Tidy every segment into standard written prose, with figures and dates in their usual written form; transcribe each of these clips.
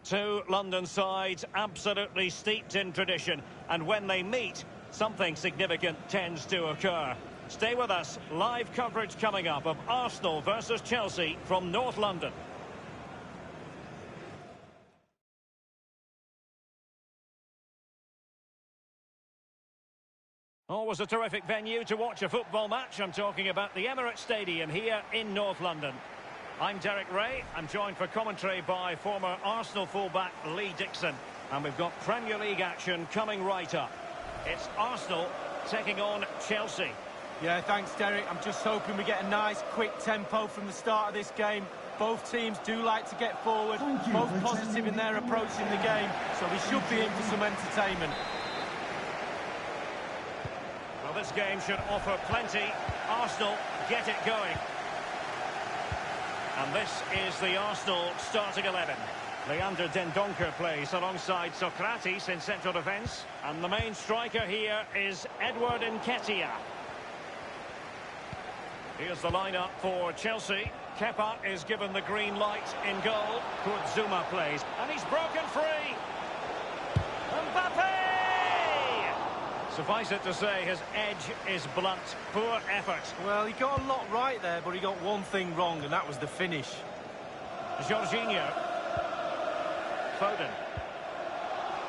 Two London sides absolutely steeped in tradition, and when they meet, something significant tends to occur. Stay with us, live coverage coming up of Arsenal versus Chelsea from North London. Always a terrific venue to watch a football match. I'm talking about the Emirates Stadium here in North London. I'm Derek Ray. I'm joined for commentary by former Arsenal fullback Lee Dixon. And we've got Premier League action coming right up. It's Arsenal taking on Chelsea. Yeah, thanks, Derek. I'm just hoping we get a nice, quick tempo from the start of this game. Both teams do like to get forward, both positive in their approach in the game, so we should be in for some entertainment. Well, this game should offer plenty. Arsenal get it going. And this is the Arsenal starting 11. Leander Dendoncker plays alongside Socrates in central defence. And the main striker here is Edward Nketiah. Here's the lineup for Chelsea. Kepa is given the green light in goal. Kurt Zuma plays. And he's broken free. Mbappe! Suffice it to say, his edge is blunt. Poor effort. Well, he got a lot right there, but he got one thing wrong, and that was the finish. Jorginho. Foden.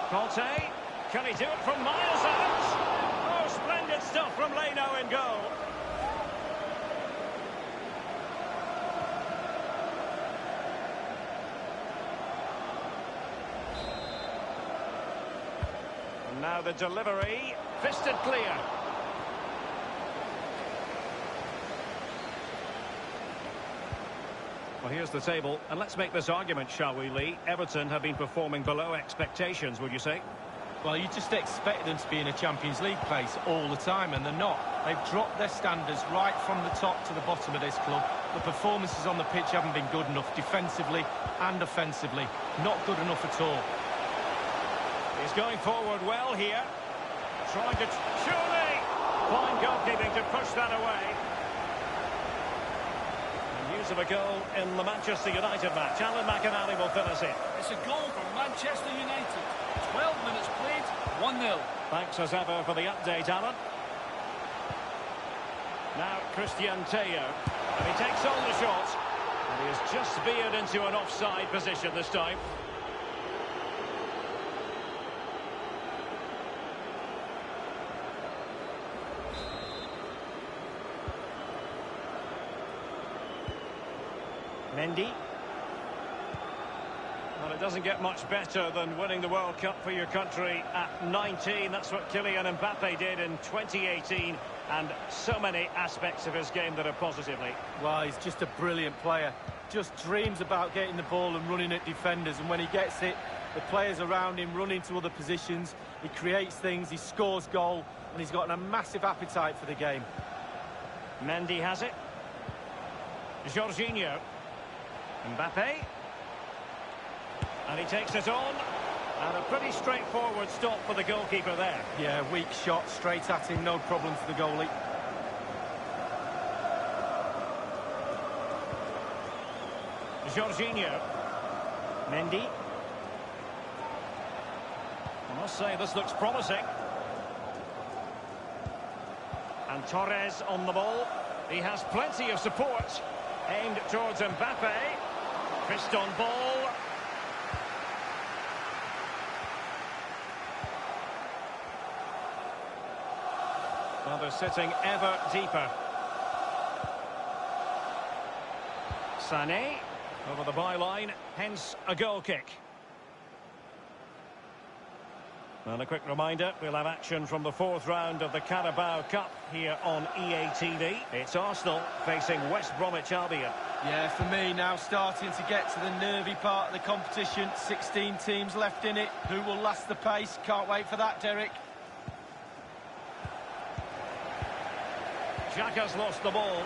Conte. Can he do it from miles out? Oh, splendid stuff from Leno in goal. And now the delivery. Fisted clear. Well, here's the table, and let's make this argument, shall we, Lee? Everton have been performing below expectations, would you say? Well, you just expect them to be in a Champions League place all the time, and they're not. They've dropped their standards right from the top to the bottom of this club. The performances on the pitch haven't been good enough, defensively and offensively. Not good enough at all. He's going forward well here. Trying to... Surely! Fine goalkeeping to push that away. And news of a goal in the Manchester United match. Alan McInally will fill us in. It's a goal for Manchester United. 12 minutes played, 1-0. Thanks as ever for the update, Alan. Now Christian Teo. And he takes on the shot. And he has just veered into an offside position this time. Mendy. Well, it doesn't get much better than winning the World Cup for your country at 19. That's what Kylian Mbappe did in 2018. And so many aspects of his game that are positively. Well, he's just a brilliant player. Just dreams about getting the ball and running at defenders. And when he gets it, the players around him run into other positions. He creates things, he scores goal. And he's got a massive appetite for the game. Mendy has it. Jorginho. Mbappe. And he takes it on. And a pretty straightforward stop for the goalkeeper there. Yeah, weak shot, straight at him, no problem for the goalie. Jorginho. Mendy. I must say, this looks promising. And Torres on the ball. He has plenty of support. Aimed towards Mbappe. Fist on ball. Well, they're sitting ever deeper. Sané over the byline, hence a goal kick. And a quick reminder, we'll have action from the fourth round of the Carabao Cup here on EA TV. It's Arsenal facing West Bromwich Albion. Yeah, for me now starting to get to the nervy part of the competition. 16 teams left in it. Who will last the pace? Can't wait for that, Derek. Xhaka's lost the ball.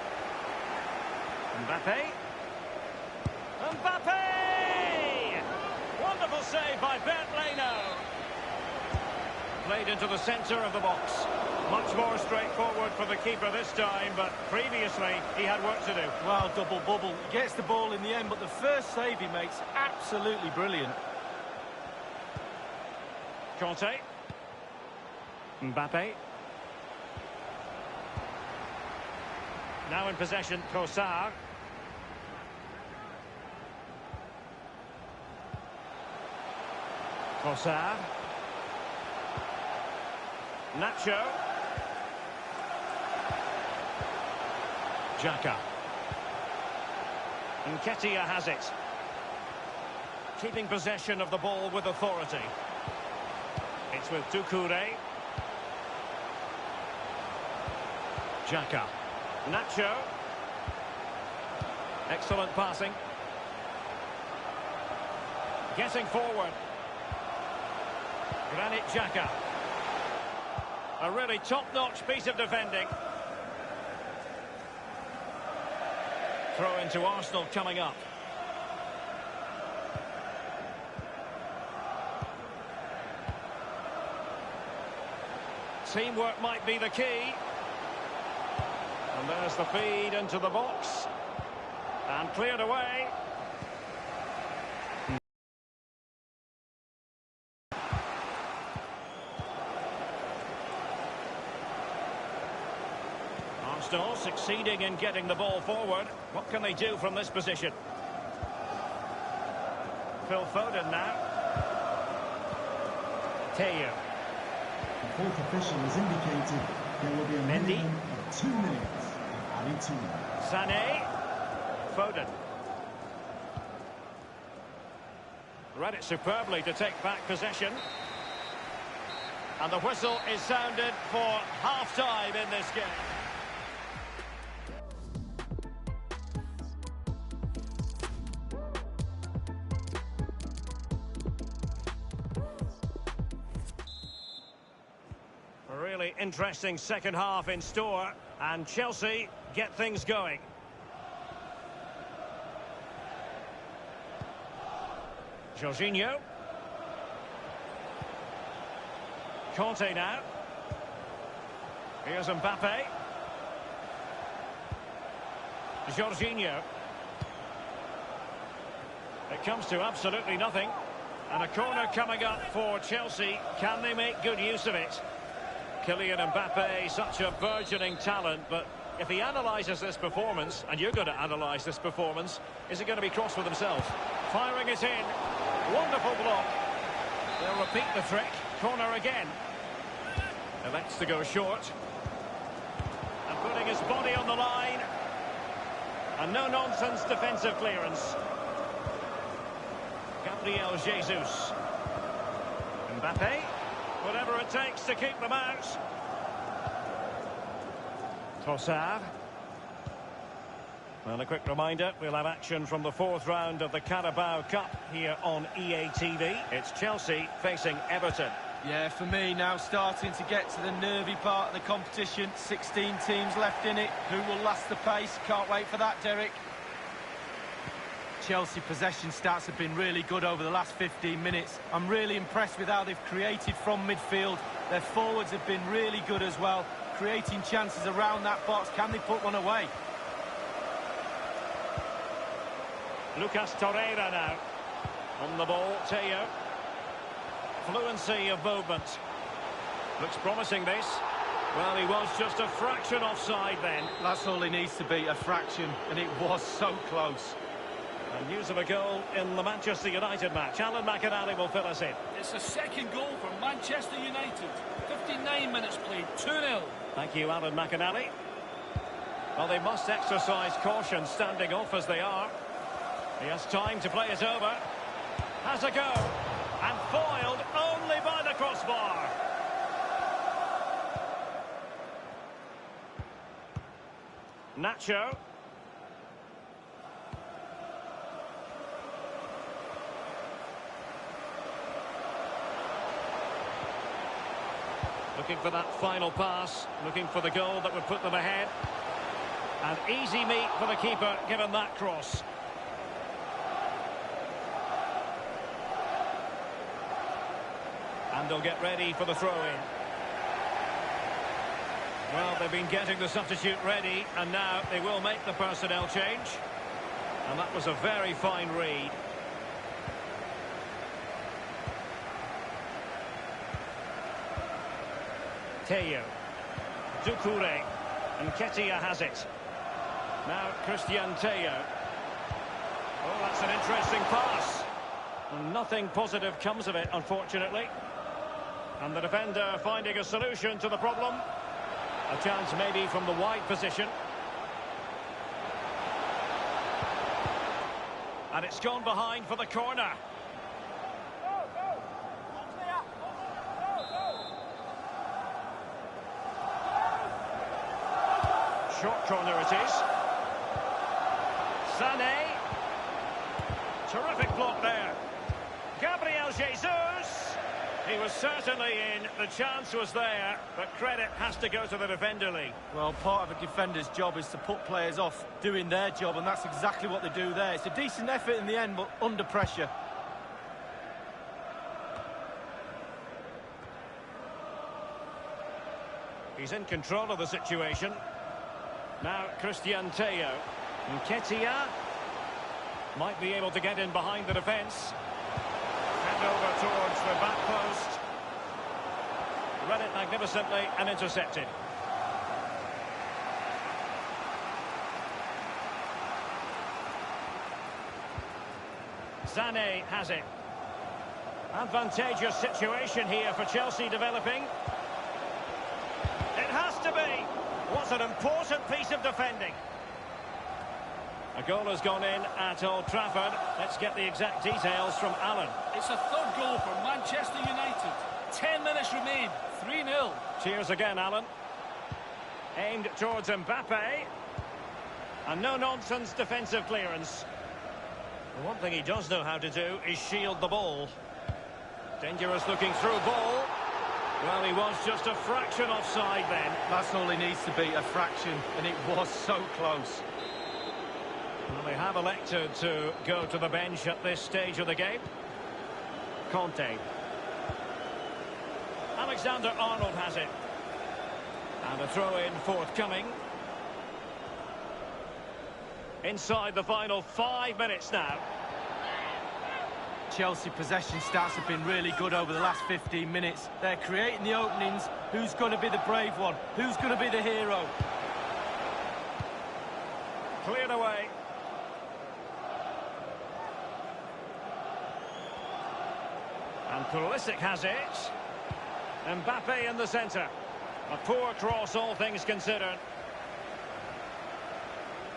Mbappe. Mbappe! Wonderful save by Bernd Leno. Played into the centre of the box. Much more straightforward for the keeper this time, but previously he had work to do. Well, double bubble. He gets the ball in the end, but the first save he makes, absolutely brilliant. Conte. Mbappe. Now in possession, Trossard. Trossard. Nacho. Xhaka. Nketiah has it. Keeping possession of the ball with authority. It's with Doucouré. Xhaka. Nacho. Excellent passing. Getting forward. Granit Xhaka. A really top-notch piece of defending. Throw into Arsenal coming up. Teamwork might be the key. And there's the feed into the box. And cleared away. Arsenal succeeding in getting the ball forward. What can they do from this position? Phil Foden now. Teo. The fourth official has indicated there will be a Mendy. minimum of 2 minutes of added time. Sané. Foden. Read it superbly to take back possession. And the whistle is sounded for half-time in this game. A really interesting second half in store, and Chelsea get things going. Jorginho. Conte now. Here's Mbappe. Jorginho. It comes to absolutely nothing. And a corner coming up for Chelsea. Can they make good use of it? Kylian Mbappe, such a burgeoning talent, but if he analyses this performance, and you're going to analyse this performance, is it going to be cross with himself? Firing it in. Wonderful block. They'll repeat the trick. Corner again. Elects to go short. And putting his body on the line. And no-nonsense defensive clearance. Gabriel Jesus. Mbappe. Whatever it takes to keep them out. Trossard. And a quick reminder, we'll have action from the fourth round of the Carabao Cup here on EA TV. It's Chelsea facing Everton. Yeah, for me now starting to get to the nervy part of the competition. 16 teams left in it. Who will last the pace? Can't wait for that, Derek. Chelsea possession stats have been really good over the last 15 minutes. I'm really impressed with how they've created from midfield. Their forwards have been really good as well, creating chances around that box. Can they put one away? Lucas Torreira now. On the ball, Teo. Fluency of movement. Looks promising, this. Well, he was just a fraction offside then. That's all he needs to be, a fraction, and it was so close. And news of a goal in the Manchester United match. Alan McInally will fill us in. It's the second goal for Manchester United. 59 minutes played, 2-0. Thank you, Alan McInally. Well, they must exercise caution standing off as they are. He has time to play it over. Has a go. And foiled only by the crossbar. Nacho. Looking for that final pass, looking for the goal that would put them ahead. And easy meat for the keeper, given that cross. And they'll get ready for the throw-in. Well, they've been getting the substitute ready, and now they will make the personnel change. And that was a very fine read. Teo. Doucouré. And Nketiah has it. Now Christian Teo. Oh, that's an interesting pass. And nothing positive comes of it, unfortunately. And the defender finding a solution to the problem. A chance maybe from the wide position. And it's gone behind for the corner. Short corner it is. Sané. Terrific block there. Gabriel Jesus. He was certainly in. The chance was there, but credit has to go to the defender, Lee. Well, part of a defender's job is to put players off doing their job, and that's exactly what they do there. It's a decent effort in the end, but under pressure. He's in control of the situation. Now Christian Teo. Nketiah might be able to get in behind the defence. And over towards the back post. Read it magnificently and intercepted. Sané has it. Advantageous situation here for Chelsea developing. It has to be. What an important piece of defending. A goal has gone in at Old Trafford. Let's get the exact details from Alan. It's a third goal for Manchester United. 10 minutes remain. 3-0. Cheers again, Alan. Aimed towards Mbappe. And no-nonsense defensive clearance. The one thing he does know how to do is shield the ball. Dangerous looking through ball. Well, he was just a fraction offside then. That's all he needs to be, a fraction, and it was so close. Well, they have elected to go to the bench at this stage of the game. Conte. Alexander-Arnold has it. And a throw-in forthcoming. Inside the final 5 minutes now. Chelsea possession stats have been really good over the last 15 minutes. They're creating the openings. Who's going to be the brave one? Who's going to be the hero? Cleared away. And Pulisic has it. Mbappe in the centre. A poor cross, all things considered.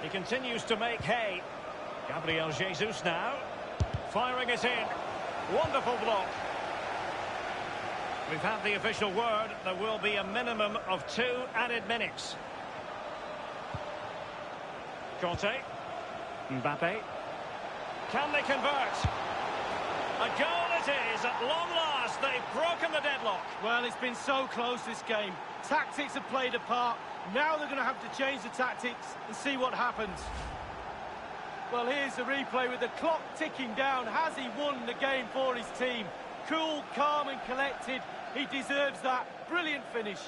He continues to make hay. Gabriel Jesus now. Firing it in. Wonderful block. We've had the official word. There will be a minimum of 2 added minutes. Conte. Mbappe. Can they convert? A goal it is. At long last, they've broken the deadlock. Well, it's been so close, this game. Tactics have played a part. Now they're going to have to change the tactics and see what happens. Well, here's the replay with the clock ticking down. Has he won the game for his team? Cool, calm and collected. He deserves that. Brilliant finish.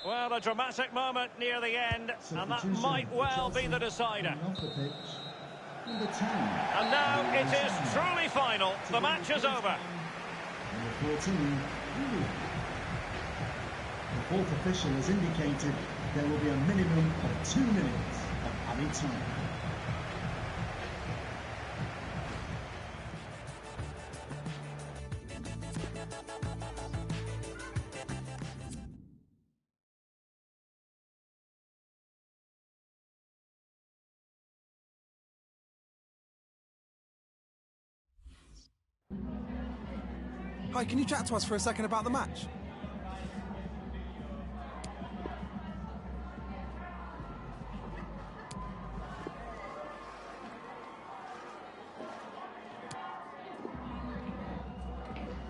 Well, a dramatic moment near the end, and that might well be the decider. Number 10. And now it is truly final. The match is over. Number 14. The fourth official has indicated there will be a minimum of 2 minutes of added time. Hi, can you chat to us for a second about the match?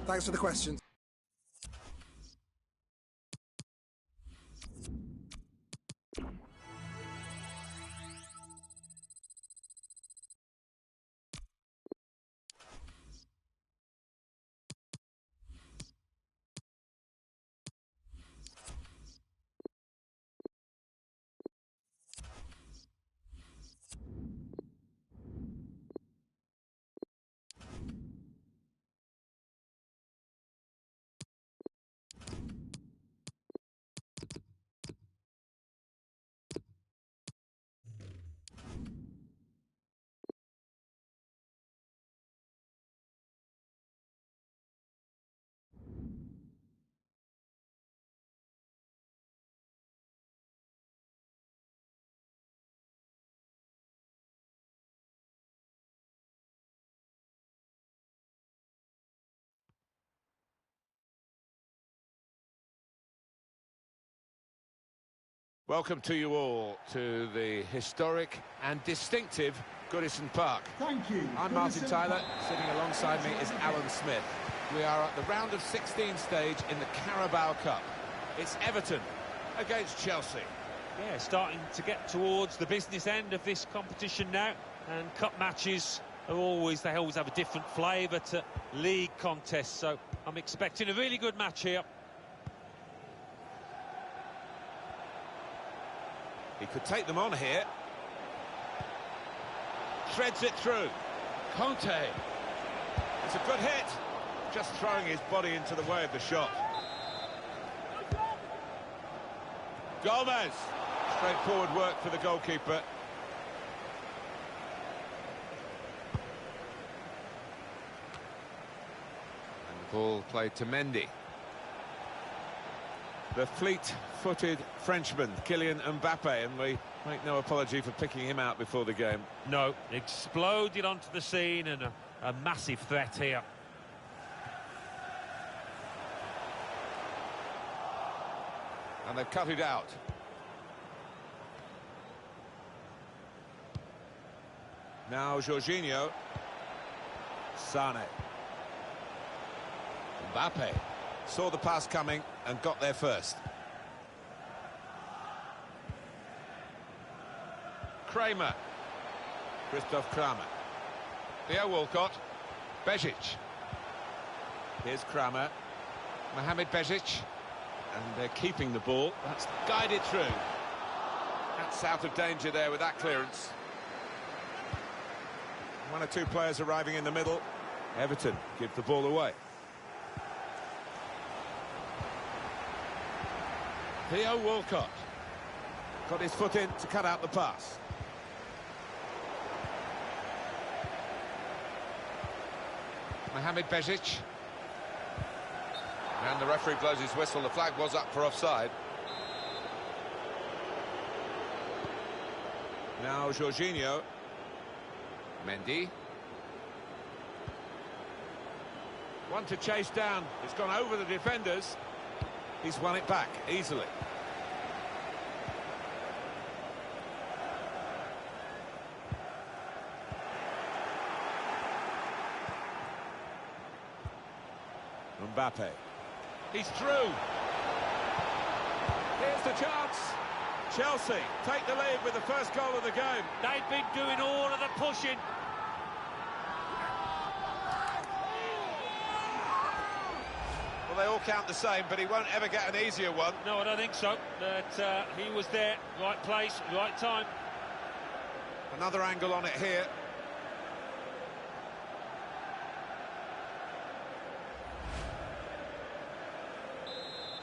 Thanks for the question. Welcome to you all to the historic and distinctive Goodison Park. Thank you. I'm Martin Tyler, sitting alongside me is Alan Smith. We are at the round of 16 stage in the Carabao Cup. It's Everton against Chelsea. Yeah, starting to get towards the business end of this competition now, and cup matches are always, they always have a different flavour to league contests, so I'm expecting a really good match here. He could take them on here. Threads it through. Conte. It's a good hit. Just throwing his body into the way of the shot. Gomez. Straightforward work for the goalkeeper. And the ball played to Mendy. The fleet-footed Frenchman, Kylian Mbappe, and we make no apology for picking him out before the game. No, exploded onto the scene, and a massive threat here. And they've cut it out. Now Jorginho. Sane. Mbappe saw the pass coming and got there first. Kramer. Christoph Kramer. Theo Walcott. Bezic. Here's Kramer. Mohamed Bezic. And they're keeping the ball. That's guided through. That's out of danger there with that clearance. One or two players arriving in the middle. Everton give the ball away. Theo Walcott got his foot in to cut out the pass. Mohamed Bezic. And the referee blows his whistle. The flag was up for offside. Now Jorginho. Mendy. One to chase down. It's gone over the defenders. He's won it back easily. Mbappe. He's through. Here's the chance. Chelsea take the lead with the first goal of the game. They've been doing all of the pushing. Well, they all count the same, but he won't ever get an easier one. No, I don't think so. But he was there, right place, right time. Another angle on it here.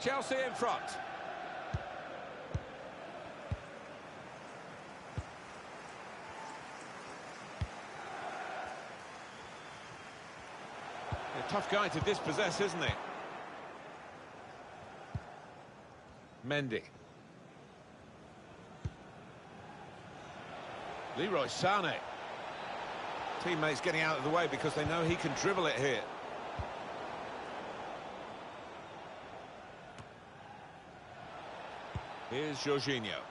Chelsea in front. A tough guy to dispossess, isn't he? Mendy. Leroy Sané. Teammates getting out of the way because they know he can dribble it here. Here's Jorginho.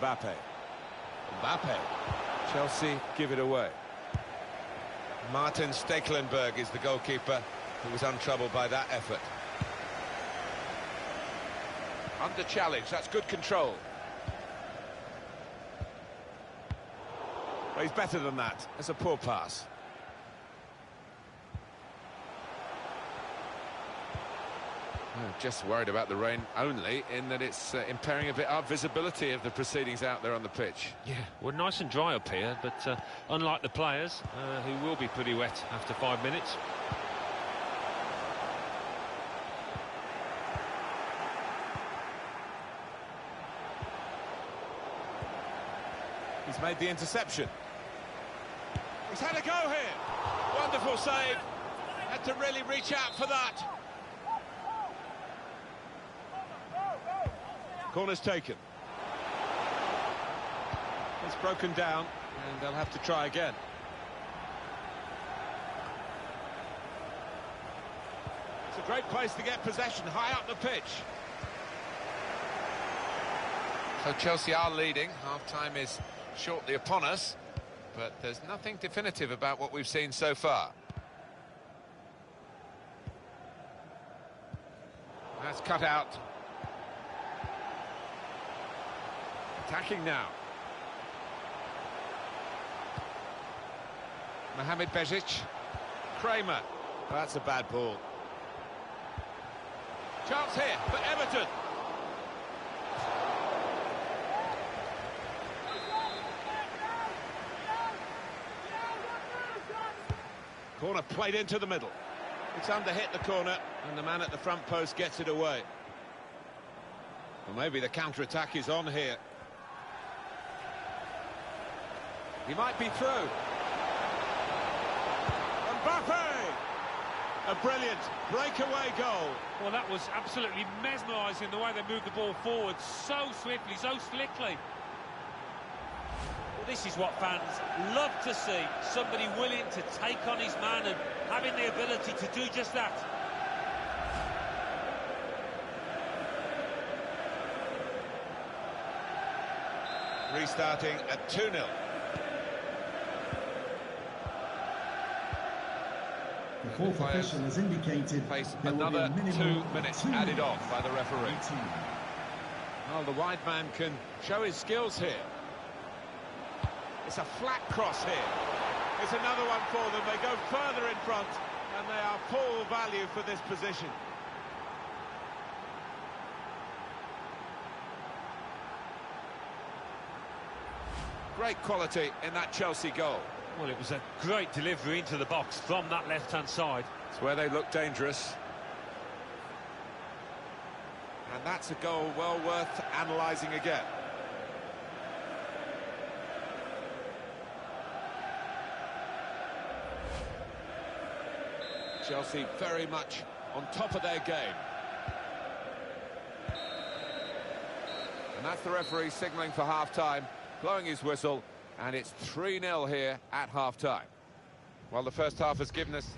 Mbappe. Mbappe. Chelsea give it away. Martin Stekelenburg is the goalkeeper who was untroubled by that effort. Under challenge, that's good control. Well, he's better than that. That's a poor pass. Just worried about the rain only, in that it's impairing a bit our visibility of the proceedings out there on the pitch. Yeah, we're nice and dry up here, but unlike the players, who will be pretty wet after 5 minutes. He's made the interception. He's had a go here. Wonderful save. Had to really reach out for that. Corner's taken. It's broken down, and they'll have to try again. It's a great place to get possession, high up the pitch. So Chelsea are leading. Half-time is shortly upon us, but there's nothing definitive about what we've seen so far. That's cut out. Attacking now. Mohamed Bežić. Kramer. Oh, that's a bad ball. Chance here for Everton. Corner played into the middle. It's under-hit the corner, and the man at the front post gets it away. Well, maybe the counter-attack is on here. He might be through. Mbappe! A brilliant breakaway goal. Well, that was absolutely mesmerising, the way they moved the ball forward so swiftly, so slickly. Well, this is what fans love to see. Somebody willing to take on his man and having the ability to do just that. Restarting at 2-0. The fourth official has indicated Face there will be another a minimum 2 minutes of 2 added minutes on by the referee. 18. Well, the wide man can show his skills here. It's a flat cross here. It's another one for them. They go further in front, and they are full value for this position. Great quality in that Chelsea goal. Well, it was a great delivery into the box from that left-hand side. It's where they look dangerous. And that's a goal well worth analysing again. Chelsea very much on top of their game. And that's the referee signalling for half-time, blowing his whistle, and it's 3-0 here at half-time. Well, the first half has given us...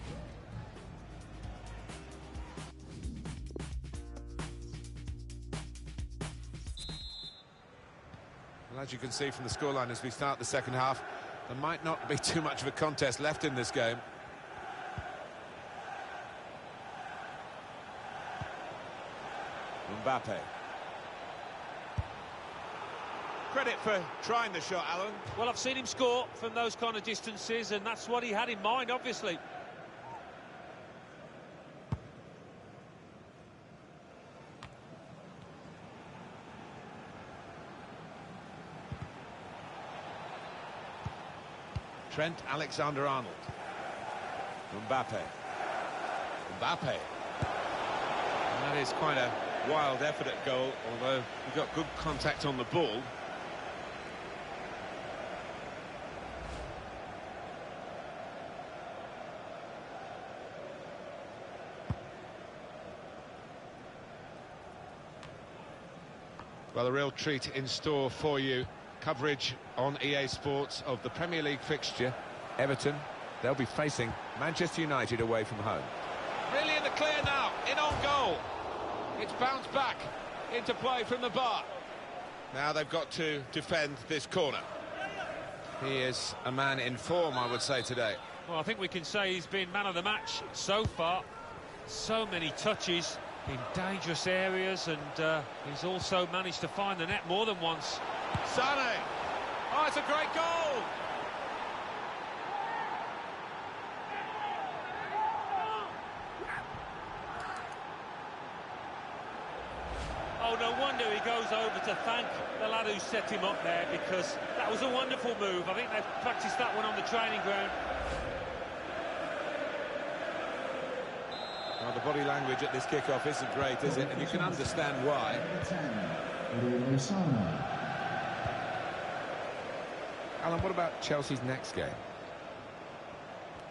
Well, as you can see from the scoreline as we start the second half, there might not be too much of a contest left in this game. Mbappe. Credit for trying the shot, Alan. Well, I've seen him score from those kind of distances, and that's what he had in mind, obviously. Trent Alexander-Arnold. Mbappe. Mbappe. And that is quite a wild effort at goal, although he got good contact on the ball. Well, a real treat in store for you coverage on EA Sports of the Premier League fixture. Everton, they'll be facing Manchester United away from home. Really in the clear now, in on goal. It's bounced back into play from the bar. Now they've got to defend this corner. He is a man in form, I would say, today. Well, I think we can say he's been man of the match so far. So many touches in dangerous areas, and he's also managed to find the net more than once. Sané! Oh, it's a great goal! Oh, no wonder he goes over to thank the lad who set him up there, because that was a wonderful move. I think they've practiced that one on the training ground. Well, the body language at this kickoff isn't great, is it? And you can understand why. Alan, what about Chelsea's next game?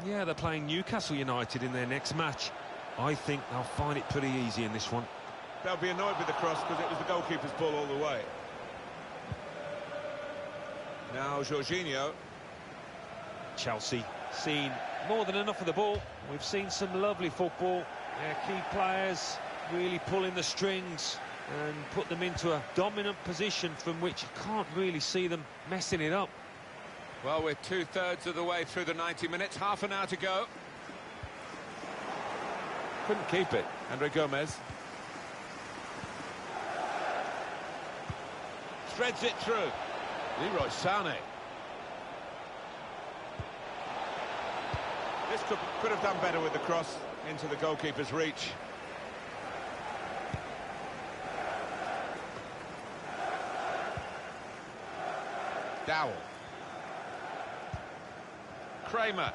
Yeah, they're playing Newcastle United in their next match. I think they'll find it pretty easy in this one. They'll be annoyed with the cross because it was the goalkeeper's ball all the way. Now Jorginho. Chelsea seen more than enough of the ball. We've seen some lovely football. Their key players really pulling the strings and put them into a dominant position from which you can't really see them messing it up. Well, we're 2/3 of the way through the 90 minutes, half an hour to go. Couldn't keep it, Andre Gomez. Threads it through. Leroy Sané. This could have done better with the cross into the goalkeeper's reach. Dowell. Kramer.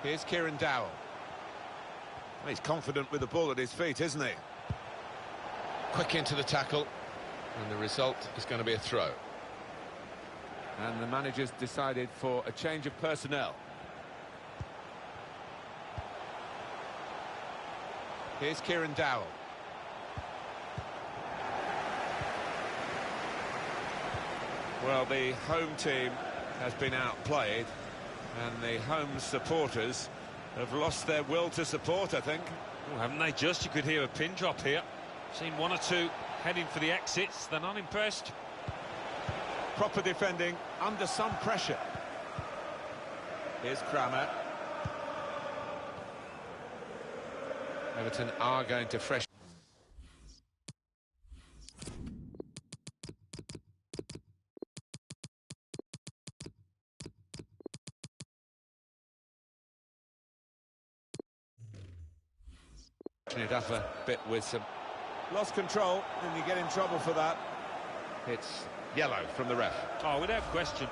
Here's Kieran Dowell. Well, he's confident with the ball at his feet, isn't he? Quick into the tackle, and the result is going to be a throw. And the manager's decided for a change of personnel. Here's Kieran Dowell. Well, the home team has been outplayed, and the home supporters have lost their will to support, I think. Oh, haven't they just? You could hear a pin drop here. Seen one or two heading for the exits. They're not impressed. Proper defending under some pressure. Here's Kramer. Everton are going to fresh. It up a bit with some lost control, and you get in trouble for that. It's yellow from the ref. Oh, without question.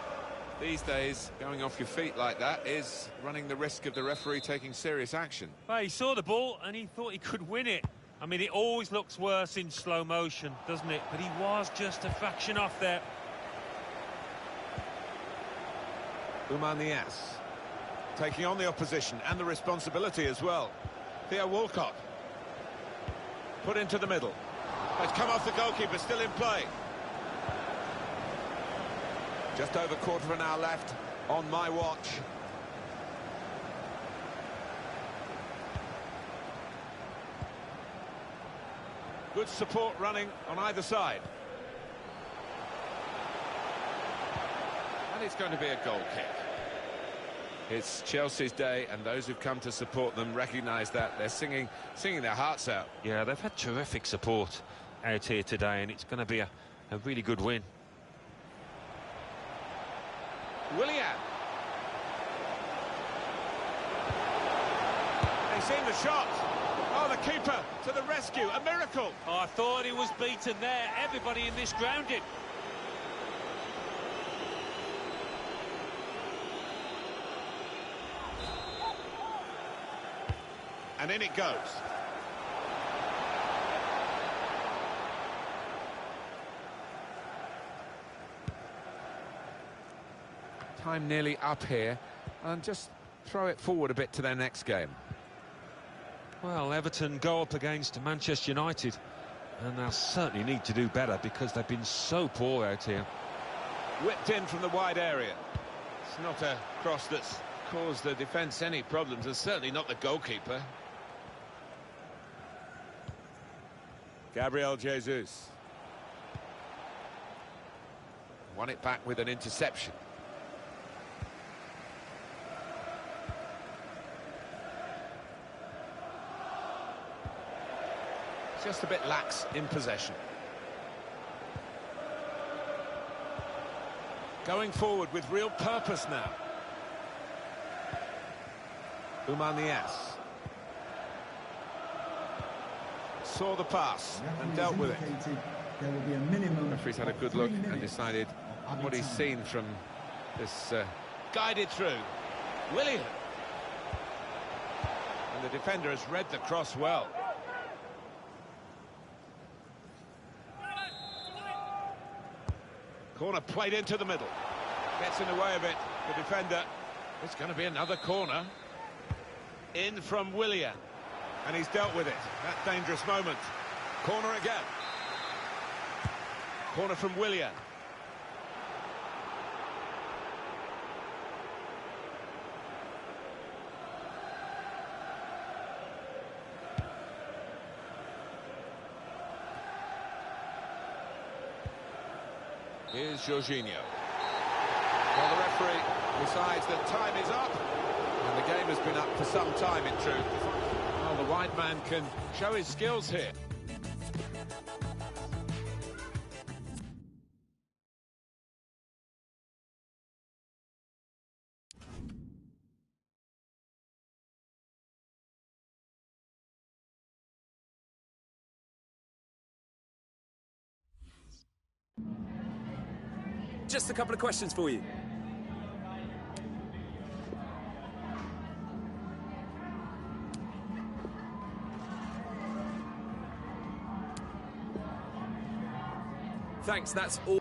These days, going off your feet like that is running the risk of the referee taking serious action. Well, he saw the ball and he thought he could win it. I mean, it always looks worse in slow motion, doesn't it? But he was just a fraction off there. Oumar Niasse taking on the opposition and the responsibility as well. Theo Walcott put into the middle. It's come off the goalkeeper, still in play. Just over quarter of an hour left on my watch. Good support running on either side. And it's going to be a goal kick. It's Chelsea's day, and those who've come to support them recognise that. They're singing their hearts out. Yeah, they've had terrific support out here today, and it's going to be a really good win. Willian. They've seen the shot. Oh, the keeper to the rescue. A miracle. Oh, I thought he was beaten there. Everybody in this grounded. And in it goes. Time nearly up here, and just throw it forward a bit to their next game. Well, Everton go up against Manchester United, and they'll certainly need to do better because they've been so poor out here. whipped in from the wide area. It's not a cross that's caused the defence any problems, and certainly not the goalkeeper. Gabriel Jesus. Won it back with an interception. Just a bit lax in possession. Going forward with real purpose now. Oumar Niasse. Saw the pass and dealt with it. There will be a minimum. Referee's had a good look and decided what he's seen from this guided through. Willian. And the defender has read the cross well. Corner played into the middle. Gets in the way of it, the defender. It's going to be another corner. In from Willian. And he's dealt with it. That dangerous moment. Corner again. Corner from Willian. Here's Jorginho. Well, the referee decides that time is up, and the game has been up for some time, in truth. Well, the wide man can show his skills here. Just a couple of questions for you. Thanks, that's all.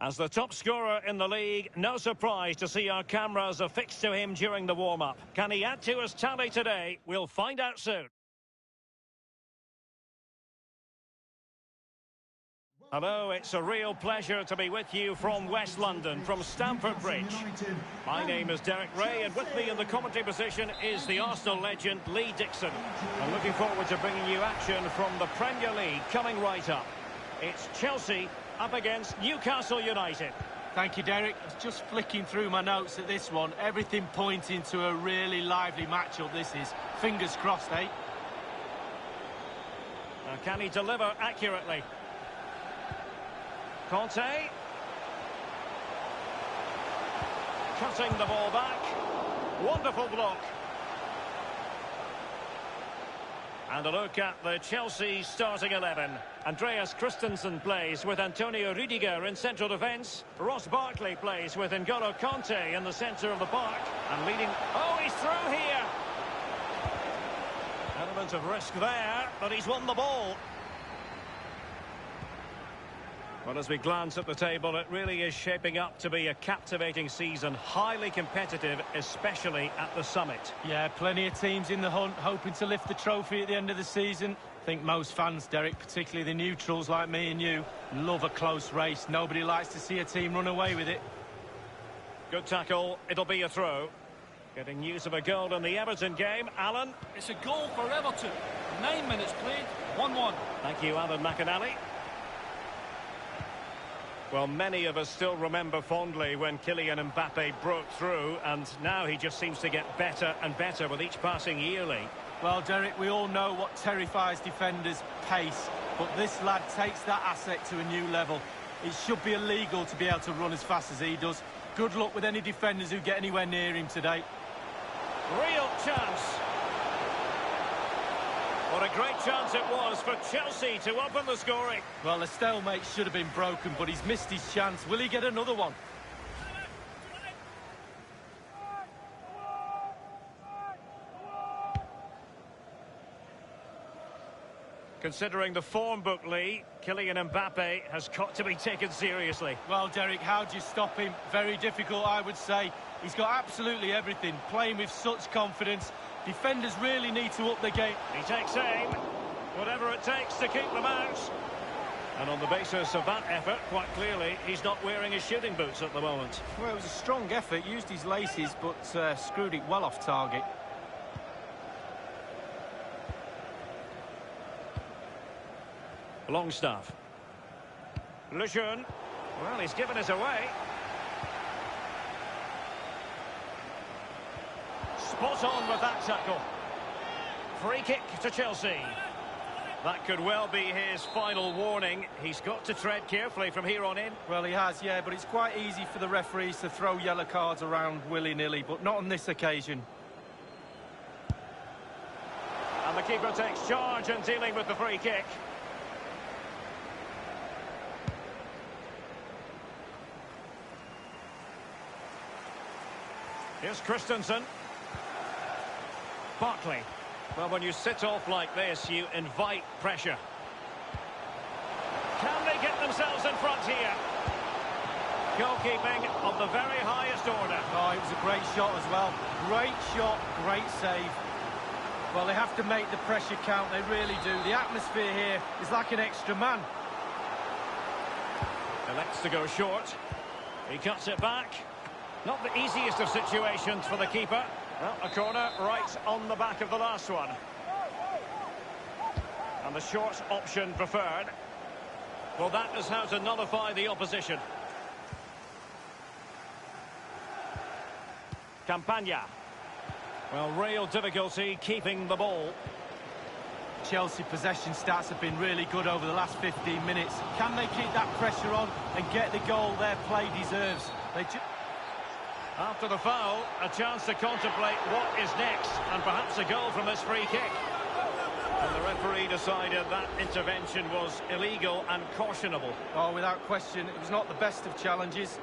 As the top scorer in the league, no surprise to see our cameras affixed to him during the warm-up. Can he add to his tally today? We'll find out soon. Hello, it's a real pleasure to be with you from West London, from Stamford Bridge. My name is Derek Ray, and with me in the commentary position is the Arsenal legend Lee Dixon. I'm looking forward to bringing you action from the Premier League coming right up. It's Chelsea up against Newcastle United. Thank you, Derek. I was just flicking through my notes at this one. Everything pointing to a really lively matchup this is. Fingers crossed, eh? Now, can he deliver accurately? Conte. Cutting the ball back. Wonderful block. And a look at the Chelsea starting 11. Andreas Christensen plays with Antonio Rüdiger in central defence. Ross Barkley plays with N'Golo Kanté in the centre of the park. And leading... Oh, he's through here! Element of risk there, but he's won the ball. Well, as we glance at the table, it really is shaping up to be a captivating season. Highly competitive, especially at the summit. Yeah, plenty of teams in the hunt, hoping to lift the trophy at the end of the season. I think most fans, Derek, particularly the neutrals like me and you, love a close race. Nobody likes to see a team run away with it. Good tackle. It'll be a throw. Getting news of a goal in the Everton game. Alan? It's a goal for Everton. 9 minutes played, 1-1. Thank you, Alan McInally. Well, many of us still remember fondly when Kylian Mbappe broke through, and now he just seems to get better and better with each passing yearly. Well, Derek, we all know what terrifies defenders: pace. But this lad takes that asset to a new level. It should be illegal to be able to run as fast as he does. Good luck with any defenders who get anywhere near him today. Real chance. What a great chance it was for Chelsea to open the scoring. Well, the stalemate should have been broken, but he's missed his chance. Will he get another one? Considering the form book, Lee, Kylian Mbappe has got to be taken seriously. Well, Derek, how do you stop him? Very difficult, I would say. He's got absolutely everything, playing with such confidence. Defenders really need to up the game. He takes aim, whatever it takes to keep them out. And on the basis of that effort, quite clearly, he's not wearing his shooting boots at the moment. Well, it was a strong effort, used his laces, but screwed it well off target. Longstaff. Lejeune. Well, he's given it away. Spot on with that tackle. Free kick to Chelsea. That could well be his final warning. He's got to tread carefully from here on in. Well, he has, yeah, but it's quite easy for the referees to throw yellow cards around willy-nilly, but not on this occasion. And the keeper takes charge and dealing with the free kick. Here's Christensen. Barkley. Well, when you sit off like this, you invite pressure. Can they get themselves in front here? Goalkeeping of the very highest order. Oh, it was a great shot as well. Great shot, great save. Well, they have to make the pressure count, they really do. The atmosphere here is like an extra man. Elects to go short. He cuts it back. Not the easiest of situations for the keeper. Well, a corner right on the back of the last one. And the short option preferred. Well, that is how to nullify the opposition. Campagna. Well, real difficulty keeping the ball. Chelsea possession stats have been really good over the last 15 minutes. Can they keep that pressure on and get the goal their play deserves? After the foul, a chance to contemplate what is next, and perhaps a goal from this free kick. And the referee decided that intervention was illegal and cautionable. Oh, without question, it was not the best of challenges.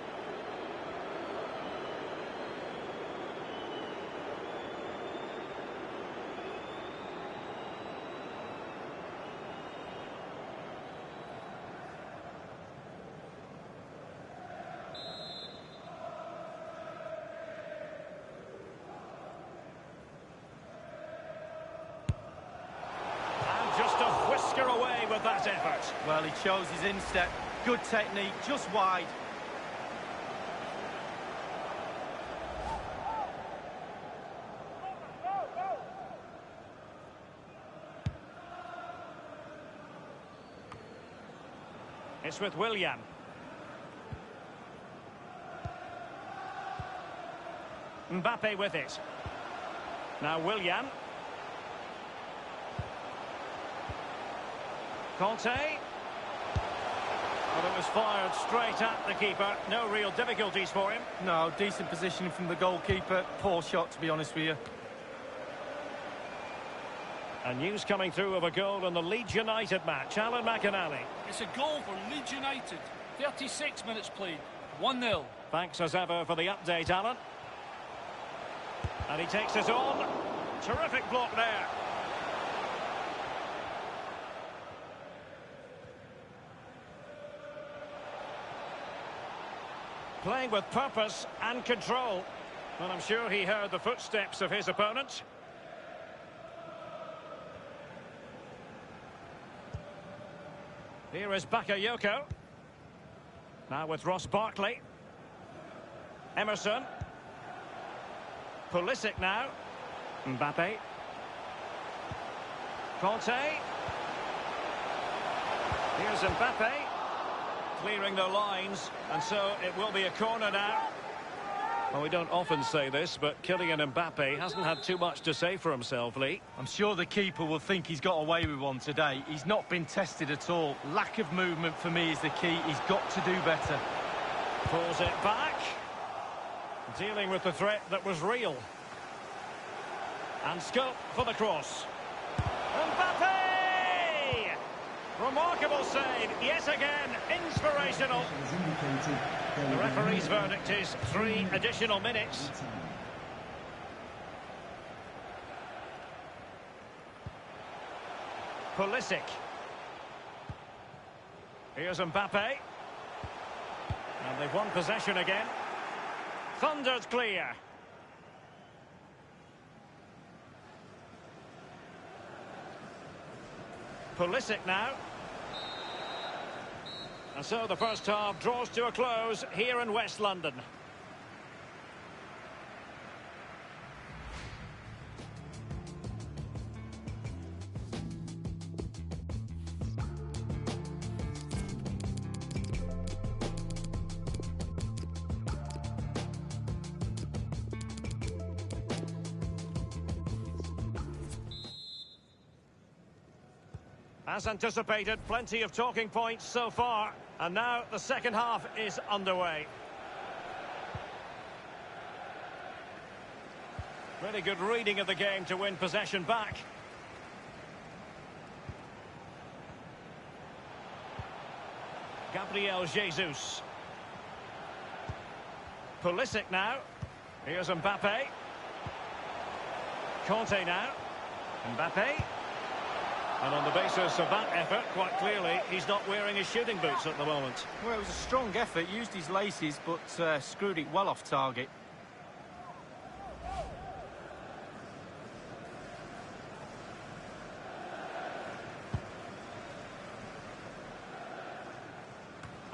Away with that effort. Well, he chose his instep. Good technique, just wide. It's with Willian. Mbappe with it. Now Willian. Conte. Well, it was fired straight at the keeper. No real difficulties for him. No, decent positioning from the goalkeeper. Poor shot, to be honest with you. And news coming through of a goal in the Leeds United match. Alan McInally. It's a goal for Leeds United. 36 minutes played. 1-0. Thanks as ever for the update, Alan. And he takes it on. Terrific block there. Playing with purpose and control. And I'm sure he heard the footsteps of his opponent. Here is Bakayoko. Now with Ross Barkley. Emerson. Pulisic now. Mbappe. Conte. Here's Mbappe. Clearing the lines, and so it will be a corner now. Well, we don't often say this, but Kylian Mbappe hasn't had too much to say for himself, Lee. I'm sure the keeper will think he's got away with one today. He's not been tested at all. Lack of movement for me is the key. He's got to do better. Pulls it back. Dealing with the threat that was real. And scope for the cross. Mbappe! Remarkable save, yet again, inspirational. The referee's verdict is 3 additional minutes. Pulisic. Here's Mbappe. And they've won possession again. Thunder's clear. Pulisic now. And so the first half draws to a close here in West London. As anticipated, plenty of talking points so far. And now the second half is underway. Really good reading of the game to win possession back. Gabriel Jesus. Pulisic now. Here's Mbappe. Conte now. Mbappe. And on the basis of that effort, quite clearly, he's not wearing his shooting boots at the moment. Well, it was a strong effort, used his laces, but screwed it well off target.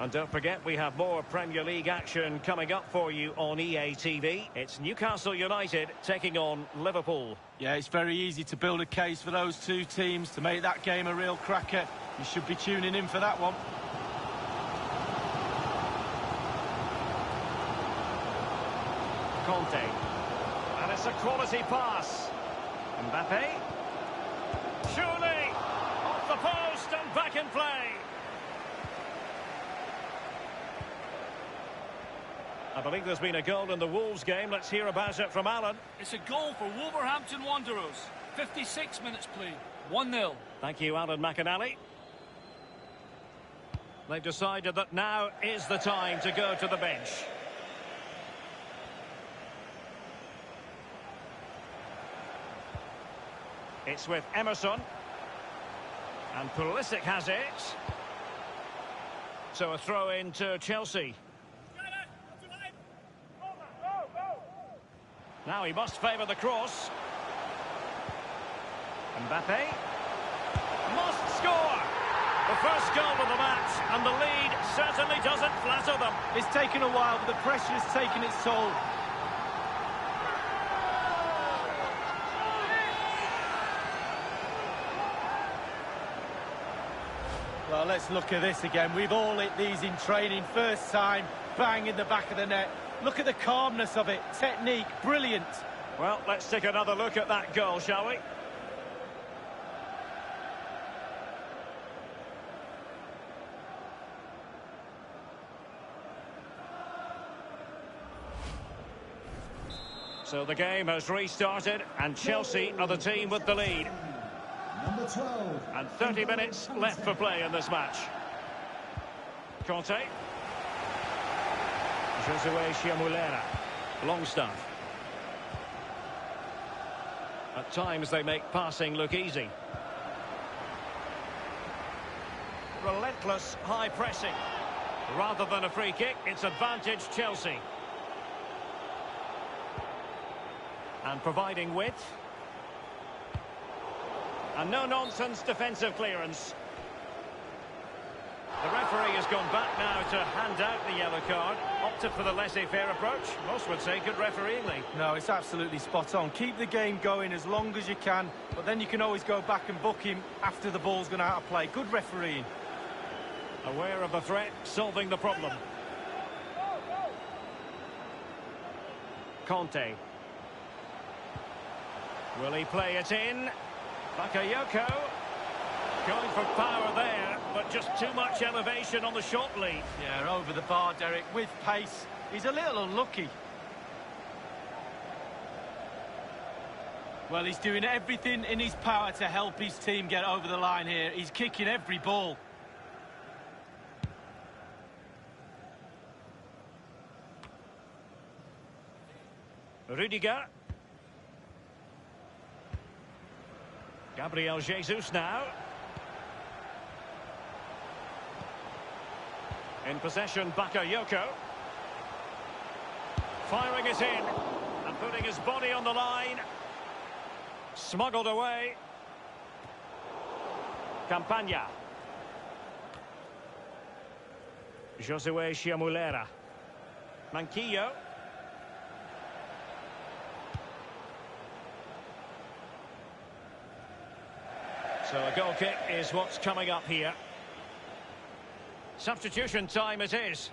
And don't forget, we have more Premier League action coming up for you on EA TV. It's Newcastle United taking on Liverpool. Yeah, it's very easy to build a case for those two teams to make that game a real cracker. You should be tuning in for that one. Conte. And it's a quality pass. Mbappe. Surely! Off the post and back in play. I believe there's been a goal in the Wolves game. Let's hear about it from Alan. It's a goal for Wolverhampton Wanderers. 56 minutes played. 1-0. Thank you, Alan McInally. They've decided that now is the time to go to the bench. It's with Emerson. And Pulisic has it. So a throw in to Chelsea. Now he must favour the cross. Mbappe must score. The first goal of the match, and the lead certainly doesn't flatter them. It's taken a while, but the pressure has taken its toll. Well, let's look at this again. We've all hit these in training. First time, bang in the back of the net. Look at the calmness of it. Technique, brilliant. Well, let's take another look at that goal, shall we? So the game has restarted, and Chelsea are the team with the lead. Number 12. And 30 minutes left for play in this match. Conte. Josue Chiamulera. Longstaff. At times they make passing look easy. Relentless high pressing. Rather than a free kick, it's advantage Chelsea. And providing width. And no-nonsense defensive clearance. The referee has gone back now to hand out the yellow card. Opted for the laissez-faire approach. Most would say good refereeing, Lee. No, it's absolutely spot on. Keep the game going as long as you can, but then you can always go back and book him after the ball's gone out of play. Good refereeing. Aware of the threat, solving the problem. Conte. Will he play it in? Bakayoko. Going for power there, but just too much elevation on the shot lead. Yeah, over the bar, Derek, with pace. He's a little unlucky. Well, he's doing everything in his power to help his team get over the line here. He's kicking every ball. Rudiger. Gabriel Jesus now. In possession, Bakayoko. Firing it in. And putting his body on the line. Smuggled away. Campagna. Josue Chiamulera. Manquillo. So a goal kick is what's coming up here. Substitution time it is.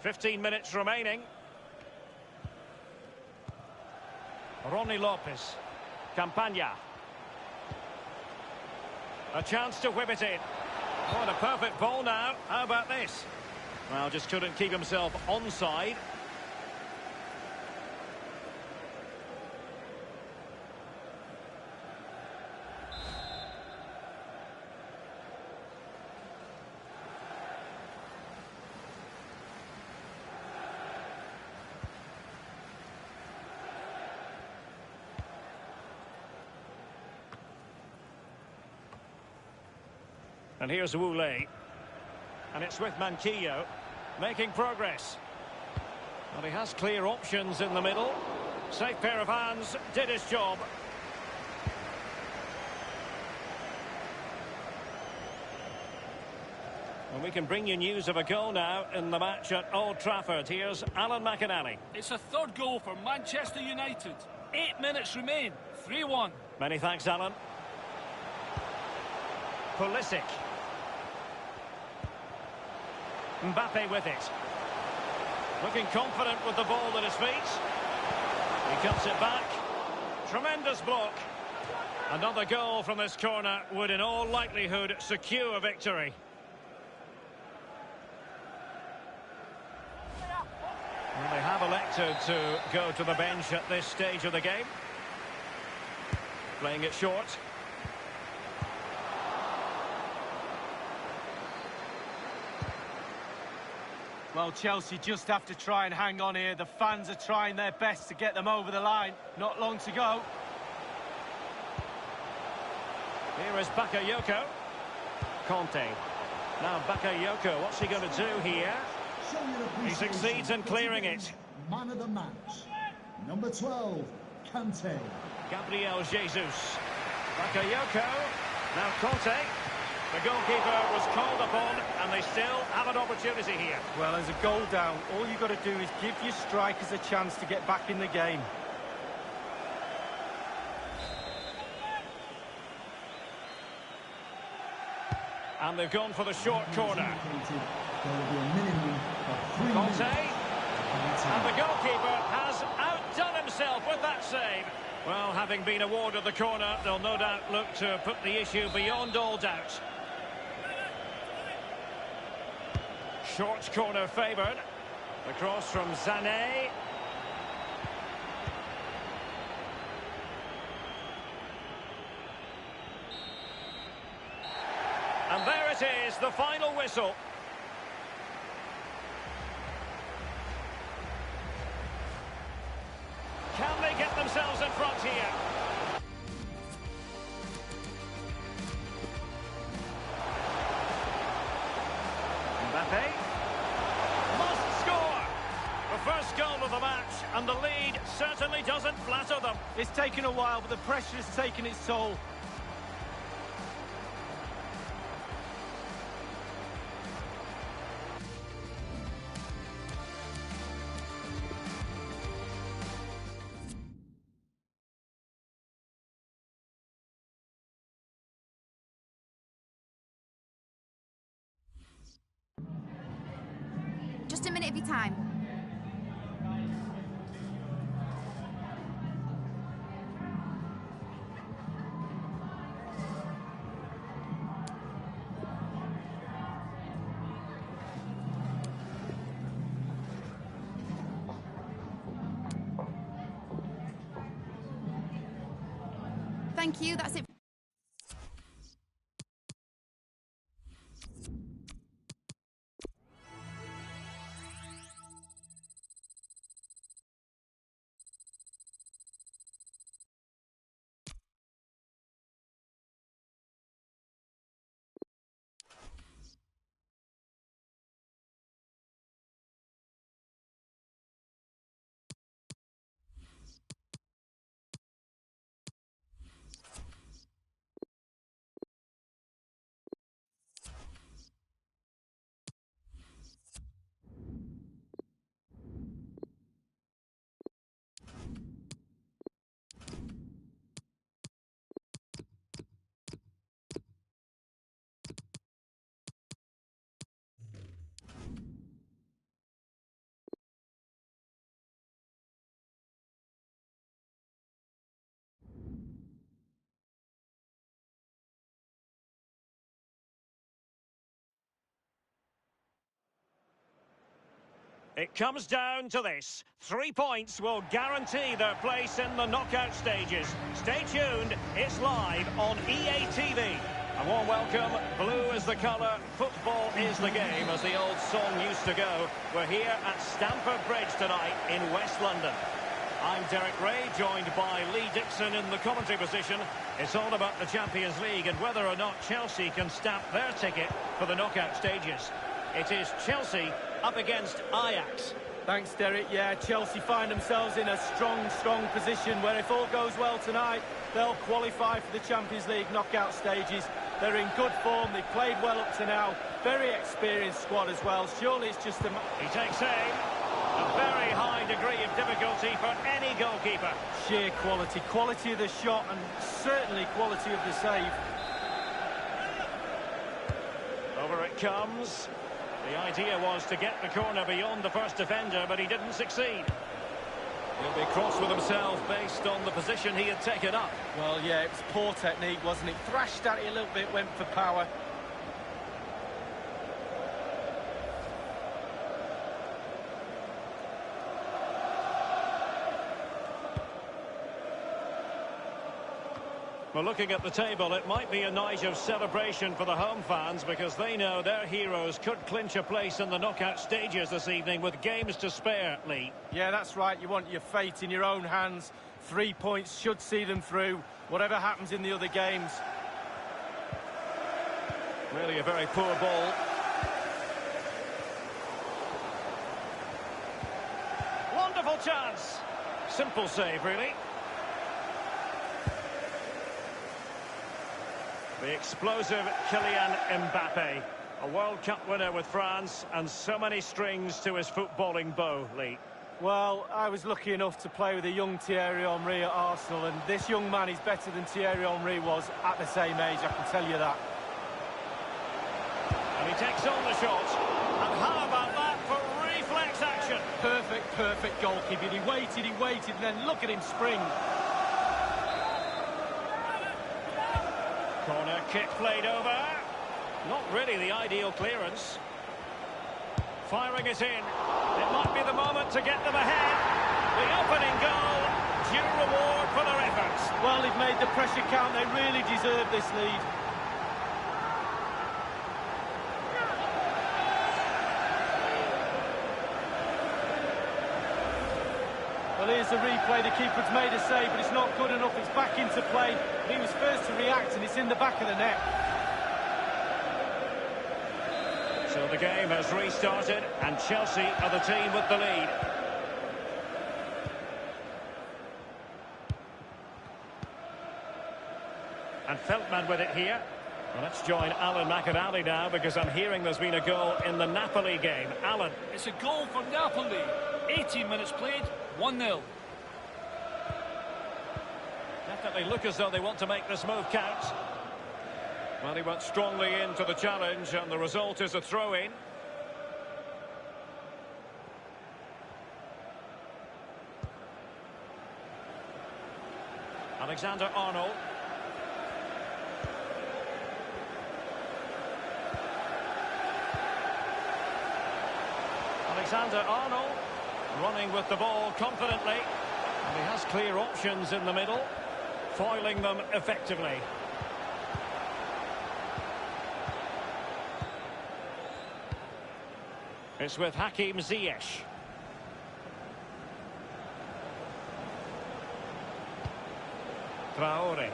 "15 minutes remaining. Ronnie Lopez. Campagna. A chance to whip it in. What a perfect ball now. How about this? Well, just couldn't keep himself onside. And here's Wule. And it's with Manquillo. Making progress. Well, he has clear options in the middle. Safe pair of hands. Did his job. And we can bring you news of a goal now in the match at Old Trafford. Here's Alan McInally. It's a third goal for Manchester United. 8 minutes remain. 3-1. Many thanks, Alan. Pulisic. Mbappe with it. Looking confident with the ball at his feet. He cuts it back. Tremendous block. Another goal from this corner would in all likelihood secure victory. Well, they have elected to go to the bench at this stage of the game. Playing it short. Well, Chelsea just have to try and hang on here. The fans are trying their best to get them over the line. Not long to go. Here is Bakayoko. Conte. Now Bakayoko, what's he going to do here? He succeeds in clearing it. Man of the match. Number 12, Conte. Gabriel Jesus. Bakayoko. Now Conte. The goalkeeper was called upon, and they still have an opportunity here. Well, as a goal down, all you've got to do is give your strikers a chance to get back in the game. And they've gone for the short corner. There will be a minimum of 3 minutes. Conte. And the goalkeeper has outdone himself with that save. Well, having been awarded the corner, they'll no doubt look to put the issue beyond all doubt. Short corner favoured. The cross from Sané. And there it is, the final whistle. Can they get themselves in front here? Mbappe must score! The first goal of the match, and the lead certainly doesn't flatter them. It's taken a while, but the pressure has taken its toll. Just a minute of your time. Thank you, that's it. It comes down to this. 3 points will guarantee their place in the knockout stages. Stay tuned, it's live on EA TV. A warm welcome. Blue is the colour, football is the game, as the old song used to go. We're here at Stamford Bridge tonight in West London. I'm Derek Ray, joined by Lee Dixon in the commentary position. It's all about the Champions League and whether or not Chelsea can stamp their ticket for the knockout stages. It is Chelsea up against Ajax. Thanks, Derek. Yeah, Chelsea find themselves in a strong position where if all goes well tonight, they'll qualify for the Champions League knockout stages. They're in good form, they've played well up to now. Very experienced squad as well. Surely it's just a... He takes aim. A very high degree of difficulty for any goalkeeper. Sheer quality. Quality of the shot and certainly quality of the save. Over it comes. The idea was to get the corner beyond the first defender, but he didn't succeed. He'll be cross with himself based on the position he had taken up. Well, yeah, it was poor technique, wasn't it? Thrashed at it a little bit, went for power. Well, looking at the table, it might be a night of celebration for the home fans because they know their heroes could clinch a place in the knockout stages this evening with games to spare, Lee. Yeah, that's right. You want your fate in your own hands. 3 points should see them through, whatever happens in the other games. Really a very poor ball. Wonderful chance. Simple save, really. The explosive Kylian Mbappe, a World Cup winner with France and so many strings to his footballing bow, Lee. Well, I was lucky enough to play with a young Thierry Henry at Arsenal, and this young man is better than Thierry Henry was at the same age, I can tell you that. And he takes on the shot. And how about that for reflex action? Perfect goalkeeping. He waited, and then look at him spring. Corner kick played over. Not really the ideal clearance. Firing it in. It might be the moment to get them ahead. The opening goal, due reward for their efforts. Well, they've made the pressure count. They really deserve this lead. Well, here's the replay. The keeper's made a save, but it's not good enough. It's back into play. He was first to react, and it's in the back of the net. So the game has restarted, and Chelsea are the team with the lead. And Feldman with it here. Well, let's join Alan McAnally now, because I'm hearing there's been a goal in the Napoli game. Alan. It's a goal for Napoli. 18 minutes played, 1-0. Definitely look as though they want to make this move count. Well, he went strongly into the challenge, and the result is a throw-in. Alexander-Arnold. Alexander-Arnold running with the ball confidently. And he has clear options in the middle, foiling them effectively. It's with Hakim Ziyech. Traore.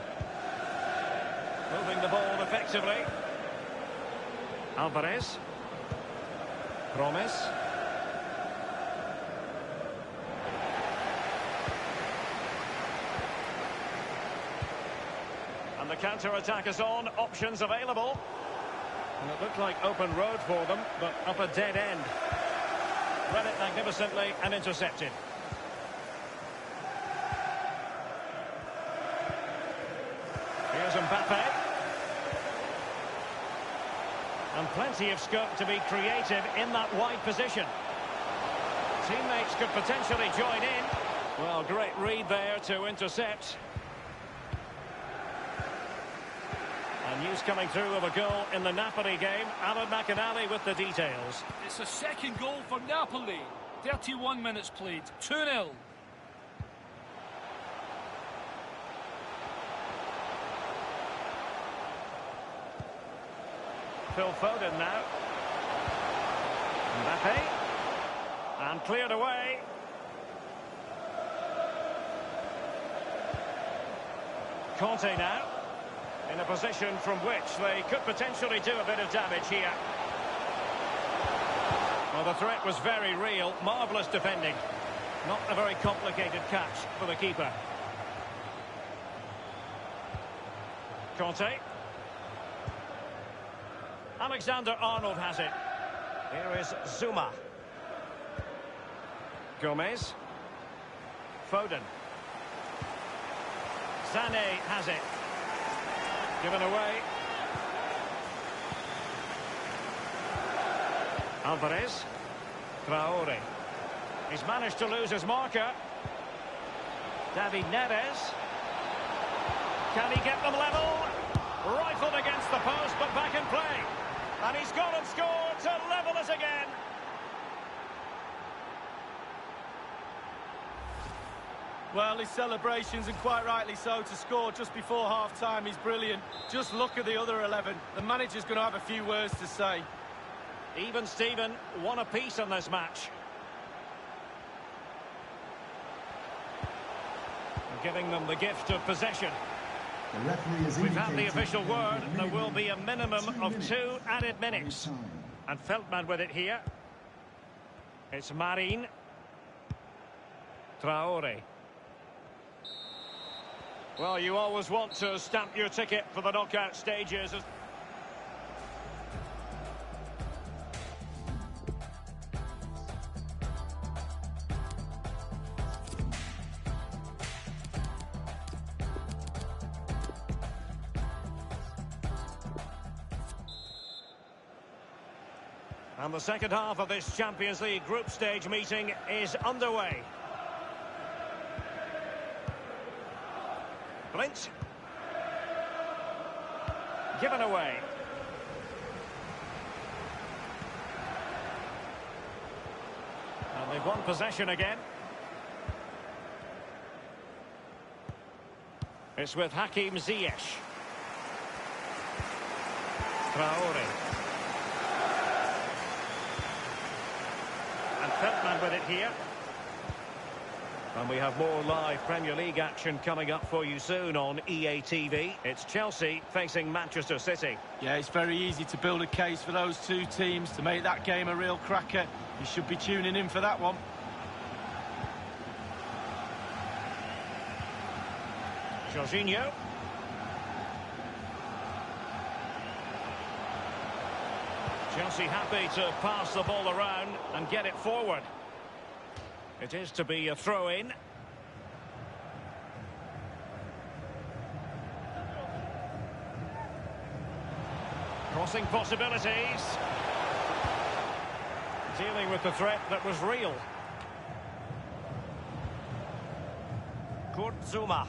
Moving the ball effectively. Alvarez. Promes. And the counter-attack is on. Options available. And it looked like open road for them, but up a dead end. Read it magnificently and intercepted. Here's Mbappe. And plenty of scope to be creative in that wide position. Teammates could potentially join in. Well, great read there to intercept. And news coming through of a goal in the Napoli game. Alan McAnally with the details. It's a second goal for Napoli. 31 minutes played, 2-0. Phil Foden now. Mbappe. And cleared away. Conte now. In a position from which they could potentially do a bit of damage here. Well, the threat was very real. Marvellous defending. Not a very complicated catch for the keeper. Conte. Alexander-Arnold has it. Here is Zuma. Gomez. Foden. Sané has it. Given away. Alvarez. Traore. He's managed to lose his marker. David Neres. Can he get them level? Rifled against the post, but back in play. And he's gone and scored to level us again. Well, his celebrations, and quite rightly so, to score just before half-time is brilliant. Just look at the other 11. The manager's going to have a few words to say. Even Steven, one apiece on this match. Giving them the gift of possession. The referee has We've had the indicated official word. There will minimum be a minimum of 2 added of minutes. time. And Feldman with it here. It's Marin. Traore. Well, you always want to stamp your ticket for the knockout stages. And the second half of this Champions League group stage meeting is underway. Blint. given away. And they've won possession again. It's with Hakim Ziyech. Traore. And Feldman with it here. And we have more live Premier League action coming up for you soon on EA TV. It's Chelsea facing Manchester City. Yeah, it's very easy to build a case for those two teams to make that game a real cracker. You should be tuning in for that one. Jorginho. Chelsea happy to pass the ball around and get it forward. It is to be a throw-in. Crossing possibilities. Dealing with the threat that was real. Kurt Zouma.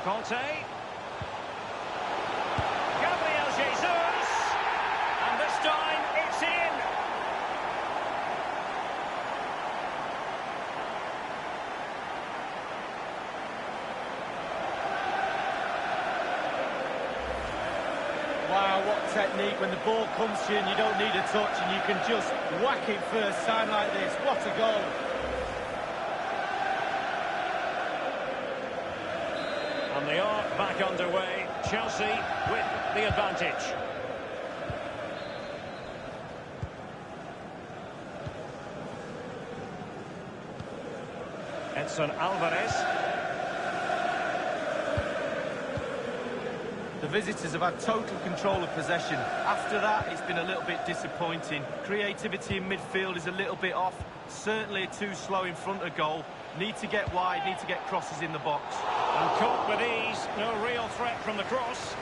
Conte. Gabriel Jesus. And this time it's in. Wow, what technique. When the ball comes to you and you don't need a touch and you can just whack it first time like this. What a goal. And they are back underway. Chelsea with the advantage. Edson Alvarez. The visitors have had total control of possession. After that, it's been a little bit disappointing. Creativity in midfield is a little bit off. Certainly too slow in front of goal. Need to get wide, need to get crosses in the box. And caught with ease. No real threat from the cross.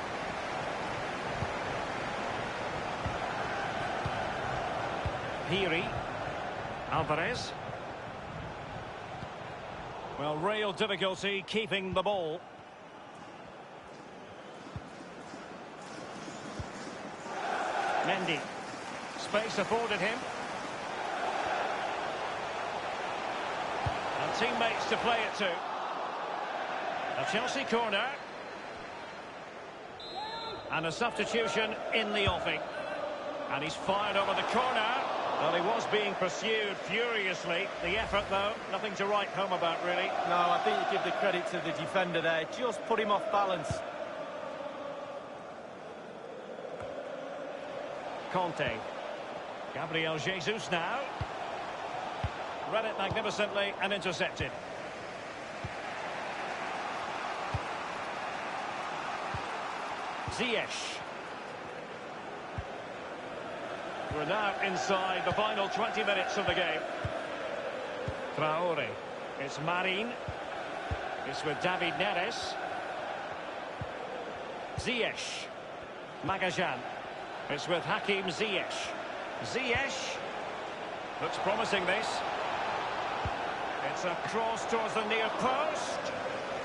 Piri. Alvarez. Well, real difficulty keeping the ball. Mendy. Space afforded him. And teammates to play it to. A Chelsea corner. And a substitution in the offing. And he's fired over the corner. Well, he was being pursued furiously. The effort, though, nothing to write home about, really. No, I think you give the credit to the defender there. Just put him off balance. Conte. Gabriel Jesus now. Read it magnificently and intercepted. Ziyech. We're now inside the final 20 minutes of the game. Traore. It's Marin. It's with David Neres. Ziyech. Magajan. It's with Hakim Ziyech. Ziyech. Looks promising, this. It's a cross towards the near post.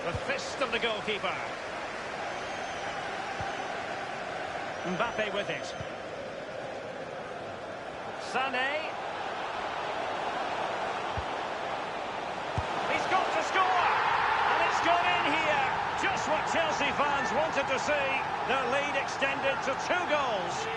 The fist of the goalkeeper. Mbappe with it. Sané. He's got to score! And it's gone in here. Just what Chelsea fans wanted to see. Their lead extended to 2 goals.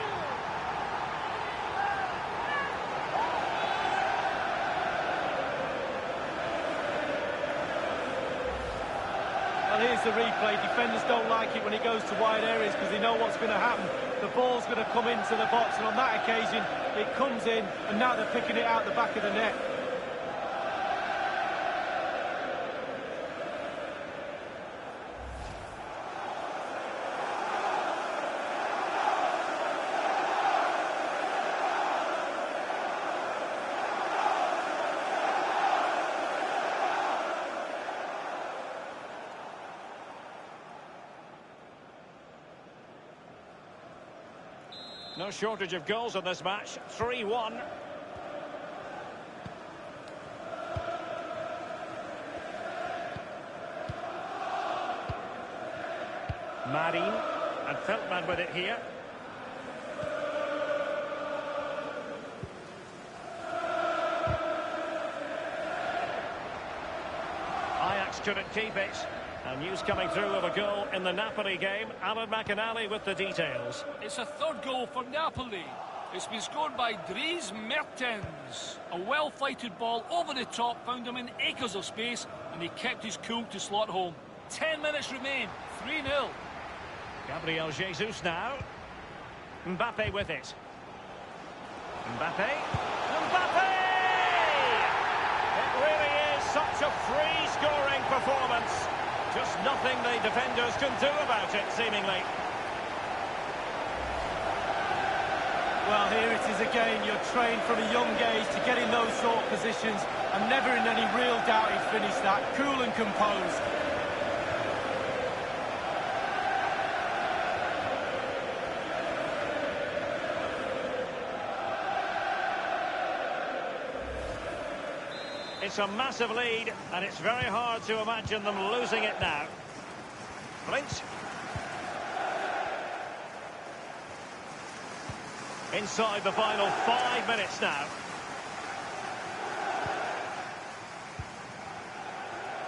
Well, here's the replay. Defenders don't like it when it goes to wide areas because they know what's going to happen. The ball's going to come into the box, and on that occasion, it comes in, and now they're picking it out the back of the net. No shortage of goals in this match. 3-1. Marin and Feldman with it here. Ajax couldn't keep it. And news coming through of a goal in the Napoli game. Alan McInally with the details. It's a third goal for Napoli. It's been scored by Dries Mertens. A well-fighted ball over the top found him in acres of space, and he kept his cool to slot home. 10 minutes remain, 3-0. Gabriel Jesus now. Mbappe with it. Mbappe. Mbappe! It really is such a free-scoring performance. Just nothing the defenders can do about it, seemingly. Well, here it is again. You're trained from a young age to get in those sort of positions. I'm never in any real doubt he'd finish that. Cool and composed. It's a massive lead, and it's very hard to imagine them losing it now. Flint. Inside the final 5 minutes now.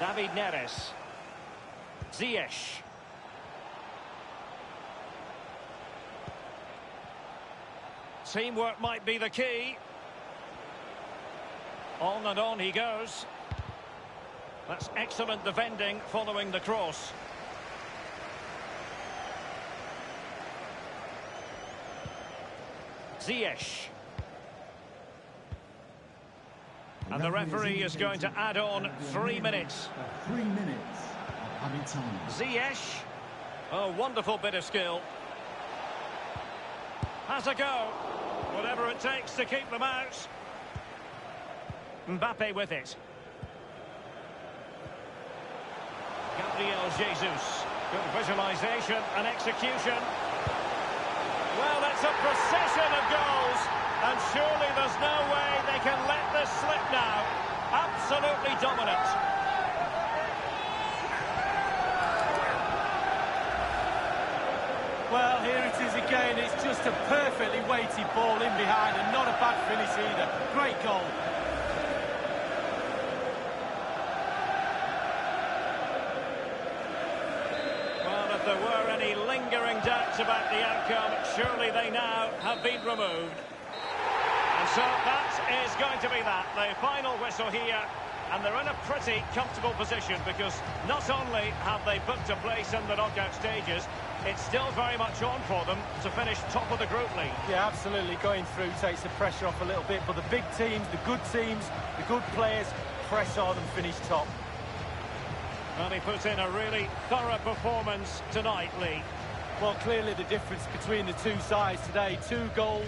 David Neres. Ziyech. Teamwork might be the key. On and on he goes. That's excellent defending following the cross. Ziyech. And the referee is going to add on 3 minutes. 3 minutes of added time. Ziyech. A wonderful bit of skill. Has a go. Whatever it takes to keep them out. Mbappe with it. Gabriel Jesus. Good visualisation and execution. Well, it's a procession of goals, and surely there's no way they can let this slip now. Absolutely dominant. Well, here it is again. It's just a perfectly weighted ball in behind, and not a bad finish either. Great goal. If there were any lingering doubts about the outcome, surely they now have been removed. And so that is going to be that, the final whistle here. And they're in a pretty comfortable position because not only have they booked a place in the knockout stages, it's still very much on for them to finish top of the group league. Yeah, absolutely. Going through takes the pressure off a little bit, but the big teams, the good players, press on and finish top. Well, he put in a really thorough performance tonight, Lee. Well, clearly the difference between the two sides today, 2 goals.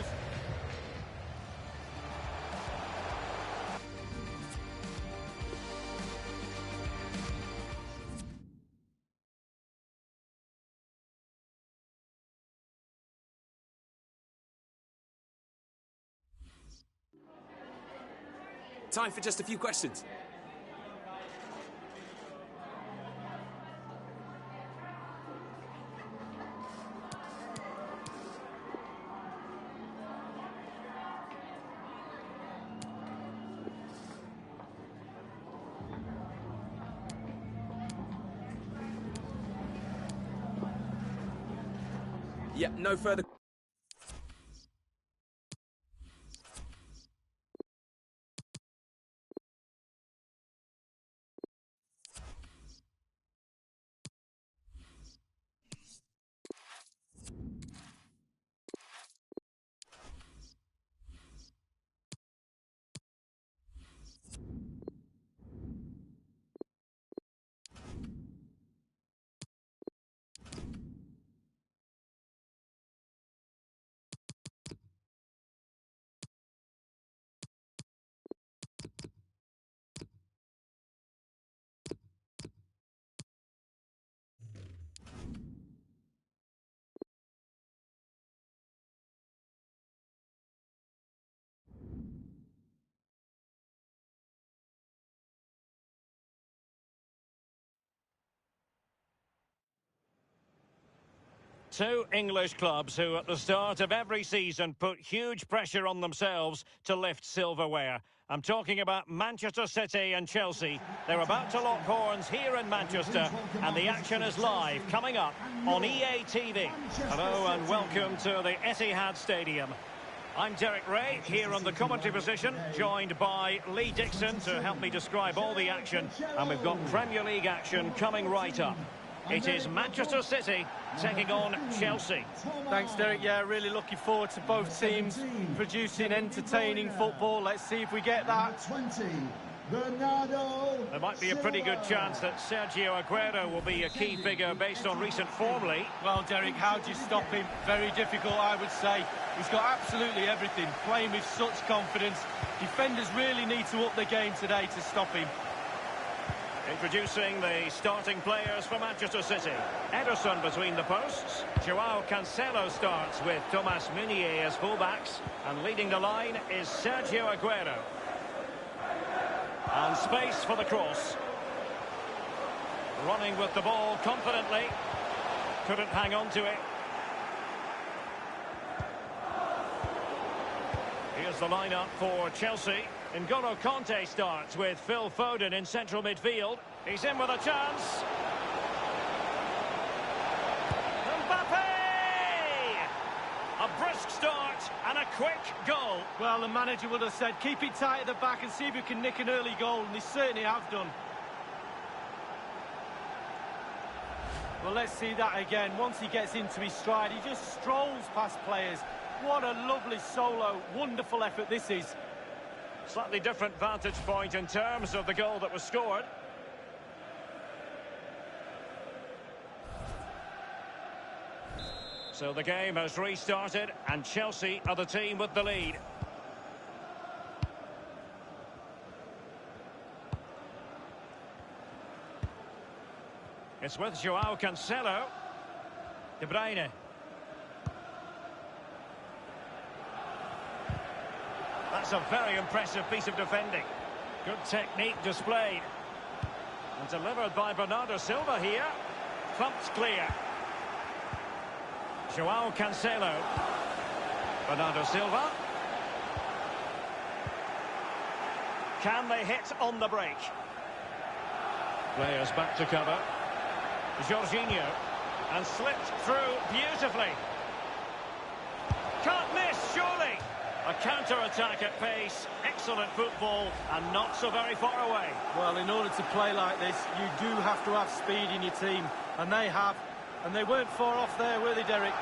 Time for just a few questions. Yep, no further Two English clubs who at the start of every season put huge pressure on themselves to lift silverware. I'm talking about Manchester City and Chelsea. They're about to lock horns here in Manchester, and the action is live, coming up on EA TV. Hello and welcome to the Etihad Stadium. I'm Derek Ray, here on the commentary position, joined by Lee Dixon to help me describe all the action, and we've got Premier League action coming right up. It is Manchester City taking on Chelsea. Thanks, Derek. Yeah, really looking forward to both teams producing entertaining football. Let's see if we get that. There might be a pretty good chance that Sergio Aguero will be a key figure based on recent form, Lee. Well, Derek, how do you stop him? Very difficult, I would say. He's got absolutely everything, playing with such confidence. Defenders really need to up the game today to stop him. Introducing the starting players for Manchester City. Ederson between the posts. Joao Cancelo starts with Thomas Meunier as fullbacks. And leading the line is Sergio Aguero. And space for the cross. Running with the ball confidently. Couldn't hang on to it. Here's the lineup for Chelsea. N'Golo Kanté starts with Phil Foden in central midfield. He's in with a chance. Mbappe! A brisk start and a quick goal. Well, the manager would have said, keep it tight at the back and see if you can nick an early goal, and they certainly have done. Well, let's see that again. Once he gets into his stride, he just strolls past players. What a lovely solo. Wonderful effort this is. Slightly different vantage point in terms of the goal that was scored. So the game has restarted and Chelsea are the team with the lead. It's with Joao Cancelo. De Bruyne. That's a very impressive piece of defending. Good technique displayed. And delivered by Bernardo Silva here. Thumped clear. Joao Cancelo. Bernardo Silva. Can they hit on the break? Players back to cover. Jorginho. And slipped through beautifully. Can't miss, surely. A counter-attack at pace, excellent football, and not so very far away. Well, in order to play like this, you do have to have speed in your team, and they have. And they weren't far off there, were they, Derek?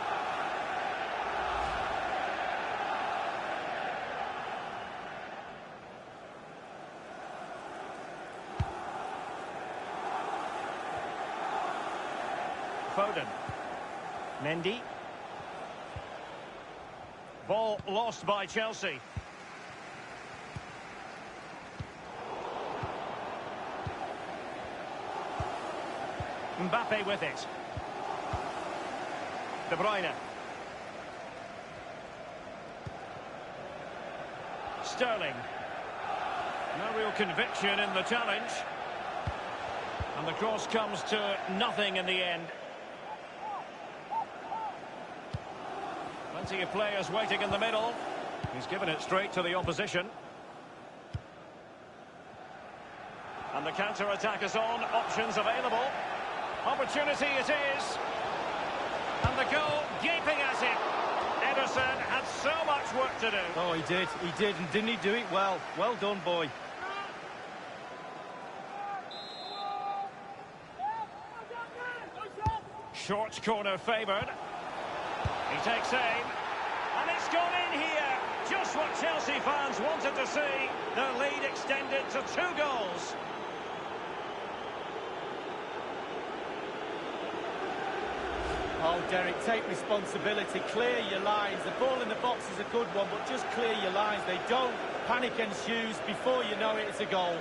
Foden. Mendy. Ball lost by Chelsea. Mbappe with it. De Bruyne. Sterling. No real conviction in the challenge. And the cross comes to nothing in the end. Plenty of players waiting in the middle. He's given it straight to the opposition. And the counter-attack is on. Options available. Opportunity it is. And the goal gaping at him. Ederson had so much work to do. Oh, he did, and didn't he do it well? Well done, boy. Short corner favoured. He takes aim, and it's gone in here. Just what Chelsea fans wanted to see. Their lead extended to 2 goals. Oh, Derek, take responsibility. Clear your lines. The ball in the box is a good one, but just clear your lines. They don't panic ensues. Before you know it, it's a goal.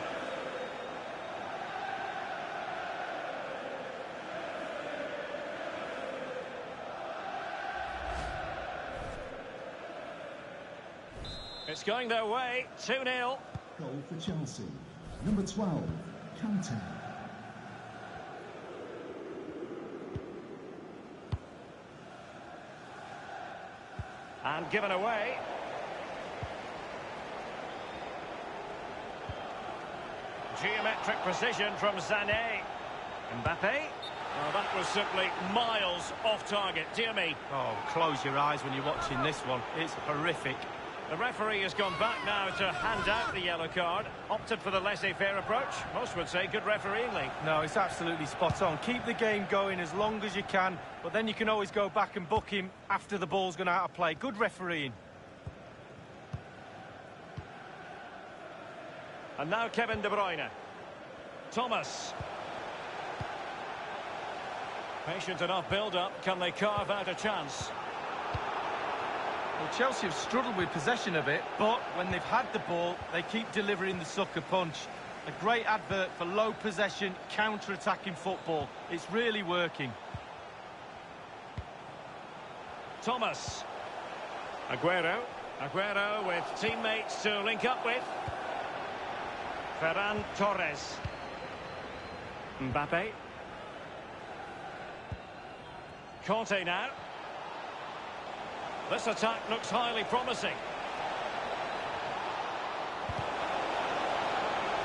It's going their way, 2-0. Goal for Chelsea. Number 12, Kanté. And given away. Geometric precision from Sané. Mbappe. Oh, that was simply miles off target, dear me. Oh, close your eyes when you're watching this one. It's horrific. The referee has gone back now to hand out the yellow card. Opted for the laissez-faire approach. Most would say good refereeing, Lee. No, it's absolutely spot on. Keep the game going as long as you can, but then you can always go back and book him after the ball's gone out of play. Good refereeing. And now Kevin De Bruyne. Thomas. Patient enough build-up. Can they carve out a chance? Well, Chelsea have struggled with possession a bit, but when they've had the ball, they keep delivering the sucker punch. A great advert for low possession, counter-attacking football. It's really working. Thomas. Aguero. Aguero with teammates to link up with. Ferran Torres. Mbappe. Conte now. This attack looks highly promising.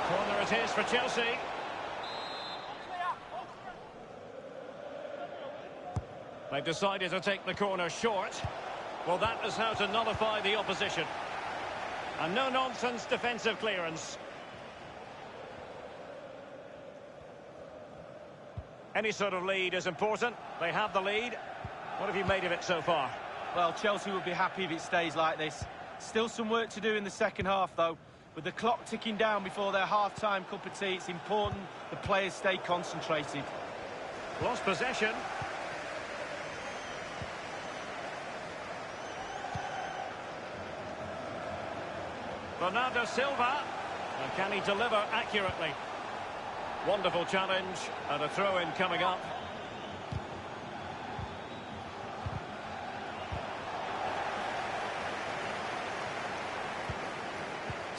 Corner it is for Chelsea. They've decided to take the corner short. Well, that is how to nullify the opposition. And no-nonsense defensive clearance. Any sort of lead is important. They have the lead. What have you made of it so far? Well, Chelsea will be happy if it stays like this. Still some work to do in the second half, though. With the clock ticking down before their half-time cup of tea, it's important the players stay concentrated. Lost possession. Bernardo Silva. And can he deliver accurately? Wonderful challenge, and a throw-in coming up.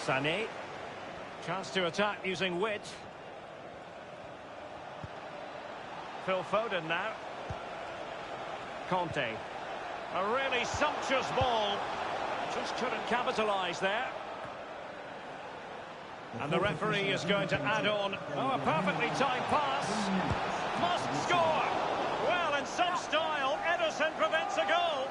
Sané. Chance to attack using width. Phil Foden now. Conte. A really sumptuous ball. Just couldn't capitalise there. And the referee is going to add on. Oh, a perfectly timed pass. Must score. Well, in some style, Ederson prevents a goal.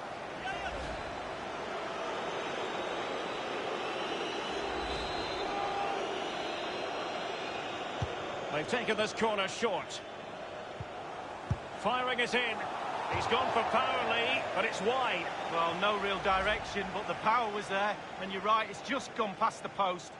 They've taken this corner short. Firing it in. He's gone for power, Lee, but it's wide. Well, no real direction, but the power was there. And you're right, it's just gone past the post.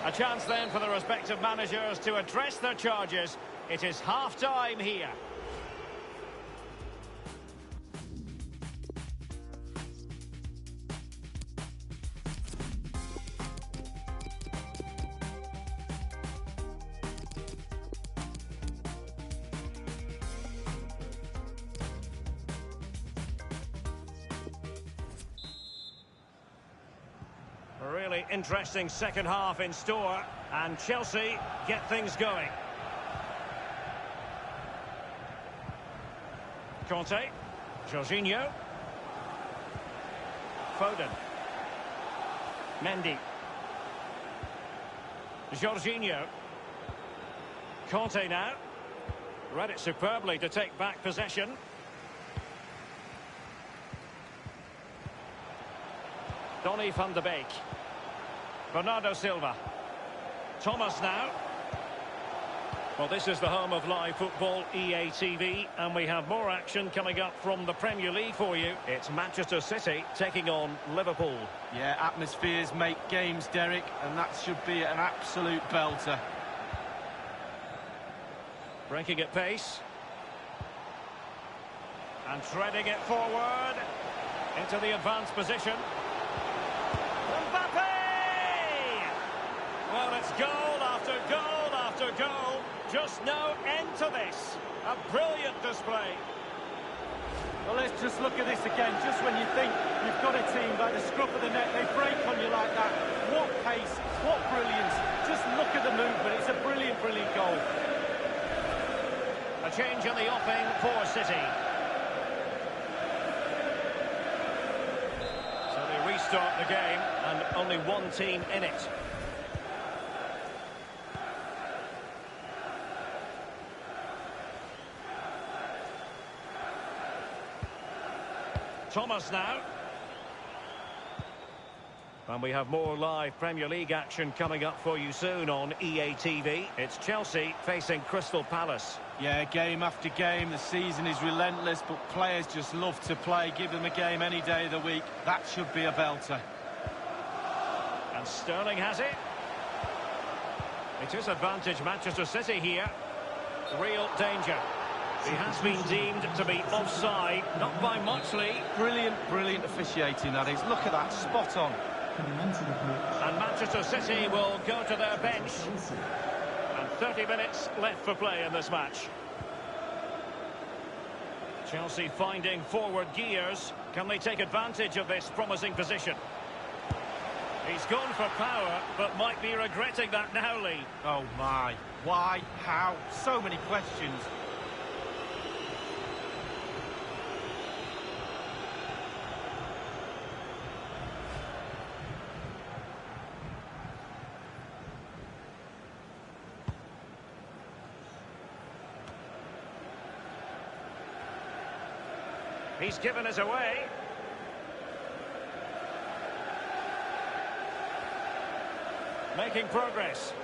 A chance then for the respective managers to address their charges. It is half-time here. A really interesting second half in store, and Chelsea get things going. Conte, Jorginho, Foden, Mendy, Jorginho, Conte now, read it superbly to take back possession. Donny van de Beek. Bernardo Silva. Thomas now. Well, this is the home of live football, EA TV, and we have more action coming up from the Premier League for you. It's Manchester City taking on Liverpool. Yeah, atmospheres make games, Derek, and that should be an absolute belter. Breaking at pace. And threading it forward into the advanced position. Mbappe! Well, it's goal after goal after goal. Just no end to this. A brilliant display. Well, let's just look at this again. Just when you think You've got a team by the scruff of the neck, they break on you like that. What pace, what brilliance. Just look at the movement, it's a brilliant, brilliant goal. A change in the offing for City. So they restart the game and only one team in it. Thomas now. And we have more live Premier League action coming up for you soon on EA TV. It's Chelsea facing Crystal Palace. Yeah, game after game, the season is relentless, but players just love to play. Give them a game any day of the week. That should be a belter. And Sterling has it. It is advantage Manchester City here. Real danger. He has been deemed to be offside, not by much, Lee. Brilliant, brilliant officiating, that is. Look at that, spot on. And Manchester City will go to their bench. And 30 minutes left for play in this match. Chelsea finding forward gears. Can they take advantage of this promising position? He's gone for power, but might be regretting that now, Lee. Oh my, why, how? So many questions. He's given us away. Making progress.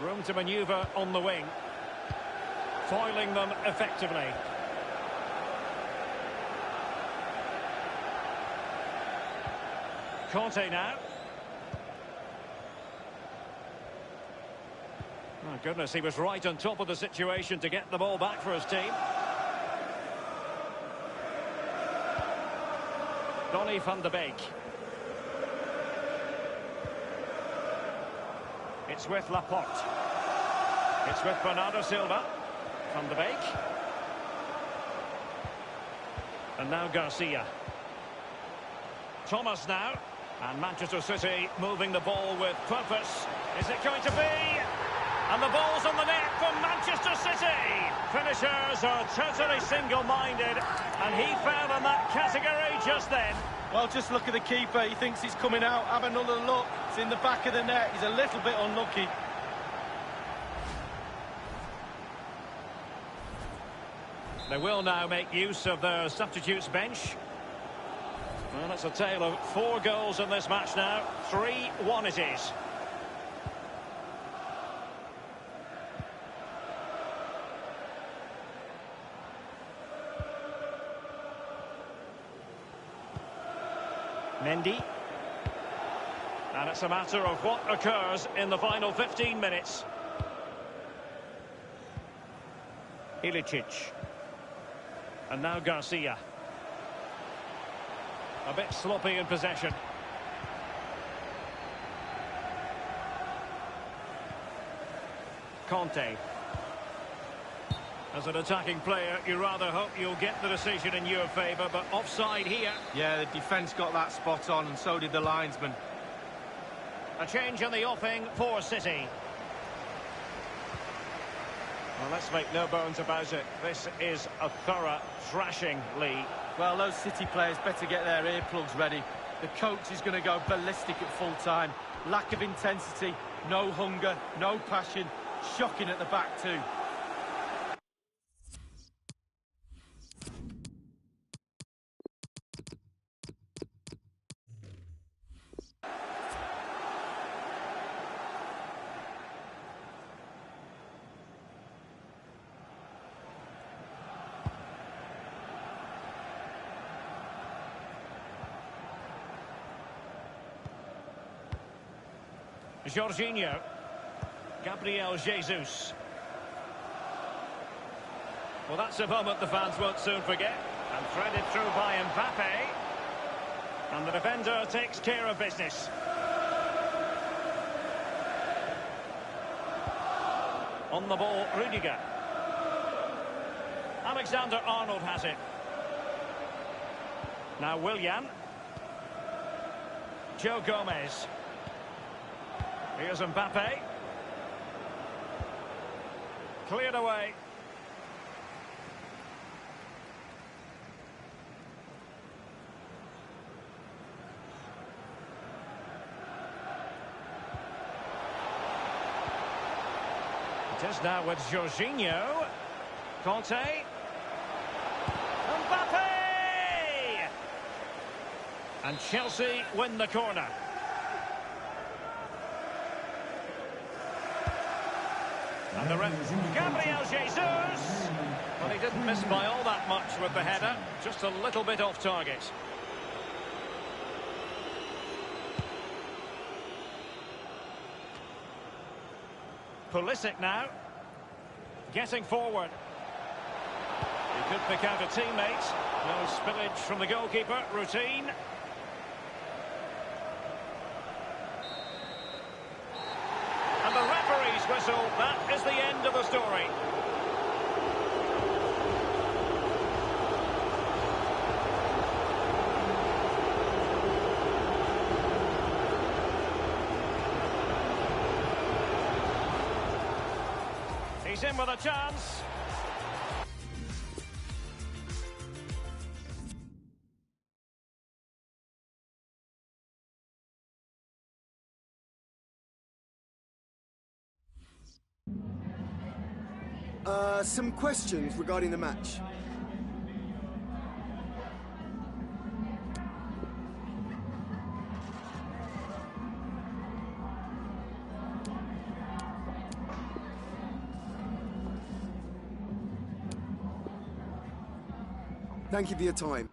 Room to manoeuvre on the wing. Foiling them effectively. Conte now. Oh goodness, he was right on top of the situation to get the ball back for his team. Donny van de Beek. It's with Laporte. It's with Bernardo Silva. Van de Beek. And now Garcia. Thomas now. And Manchester City moving the ball with purpose. Is it going to be? And the ball's on the net for Manchester City. Finishers are totally single-minded, and he fell in that category just then. Well, just look at the keeper. He thinks he's coming out. Have another look. It's in the back of the net. He's a little bit unlucky. They will now make use of their substitutes bench. Well, it's a tale of 4 goals in this match now. 3-1 it is. Mendy. And it's a matter of what occurs in the final 15 minutes. Ilicic. And now Garcia. A bit sloppy in possession. Conte. As an attacking player, you rather hope you'll get the decision in your favour, but offside here. Yeah, the defence got that spot on, and so did the linesman. A change in the offing for City. Well, let's make no bones about it. This is a thorough thrashing, Lee. Well, those City players better get their earplugs ready. The coach is going to go ballistic at full time. Lack of intensity, no hunger, no passion. Shocking at the back too. Jorginho. Gabriel Jesus. Well, that's a moment the fans won't soon forget. And threaded through by Mbappe. And the defender takes care of business. On the ball, Rudiger. Alexander-Arnold has it. Now Willian. Joe Gomez. Here's Mbappe. Cleared away. It is now with Jorginho. Conte. Mbappe! And Chelsea win the corner. And the ref, Gabriel Jesus. Well, he didn't miss by all that much with the header. Just a little bit off target. Pulisic now. Getting forward. He could pick out a teammate. No spillage from the goalkeeper. Routine. And the referee's whistle. That is the end of the story. He's in with a chance. Some questions regarding the match. Thank you for your time.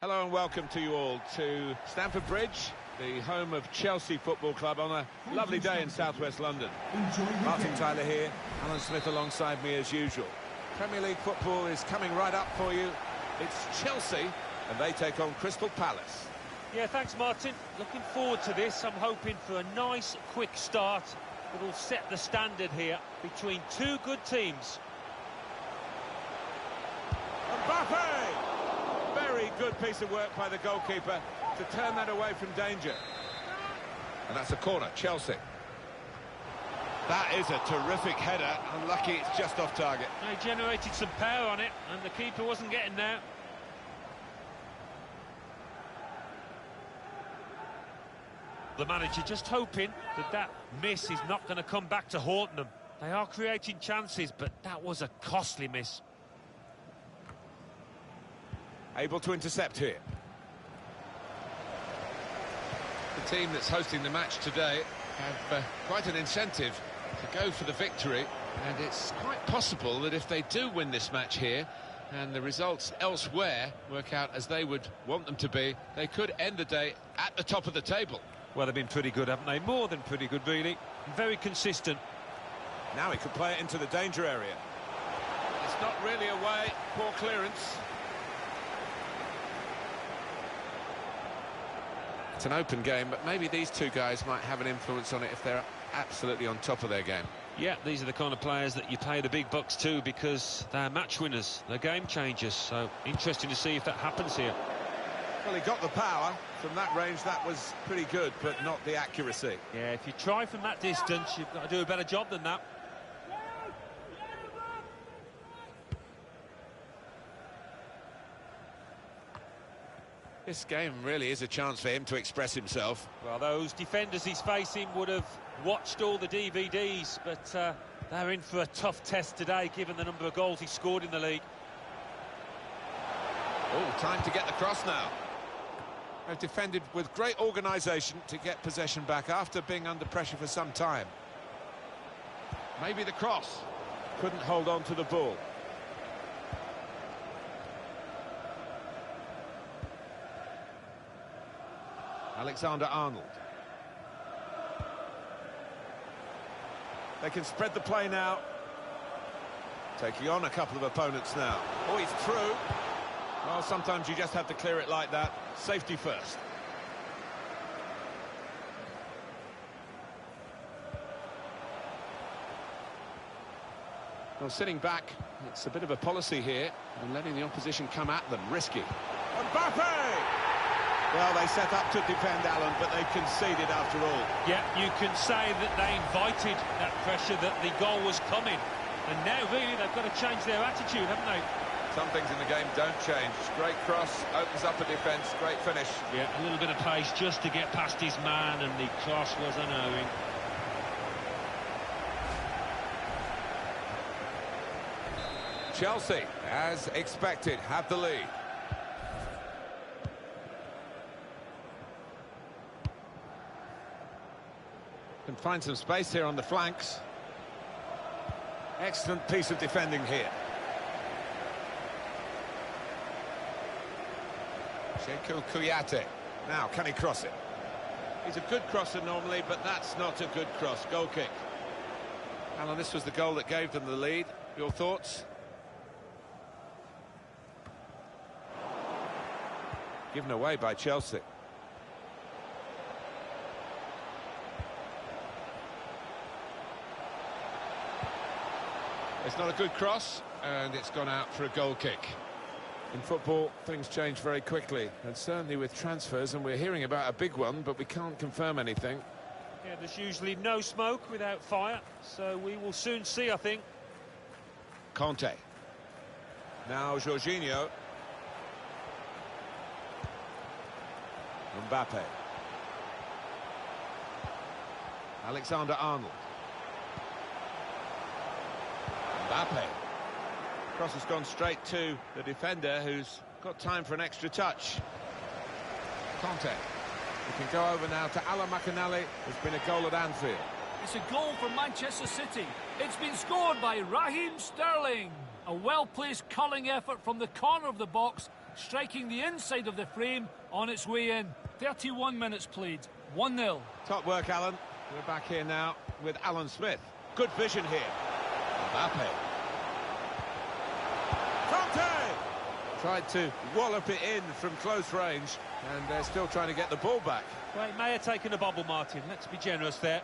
Hello and welcome to you all to Stamford Bridge, the home of Chelsea Football Club, on a lovely day in southwest London. Martin Tyler here, Alan Smith alongside me as usual. Premier League football is coming right up for you. It's Chelsea and they take on Crystal Palace. Yeah, thanks Martin. Looking forward to this. I'm hoping for a nice, quick start that will set the standard here between two good teams. Mbappe! Very good piece of work by the goalkeeper to turn that away from danger. And that's a corner, Chelsea. That is a terrific header. Unlucky it's just off target. They generated some power on it, and the keeper wasn't getting there. The manager just hoping that that miss is not going to come back to haunt them. They are creating chances, but that was a costly miss. Able to intercept here. The team that's hosting the match today have quite an incentive to go for the victory, and it's quite possible that if they do win this match here and the results elsewhere work out as they would want them to be, they could end the day at the top of the table. Well, they've been pretty good, haven't they? More than pretty good, really. Very consistent. Now he could play it into the danger area. It's not really away. Poor clearance. It's an open game, but maybe these two guys might have an influence on it if they're absolutely on top of their game. Yeah, these are the kind of players that you pay the big bucks to because they're match winners, they're game changers. So interesting to see if that happens here. Well, he got the power. From that range, that was pretty good, but not the accuracy. Yeah, if you try from that distance, you've got to do a better job than that. This game really is a chance for him to express himself. Well, those defenders he's facing would have watched all the DVDs, but they're in for a tough test today, given the number of goals he scored in the league. Oh, time to get the cross now. They've defended with great organisation to get possession back after being under pressure for some time. Maybe the cross. Couldn't hold on to the ball. Alexander-Arnold. They can spread the play now. Taking on a couple of opponents now. Oh, he's through. Well, sometimes you just have to clear it like that. Safety first. Well, sitting back, it's a bit of a policy here, and letting the opposition come at them. Risky. Mbappe! Well, they set up to defend, Alan, but they conceded after all. Yeah, you can say that they invited that pressure, that the goal was coming. And now, really, they've got to change their attitude, haven't they? Some things in the game don't change. Great cross, opens up a defence, great finish. Yeah, a little bit of pace just to get past his man, and the cross was unerring. Chelsea, as expected, have the lead. Can find some space here on the flanks. Excellent piece of defending here. Sheku Kouyaté. Now, can he cross it? He's a good crosser normally, but that's not a good cross. Goal kick. Alan, this was the goal that gave them the lead. Your thoughts? Given away by Chelsea. It's not a good cross, and it's gone out for a goal kick. In football, things change very quickly, and certainly with transfers, and we're hearing about a big one, but we can't confirm anything. Yeah, there's usually no smoke without fire, so we will soon see, I think. Conte. Now Jorginho. Mbappe. Alexander-Arnold. Mbappe. Cross has gone straight to the defender, who's got time for an extra touch. Conte. We can go over now to Alan McInally. There's been a goal at Anfield. It's a goal for Manchester City. It's been scored by Raheem Sterling. A well-placed curling effort from the corner of the box striking the inside of the frame on its way in. 31 minutes played, 1-0. Top work, Alan. We're back here now with Alan Smith. Good vision here. Mbappe. Conte! Tried to wallop it in from close range, and they're still trying to get the ball back. Well, it may have taken a bobble, Martin. Let's be generous there.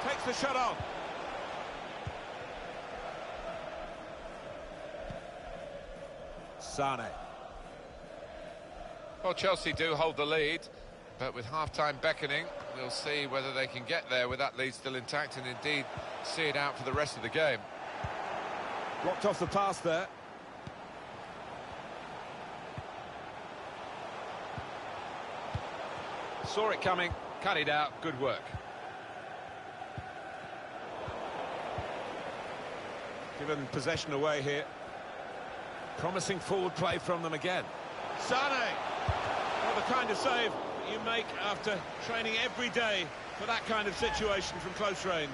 Takes the shot on. Sane. Well, Chelsea do hold the lead, but with half-time beckoning, we'll see whether they can get there with that lead still intact and indeed see it out for the rest of the game. Blocked off the pass there. Saw it coming, cut it out, good work. Given possession away here. Promising forward play from them again. Sane! Well, the kind of save you make after training every day for that kind of situation from close range.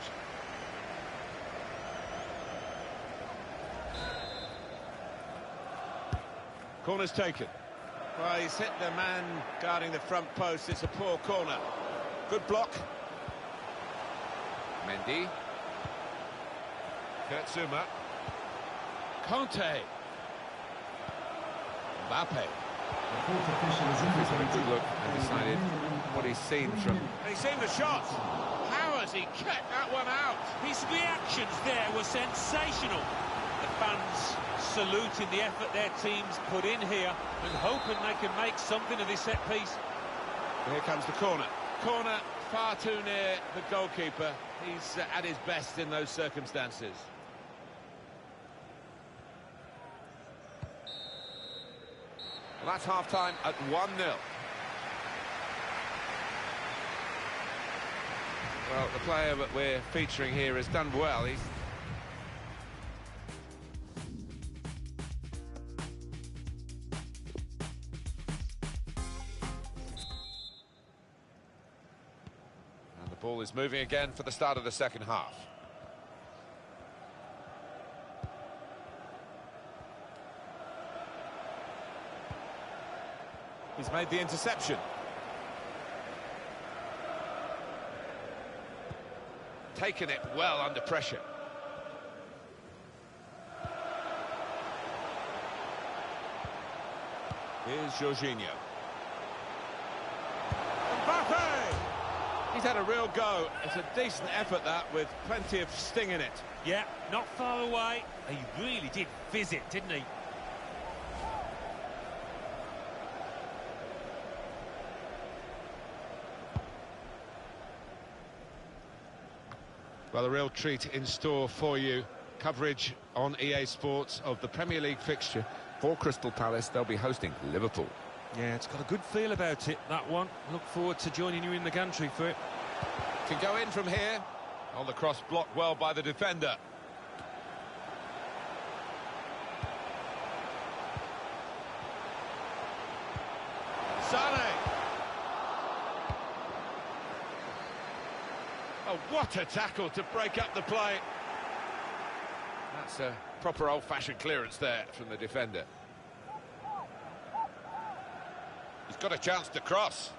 Corner's taken. Well, he's hit the man guarding the front post. It's a poor corner. Good block. Mendy. Kurtzuma. Conte. Mbappe. The fourth official has He's had a indicated good look and decided what he's seen from... He's seen the shot. How has he kept that one out? His reactions there were sensational. The fans saluting the effort their teams put in here and hoping they can make something of this set piece. Here comes the corner. Corner far too near the goalkeeper. He's at his best in those circumstances. Well, that's half-time at 1-0. Well, the player that we're featuring here has done well. He's... And the ball is moving again for the start of the second half. He's made the interception. Taken it well under pressure. Here's Jorginho. Mbappe! He's had a real go. It's a decent effort, that, with plenty of sting in it. Yeah, not far away. He really did fizz it, didn't he? Well, a real treat in store for you. Coverage on EA Sports of the Premier League fixture. For Crystal Palace, they'll be hosting Liverpool. Yeah, it's got a good feel about it, that one. Look forward to joining you in the gantry for it. Can go in from here. On the cross, blocked well by the defender. Sane! Oh, what a tackle to break up the play. That's a proper old-fashioned clearance there from the defender. He's got a chance to cross.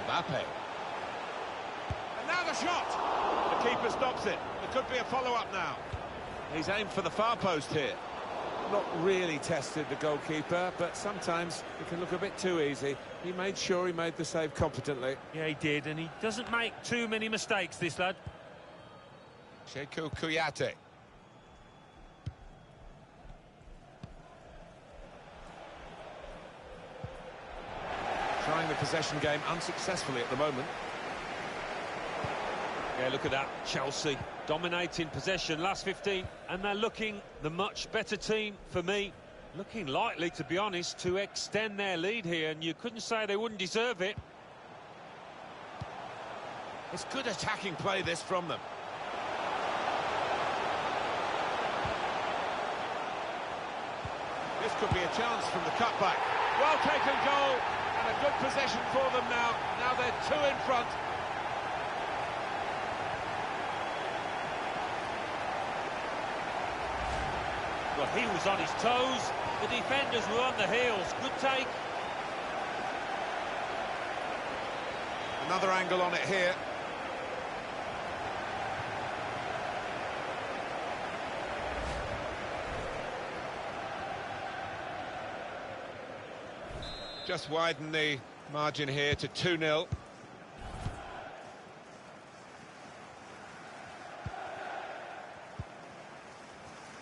Mbappe. And now the shot! The keeper stops it. There could be a follow-up now. He's aimed for the far post here. Not really tested the goalkeeper, but sometimes it can look a bit too easy. He made sure he made the save competently. Yeah, he did, and he doesn't make too many mistakes, this lad. Sheku Kouyaté. Trying the possession game unsuccessfully at the moment. Yeah, look at that. Chelsea dominating possession last 15, and they're looking the much better team for me. Looking likely, to be honest, to extend their lead here, and you couldn't say they wouldn't deserve it. It's good attacking play, this, from them. could be a chance from the cutback. Well taken goal, and a good possession for them now. Now they're 2 in front. Well, he was on his toes. The defenders were on the heels. Good take. Another angle on it here. Just widen the margin here to 2-0.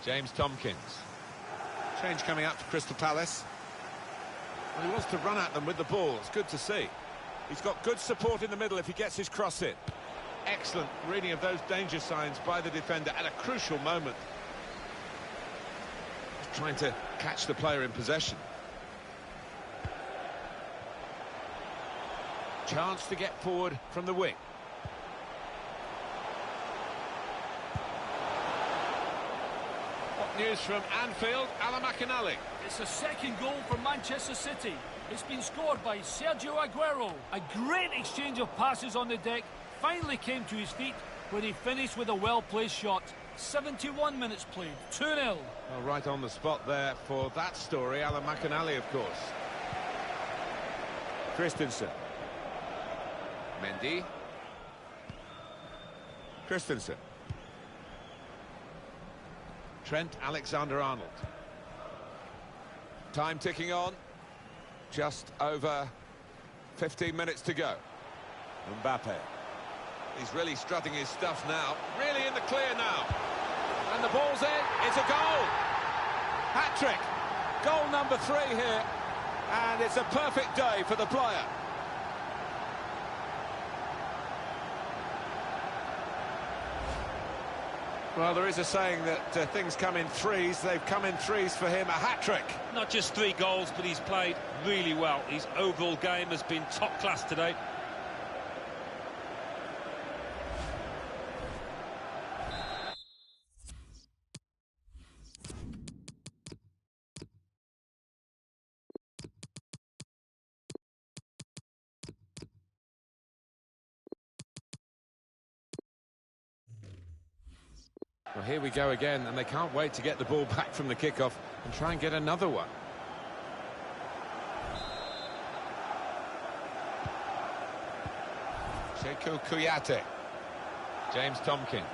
James Tompkins. Change coming up for Crystal Palace. Well, he wants to run at them with the ball. It's good to see. He's got good support in the middle if he gets his cross in. Excellent reading of those danger signs by the defender at a crucial moment. He's trying to catch the player in possession. Chance to get forward from the wing. What news from Anfield? Alan McInally. It's a second goal for Manchester City. It's been scored by Sergio Aguero. A great exchange of passes on the deck. Finally came to his feet when he finished with a well-placed shot. 71 minutes played, 2-0. Well, right on the spot there for that story. Alan McInally, of course. Christensen. Mendy. Christensen. Trent Alexander-Arnold. Time ticking on. Just over 15 minutes to go. Mbappe. He's really strutting his stuff now. Really in the clear now. And the ball's in. It's a goal. Hat-trick. Goal number 3 here. And it's a perfect day for the player. Well, there is a saying that things come in threes. They've come in threes for him. A hat-trick. Not just 3 goals, but he's played really well. His overall game has been top class today. Well, here we go again, and they can't wait to get the ball back from the kickoff and try and get another one. Sekou Kouyaté. James Tompkins.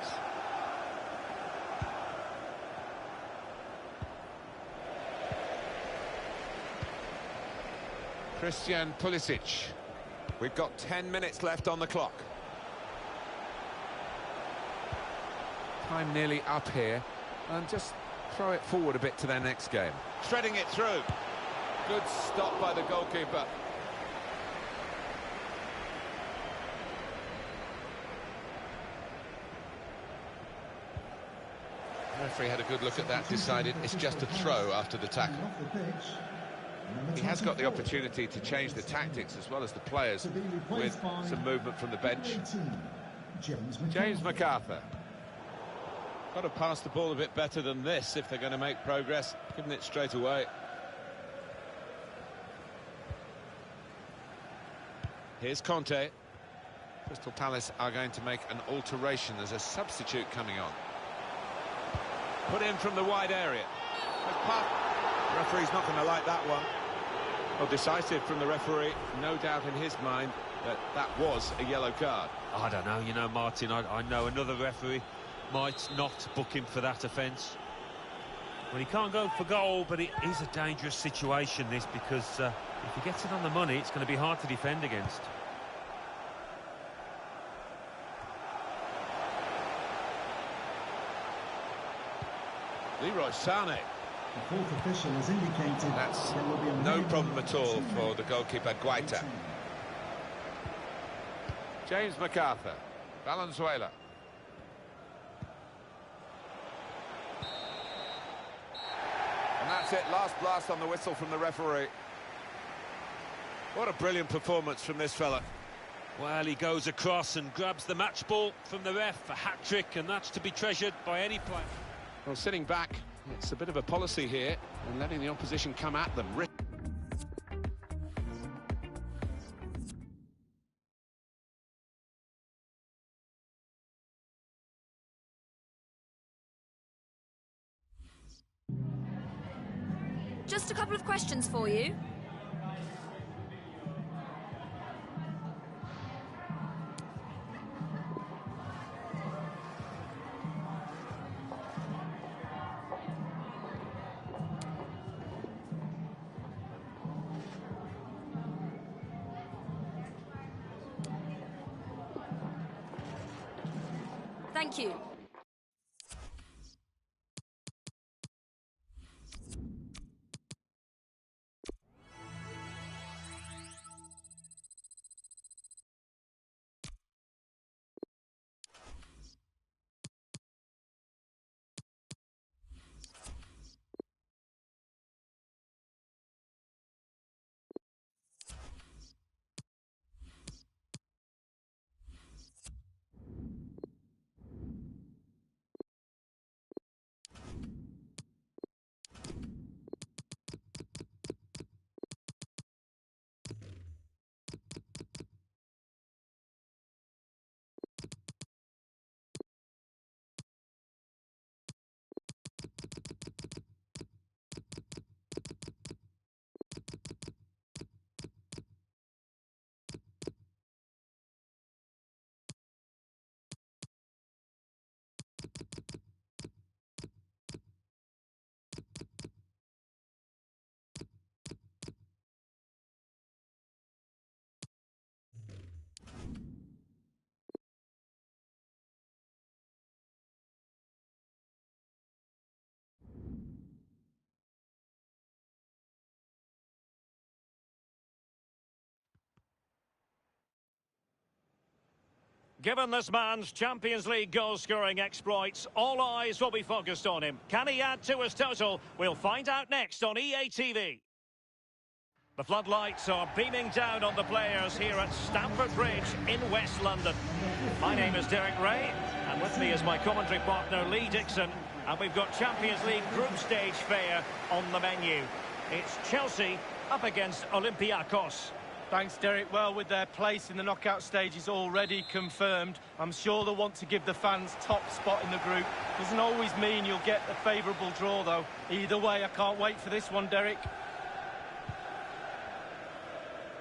Christian Pulisic. We've got 10 minutes left on the clock. Time nearly up here, and just throw it forward a bit to their next game. Threading it through. Good stop by the goalkeeper. The referee had a good look at that, decided it's just a throw after the tackle. He has got the opportunity to change the tactics as well as the players with some movement from the bench. James MacArthur. Got to pass the ball a bit better than this if they're going to make progress, giving it straight away. Here's Conte. Crystal Palace are going to make an alteration. There's a substitute coming on. Put in from the wide area. The referee's not going to like that one. Well, decisive from the referee. No doubt in his mind that that was a yellow card. I don't know, you know, Martin, I know another referee might not book him for that offence. Well, he can't go for goal, but it is a dangerous situation, this, because if he gets it on the money, it's going to be hard to defend against. Leroy Sané. The fourth official has indicated that's there will be a no problem at all for the goalkeeper, Guaita. James MacArthur. Valenzuela. And that's it, last blast on the whistle from the referee. What a brilliant performance from this fella. Well, he goes across and grabs the match ball from the ref, a hat-trick, and that's to be treasured by any player. Well, sitting back It's a bit of a policy here, and letting the opposition come at them. Just a couple of questions for you. Thank you. Given this man's Champions League goal-scoring exploits, all eyes will be focused on him. Can he add to his total? We'll find out next on EA TV. The floodlights are beaming down on the players here at Stamford Bridge in West London. My name is Derek Ray, and with me is my commentary partner Lee Dixon, and we've got Champions League group stage fare on the menu. It's Chelsea up against Olympiacos. Thanks, Derek. Well, with their place in the knockout stages already confirmed, I'm sure they'll want to give the fans top spot in the group. Doesn't always mean you'll get a favourable draw, though. Either way, I can't wait for this one, Derek.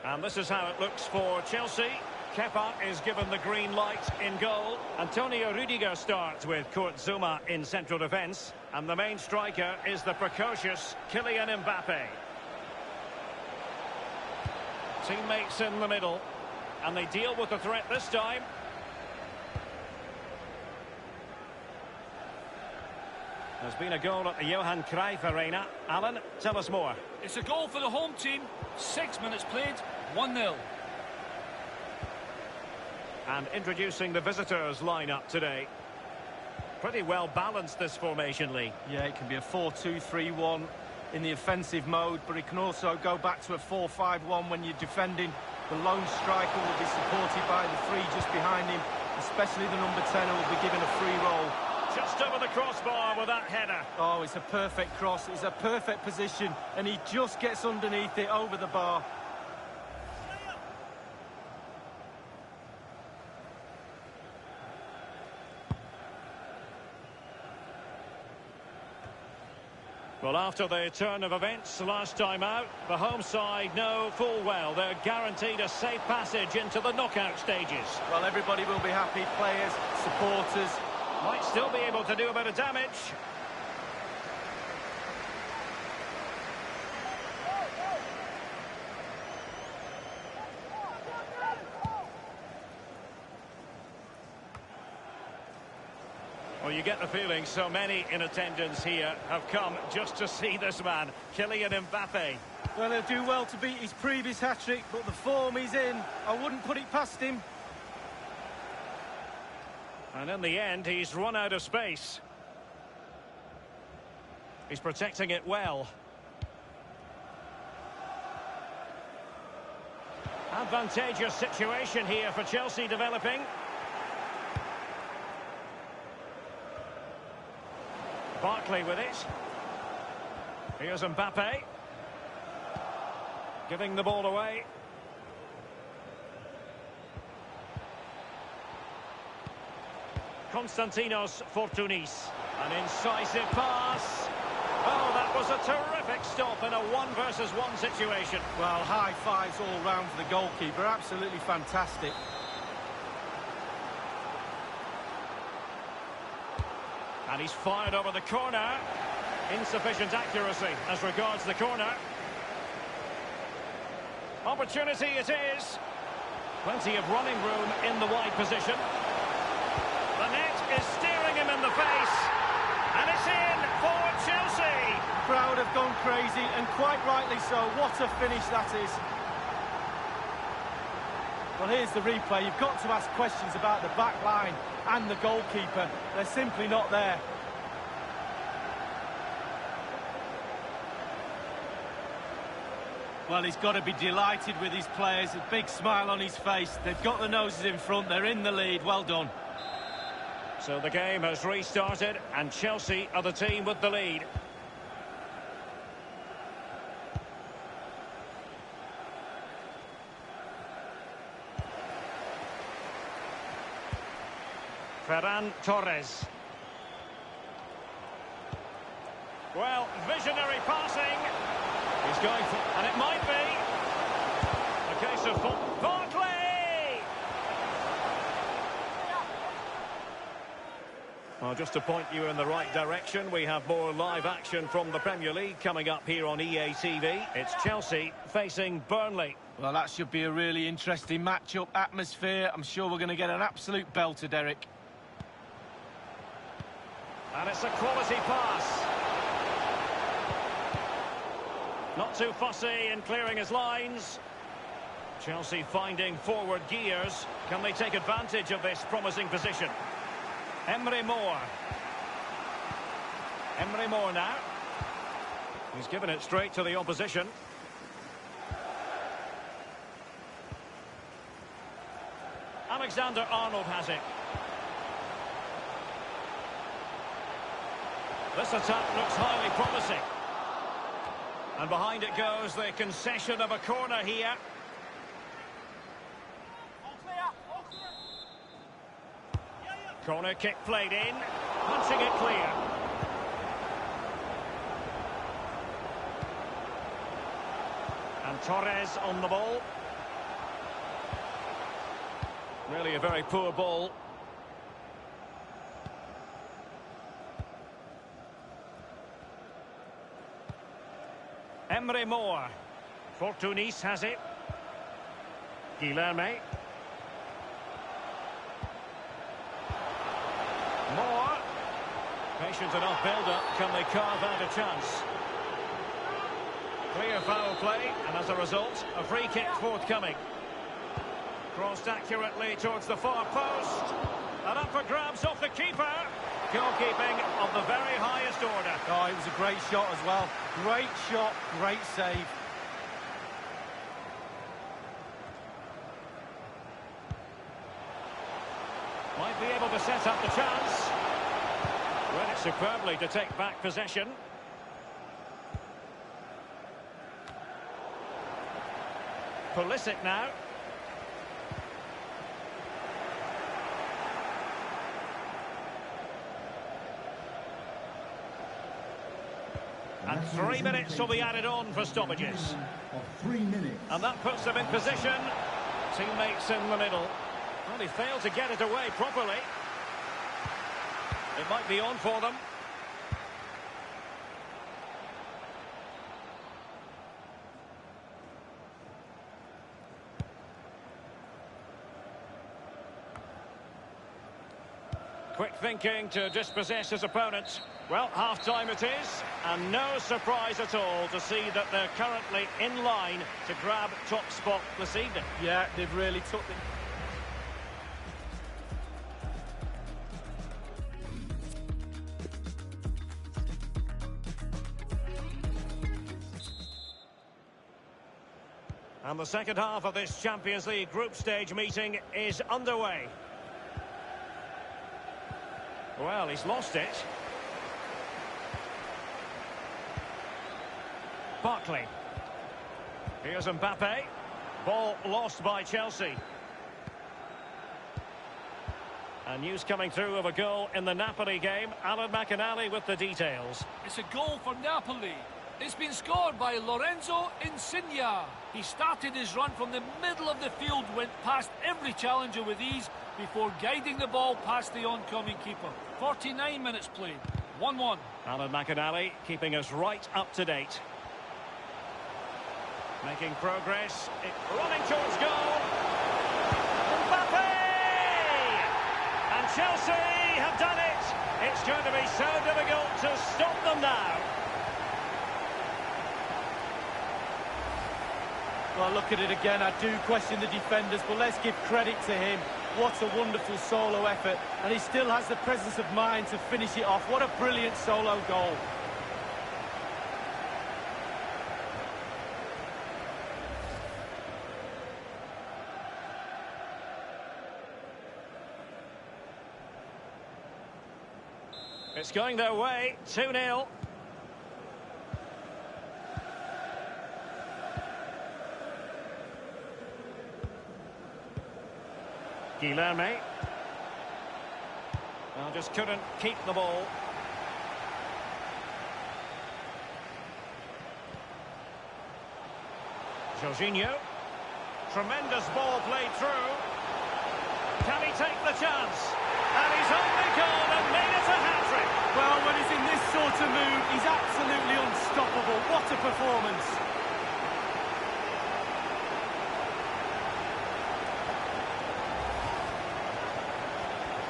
And this is how it looks for Chelsea. Kepa is given the green light in goal. Antonio Rudiger starts with Kurt Zouma in central defence. And the main striker is the precocious Kylian Mbappe. Teammates in the middle, and they deal with the threat this time. There's been a goal at the Johan Cruyff Arena. Alan, tell us more. It's a goal for the home team. 6 minutes played, 1-0. And introducing the visitors' lineup today. Pretty well balanced, this formation, Lee. Yeah, it can be a 4-2-3-1 in the offensive mode, but it can also go back to a 4-5-1 when you're defending. The lone striker will be supported by the three just behind him, especially the number 10 who will be given a free roll. Just over the crossbar with that header. Oh, it's a perfect cross. It's a perfect position, and he just gets underneath it over the bar. Well, after the turn of events last time out, the home side know full well they're guaranteed a safe passage into the knockout stages. Well, everybody will be happy, players, supporters. Might still be able to do a bit of damage. Well, you get the feeling so many in attendance here have come just to see this man, Kylian Mbappe. Well, he'll do well to beat his previous hat-trick, but the form he's in, I wouldn't put it past him. And in the end, he's run out of space. He's protecting it well. Advantageous situation here for Chelsea developing. Barkley with it. Here's Mbappe. Giving the ball away. Konstantinos Fortounis. An incisive pass. Oh, that was a terrific stop in a 1-versus-1 situation. Well, high fives all round for the goalkeeper. Absolutely fantastic. And he's fired over the corner. Insufficient accuracy as regards the corner. Opportunity it is. Plenty of running room in the wide position. The net is staring him in the face. And it's in for Chelsea. The crowd have gone crazy, and quite rightly so. What a finish that is. Well, here's the replay. You've got to ask questions about the back line and the goalkeeper. They're simply not there. Well, he's got to be delighted with his players. A big smile on his face. They've got the noses in front. They're in the lead. Well done. So the game has restarted, and Chelsea are the team with the lead. Ferran Torres. Well, visionary passing. He's going for... and it might be a case of... Barkley! Well, just to point you in the right direction, we have more live action from the Premier League coming up here on EA TV. It's Chelsea facing Burnley. Well, that should be a really interesting match-up. Atmosphere. I'm sure we're going to get an absolute belter, Derek. And it's a quality pass. Not too fussy in clearing his lines. Chelsea finding forward gears. Can they take advantage of this promising position? Emre Moore. Emre Moore now. He's given it straight to the opposition. Alexander-Arnold has it. This attack looks highly promising. And behind it goes the concession of a corner here. Corner kick played in, punching it clear. And Torres on the ball. Really a very poor ball. Emre Moore. Fortounis has it. Guilherme. Moore. Patient enough build-up. Can they carve out a chance? Clear foul play, and as a result, a free kick forthcoming. Crossed accurately towards the far post. And up for grabs off the keeper. Goalkeeping of the very highest order. Oh, it was a great shot as well. Great shot, great save. Might be able to set up the chance. Read it superbly to take back possession. Pulisic now. And 3 minutes will be added on for stoppages. Of 3 minutes. And that puts them in position. Teammates in the middle. Well, he failed to get it away properly. It might be on for them. Quick thinking to dispossess his opponent. Well, half-time it is, and no surprise at all to see that they're currently in line to grab top spot this evening. Yeah, they've really took the... And the second half of this Champions League group stage meeting is underway. Well, he's lost it. Barkley. Here's Mbappe. Ball lost by Chelsea. And news coming through of a goal in the Napoli game. Alan McInally with the details. It's a goal for Napoli. It's been scored by Lorenzo Insigne. He started his run from the middle of the field, went past every challenger with ease before guiding the ball past the oncoming keeper. 49 minutes played. 1-1. Alan McInally keeping us right up to date. Making progress. Running towards goal. Mbappe! And Chelsea have done it. It's going to be so difficult to stop them now. Well, look at it again. I do question the defenders, but let's give credit to him. What a wonderful solo effort. And he still has the presence of mind to finish it off. What a brilliant solo goal. It's going their way. 2-0. Guilherme. Well, just couldn't keep the ball. Jorginho. Tremendous ball played through. Can he take the chance? And he's only gone and made it a hat-trick. Well, when he's in this sort of mood, he's absolutely unstoppable. What a performance.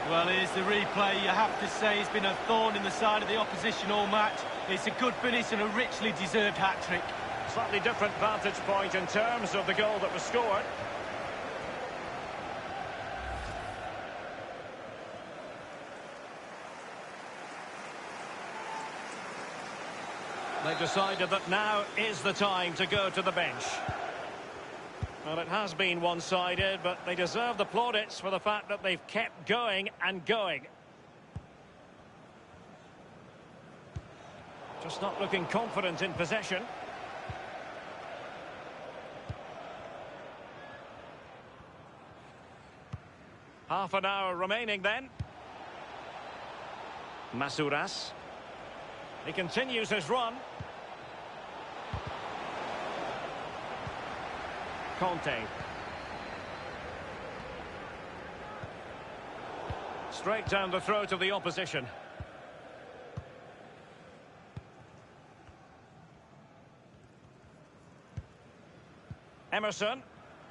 Well, here's the replay. You have to say he's been a thorn in the side of the opposition all match. It's a good finish and a richly deserved hat-trick. Slightly different vantage point in terms of the goal that was scored. They've decided that now is the time to go to the bench. Well, it has been one-sided, but they deserve the plaudits for the fact that they've kept going and going. Just not looking confident in possession. Half an hour remaining then. Masouras. He continues his run. Conte. Straight down the throat of the opposition. Emerson.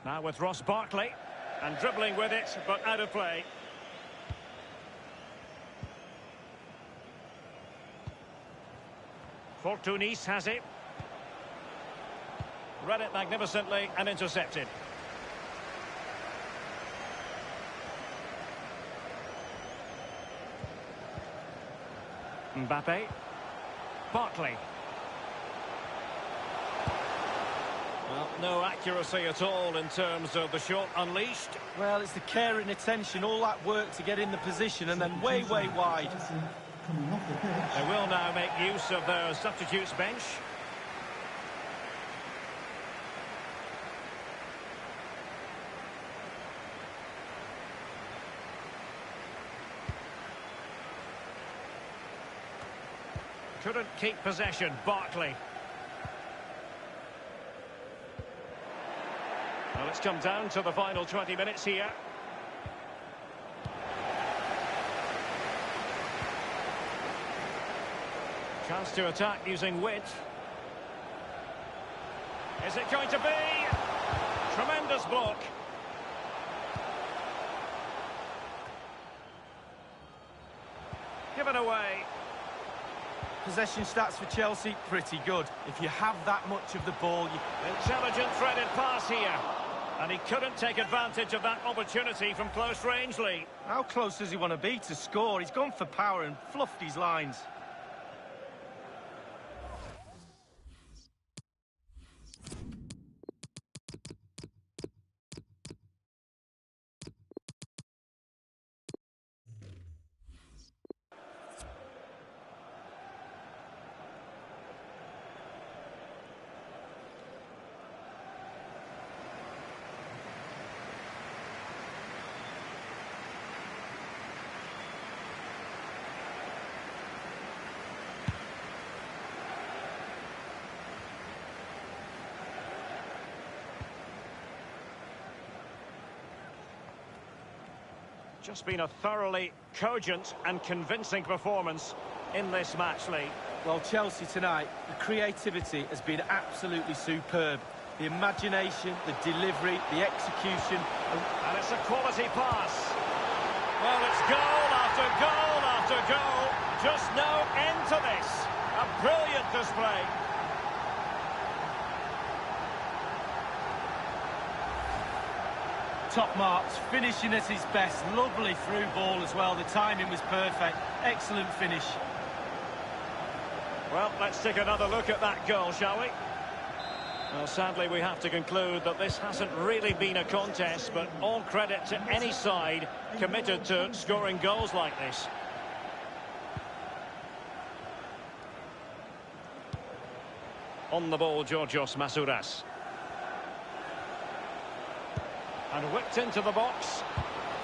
Now with Ross Barkley. And dribbling with it, but out of play. Fortunis has it. Read it magnificently and intercepted. Mbappe. Barkley. Well, no accuracy at all in terms of the shot unleashed. Well, it's the care and attention, all that work to get in the position and then way wide. They will now make use of their substitutes bench. Couldn't keep possession, Barkley. Well, it's come down to the final 20 minutes here. Chance to attack using width. Is it going to be? Tremendous block. Given away. Possession stats for Chelsea, pretty good. If you have that much of the ball... Intelligent threaded pass here. And he couldn't take advantage of that opportunity from close range, Lee. How close does he want to be to score? He's gone for power and fluffed his lines. Just been a thoroughly cogent and convincing performance in this match, Lee. Well, Chelsea tonight, the creativity has been absolutely superb. The imagination, the delivery, the execution. And it's a quality pass. Well, it's goal after goal after goal. Just no end to this. A brilliant display. Top marks, finishing at his best. Lovely through ball as well. The timing was perfect. Excellent finish. Well, let's take another look at that goal, shall we? Well, sadly, we have to conclude that this hasn't really been a contest, but all credit to any side committed to scoring goals like this. On the ball, Georgios Masouras. And whipped into the box.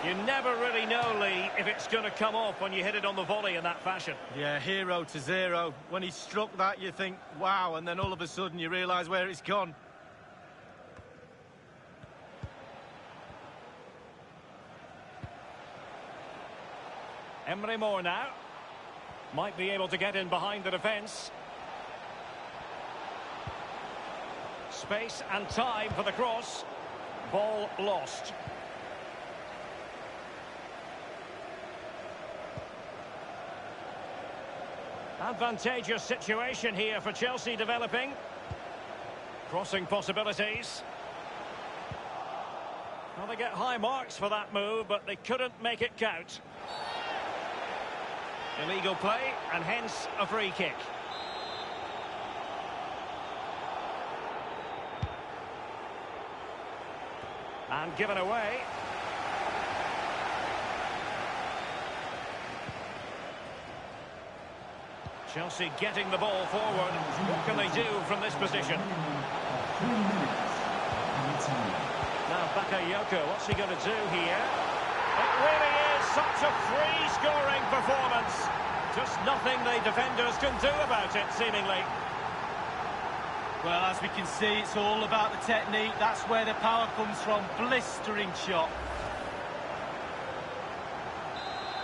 You never really know, Lee, if it's going to come off when you hit it on the volley in that fashion. Yeah, 0-0. When he struck that, you think, wow, and then all of a sudden you realise where it's gone. Emre Mor now. Might be able to get in behind the defence. Space and time for the cross. Ball lost. Advantageous situation here for Chelsea developing. Crossing possibilities. Well, they get high marks for that move, but they couldn't make it count. Illegal play, and hence a free kick. And given away. Chelsea getting the ball forward. What can they do from this position? Now Bakayoko, what's he going to do here? It really is such a free-scoring performance. Just nothing the defenders can do about it, seemingly. Well, as we can see, it's all about the technique. That's where the power comes from. Blistering shot.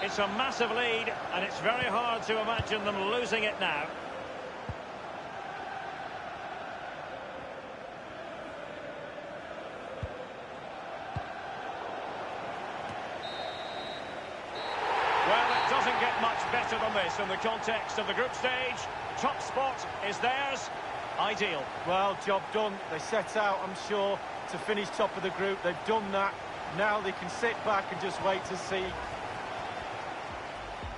It's a massive lead, and it's very hard to imagine them losing it now. Well, it doesn't get much better than this in the context of the group stage. Top spot is theirs. Ideal. Well, job done. They set out, I'm sure, to finish top of the group. They've done that. Now they can sit back and just wait to see.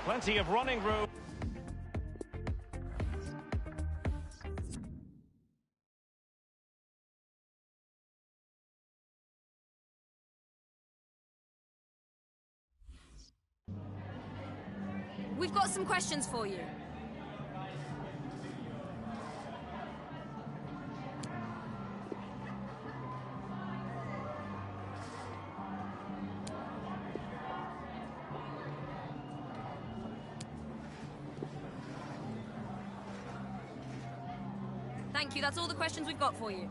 Plenty of running room. We've got some questions for you. Thank you. That's all the questions we've got for you.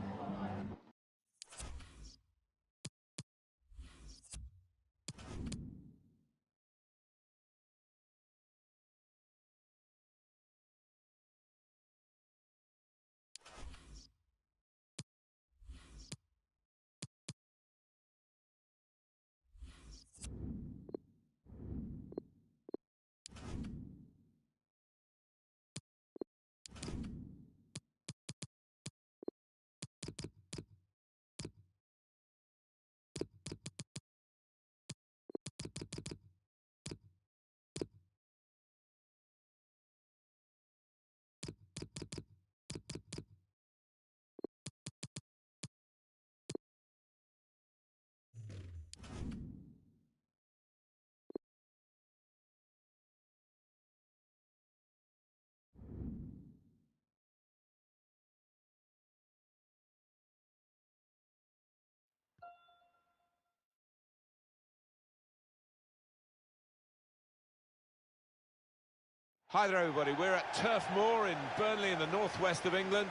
Hi there, everybody. We're at Turf Moor in Burnley in the northwest of England.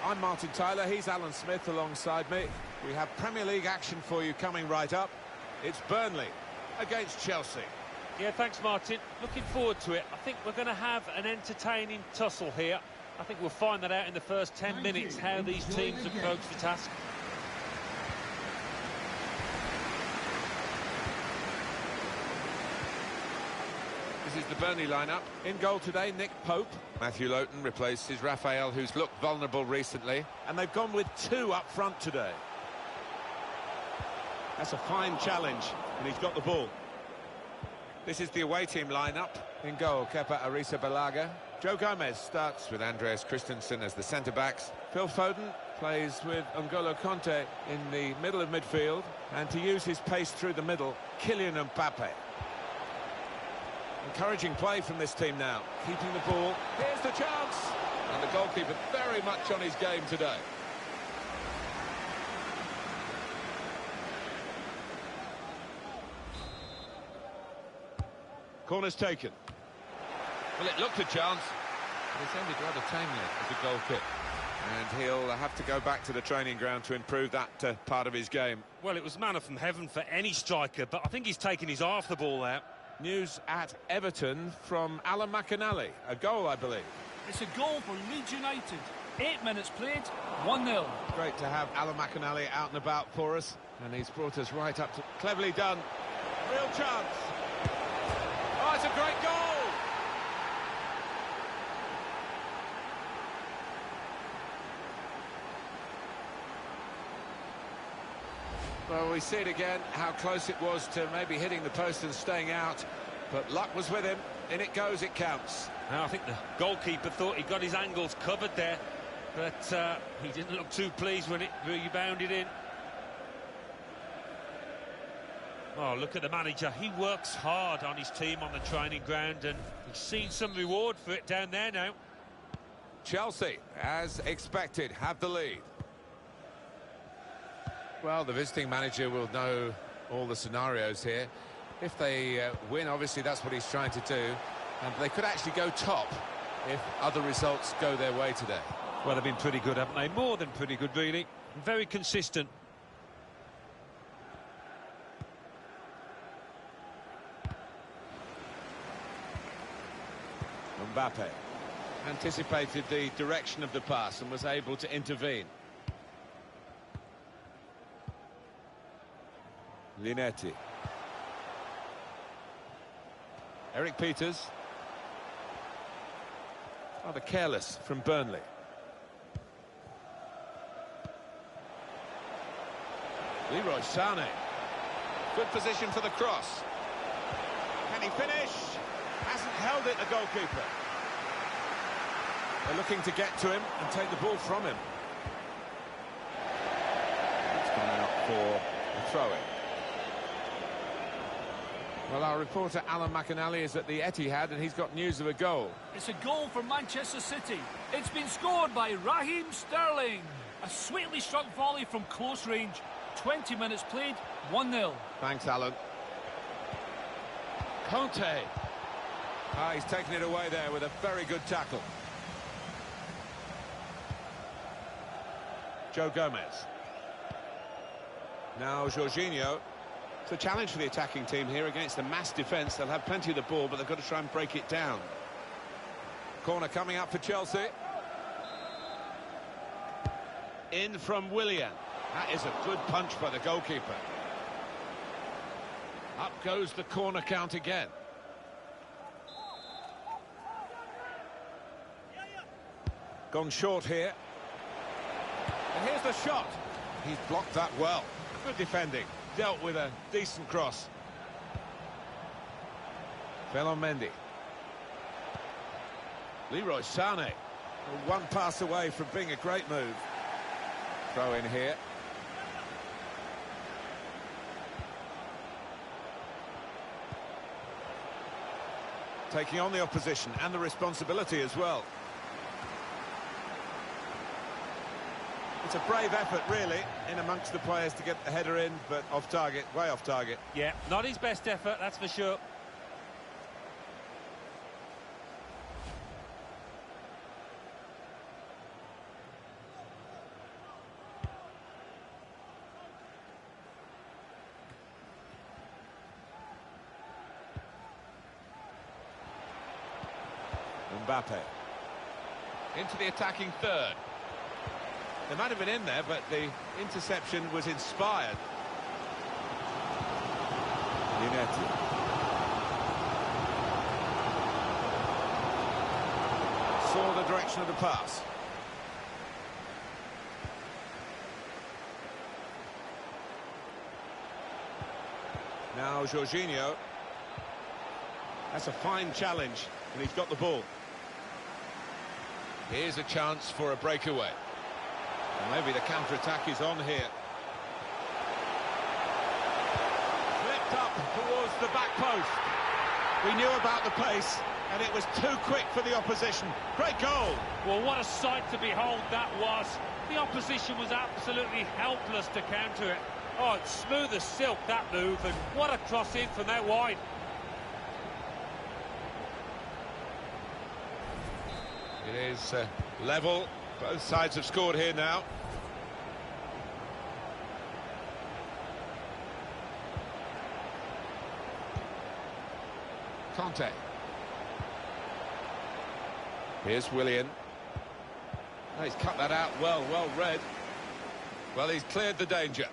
I'm Martin Tyler, he's Alan Smith alongside me. We have Premier League action for you coming right up. It's Burnley against Chelsea. Yeah, thanks, Martin. Looking forward to it. I think we're going to have an entertaining tussle here. I think we'll find that out in the first 10 minutes, how these teams approach the task. This is the Burnley lineup. In goal today, Nick Pope. Matthew Lowton replaces Raphael, who's looked vulnerable recently. And they've gone with 2 up front today. That's a fine challenge, and he's got the ball. This is the away team lineup. In goal, Kepa Arrizabalaga. Joe Gomez starts with Andreas Christensen as the centre-backs. Phil Foden plays with N'Golo Kanté in the middle of midfield. And to use his pace through the middle, Kylian Mbappe. Encouraging play from this team now. Keeping the ball. Here's the chance! And the goalkeeper very much on his game today. Corner's taken. Well, it looked a chance, but it's ended rather tamely as a goal kick. And he'll have to go back to the training ground to improve that part of his game. Well, it was manna from heaven for any striker, but I think he's taken his eye off the ball out. News at Everton from Alan McInally. A goal, I believe. It's a goal for Leeds United. 8 minutes played, 1-0. Great to have Alan McInally out and about for us. And he's brought us right up to... Cleverly done. Real chance. Oh, it's a great goal! Well, we see it again, how close it was to maybe hitting the post and staying out. But luck was with him. In it goes, it counts. Now, I think the goalkeeper thought he got his angles covered there, but he didn't look too pleased when it rebounded in. Oh, look at the manager. He works hard on his team on the training ground, and he's seen some reward for it down there now. Chelsea, as expected, have the lead. Well, the visiting manager will know all the scenarios here. If they win, obviously that's what he's trying to do. And they could actually go top if other results go their way today. Well, they've been pretty good, haven't they? More than pretty good, really. Very consistent. Mbappe anticipated the direction of the pass and was able to intervene. Linetti. Eric Peters. Rather careless from Burnley. Leroy Sané. Good position for the cross. Can he finish? Hasn't held it, the goalkeeper. They're looking to get to him and take the ball from him. It's gone out for a throw-in. Well, our reporter Alan McInally is at the Etihad and he's got news of a goal. It's a goal for Manchester City. It's been scored by Raheem Sterling. A sweetly struck volley from close range. 20 minutes played, 1-0. Thanks, Alan. Kanté. He's taken it away there with a very good tackle. Joe Gomez. Now Jorginho. It's a challenge for the attacking team here against the mass defence. They'll have plenty of the ball, but they've got to try and break it down. Corner coming up for Chelsea. In from Willian. That is a good punch by the goalkeeper. Up goes the corner count again. Gone short here. And here's the shot. He's blocked that well. Good defending. Dealt with a decent cross. Fell Mendy. Leroy Sané. One pass away from being a great move. Throw in here. Taking on the opposition and the responsibility as well. It's a brave effort, really, in amongst the players to get the header in, but off target, way off target. Yeah, not his best effort, that's for sure. Mbappe. Into the attacking third. They might have been in there, but the interception was inspired. Linetti. Saw the direction of the pass. Now Jorginho. That's a fine challenge, and he's got the ball. Here's a chance for a breakaway. And maybe the counter-attack is on here. Flipped up towards the back post. We knew about the pace, and it was too quick for the opposition. Great goal. Well, what a sight to behold that was. The opposition was absolutely helpless to counter it. Oh, it's smooth as silk, that move, and what a cross in from out wide. It is level. Both sides have scored here now. Conte. Here's Willian. Oh, he's cut that out well read. Well, he's cleared the danger.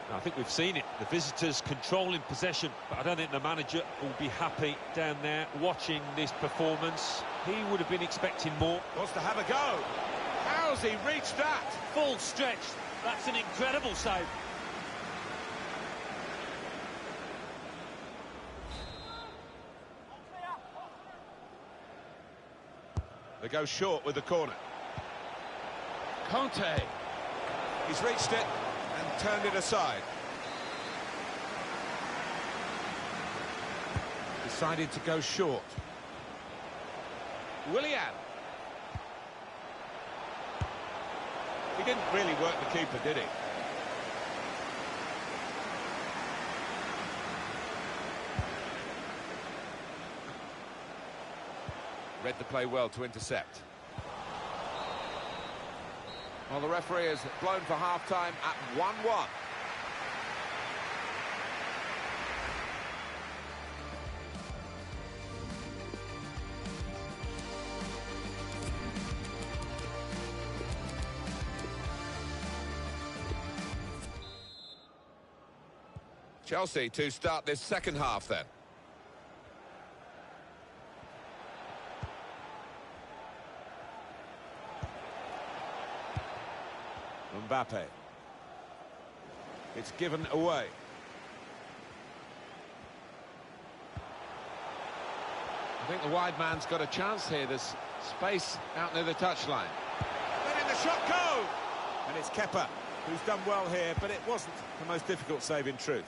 I think we've seen it. The visitors controlling possession, but I don't think the manager will be happy down there watching this performance. He would have been expecting more. Wants to have a go. How's he reached that? Full stretch. That's an incredible save. They go short with the corner. Conte. He's reached it and turned it aside. Decided to go short. Willian. He didn't really work the keeper, did he? Read the play well to intercept. Well, the referee has blown for half-time at 1-1. Chelsea to start this second half then. Mbappe. It's given away. I think the wide man's got a chance here. There's space out near the touchline. Letting the shot go! And it's Kepa who's done well here, but it wasn't the most difficult save in truth.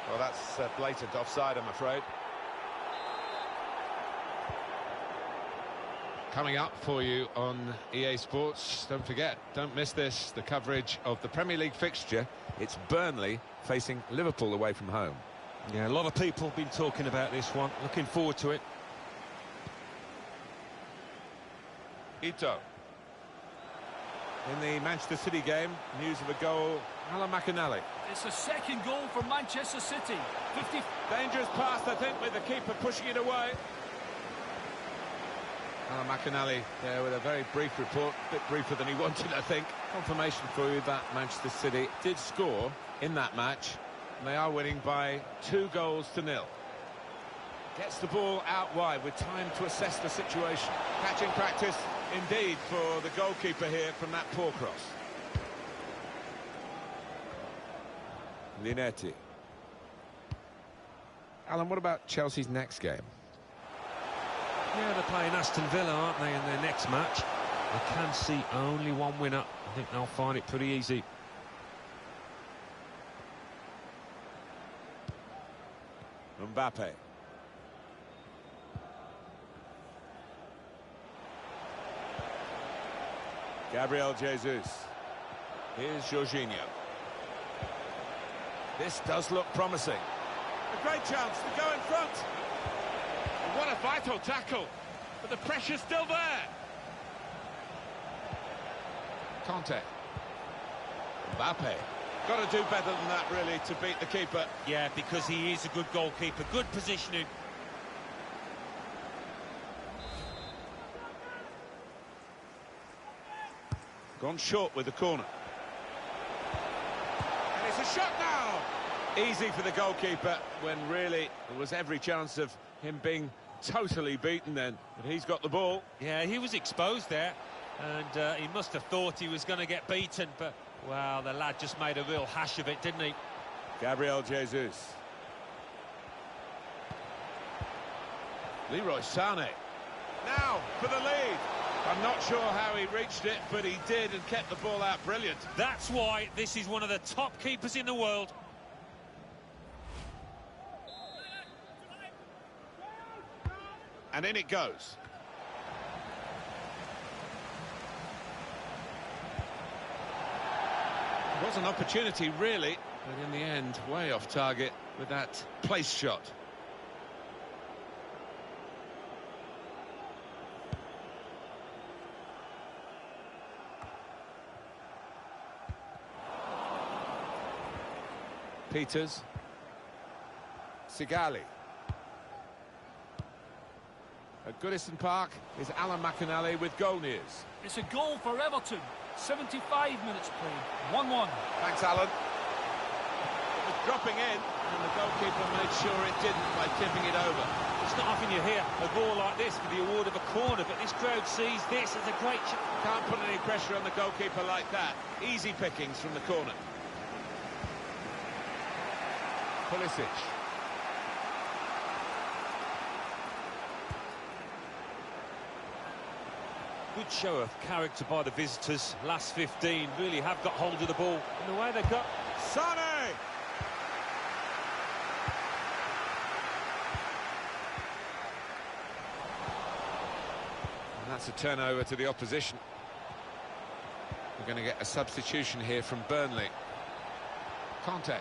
Well, that's blatant offside, I'm afraid. Coming up for you on EA Sports, don't forget, don't miss this, the coverage of the Premier League fixture. It's Burnley facing Liverpool away from home. Yeah, a lot of people have been talking about this one. Looking forward to it. Ito. In the Manchester City game, news of a goal, Alan McInally. It's a second goal for Manchester City. 50. Dangerous pass, I think, with the keeper pushing it away. Alan McInally there with a very brief report, a bit briefer than he wanted, I think. Confirmation for you that Manchester City did score in that match, and they are winning by 2-0. Gets the ball out wide with time to assess the situation. Catching practice indeed for the goalkeeper here from that poor cross. Linetti. Alan, what about Chelsea's next game? Yeah, they're playing Aston Villa, aren't they, in their next match? They can see only one winner. I think they'll find it pretty easy. Mbappe. Gabriel Jesus. Here's Jorginho. This does look promising. A great chance to go in front. What a vital tackle, but the pressure's still there. Conte. Mbappe. Got to do better than that, really, to beat the keeper. Yeah, because he is a good goalkeeper. Good positioning. Gone short with the corner. And it's a shot now! Easy for the goalkeeper, when really there was every chance of him being totally beaten then. But he's got the ball. Yeah, he was exposed there, and he must have thought he was going to get beaten, but, wow, the lad just made a real hash of it, didn't he? Gabriel Jesus. Leroy Sané. Now for the lead. I'm not sure how he reached it, but he did and kept the ball out brilliant. That's why this is one of the top keepers in the world. And in it goes. It was an opportunity, really, but in the end, way off target with that place shot. Peters. Sigali. At Goodison Park is Alan McInally with goal news. It's a goal for Everton. 75 minutes played. 1-1. Thanks, Alan. It was dropping in, and the goalkeeper made sure it didn't by tipping it over. It's not often you hear a goal like this for the award of a corner, but this crowd sees this as a great shot. Can't put any pressure on the goalkeeper like that. Easy pickings from the corner. Pulisic. Good show of character by the visitors. Last 15 really have got hold of the ball. And the way they've got... Sané! And that's a turnover to the opposition. We're going to get a substitution here from Burnley. Conte.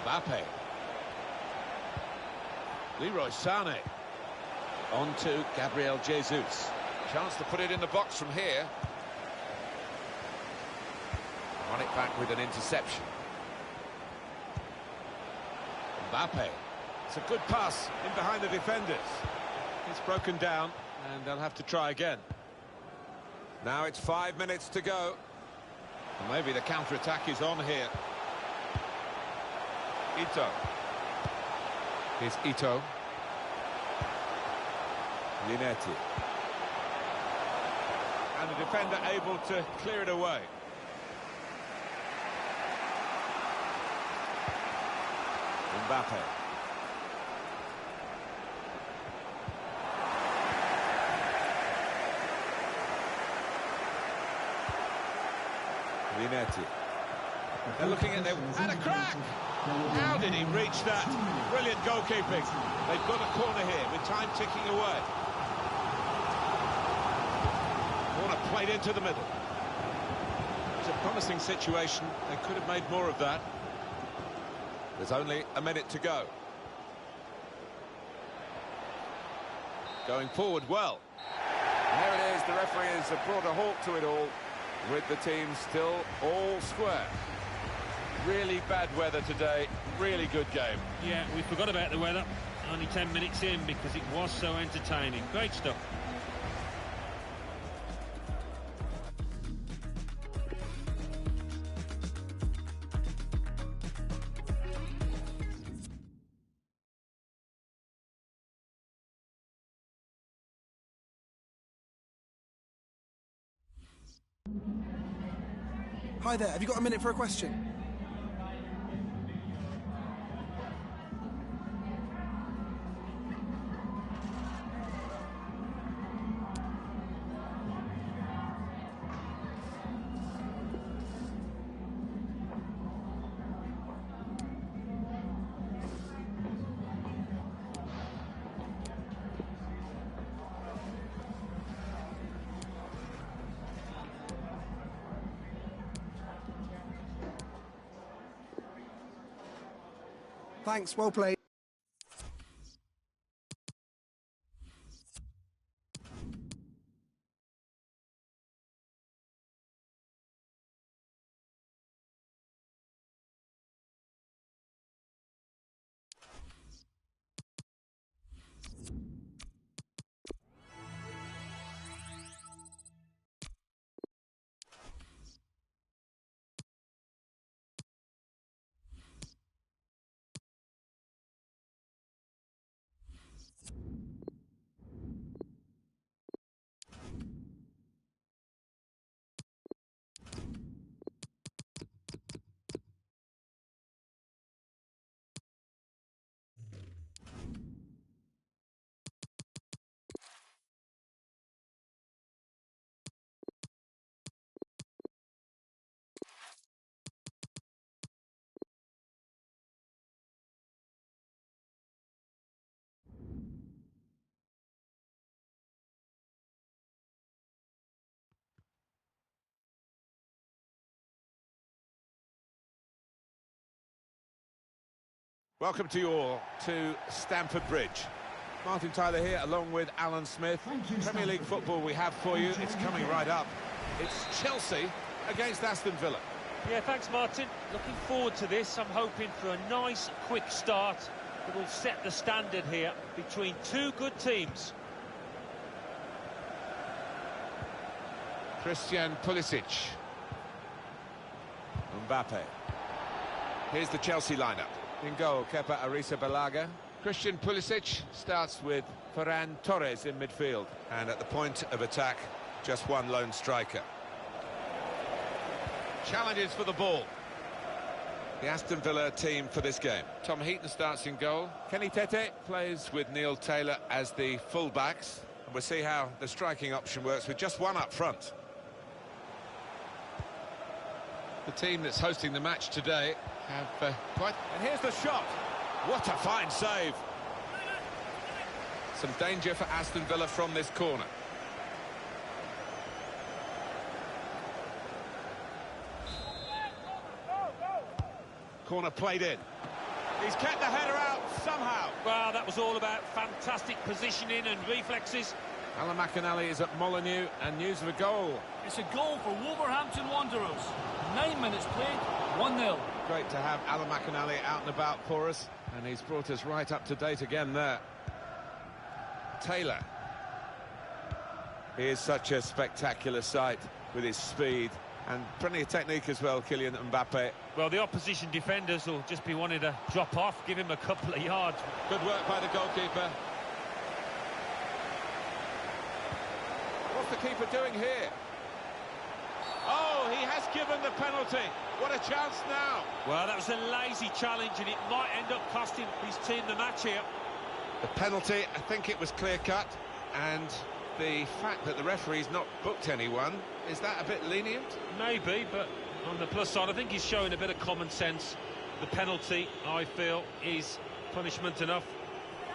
Mbappe. Leroy Sané. On to Gabriel Jesus. Chance to put it in the box from here. Run it back with an interception. Mbappe. It's a good pass in behind the defenders. It's broken down and they'll have to try again. Now it's 5 minutes to go. And maybe the counter-attack is on here. Ito. Here's Ito. Linetti. And the defender able to clear it away. Mbappe. Linetti. They're looking at them. And a crack! How did he reach that? Brilliant goalkeeping. They've got a corner here with time ticking away. Corner played into the middle. It's a promising situation. They could have made more of that. There's only a minute to go. Going forward well. And there it is. The referee has brought a halt to it all, with the team still all square. Really bad weather today, really good game. Yeah, we forgot about the weather. Only 10 minutes in because it was so entertaining. Great stuff. Hi there, have you got a minute for a question? Thanks, well played. Welcome to you all to Stamford Bridge. Martin Tyler here, along with Alan Smith. Premier League football we have for you. It's coming right up. It's Chelsea against Aston Villa. Yeah, thanks, Martin. Looking forward to this. I'm hoping for a nice, quick start that will set the standard here between two good teams. Christian Pulisic. Mbappe. Here's the Chelsea lineup. In goal, Kepa Arrizabalaga. Christian Pulisic starts with Ferran Torres in midfield. And at the point of attack, just one lone striker. Challenges for the ball. The Aston Villa team for this game. Tom Heaton starts in goal. Kenny Tete plays with Neil Taylor as the full-backs. And we'll see how the striking option works with just one up front. The team that's hosting the match today have quite... And here's the shot. What a fine save. Some danger for Aston Villa from this corner. Corner played in. He's kept the header out somehow. Well, that was all about fantastic positioning and reflexes. Alan McInally is at Molineux, and news of a goal. It's a goal for Wolverhampton Wanderers. 9 minutes played, 1-0. Great to have Alan McInally out and about for us, and he's brought us right up to date again there. Taylor. He is such a spectacular sight with his speed and plenty of technique as well, Kylian Mbappe. Well, the opposition defenders will just be wanting to drop off, give him a couple of yards. Good work by the goalkeeper. What's the keeper doing here? Oh, he has given the penalty. What a chance now. Well, that was a lazy challenge, and it might end up costing his team the match here. The penalty, I think it was clear-cut, and the fact that the referee's not booked anyone, is that a bit lenient? Maybe, but on the plus side, I think he's showing a bit of common sense. The penalty, I feel, is punishment enough.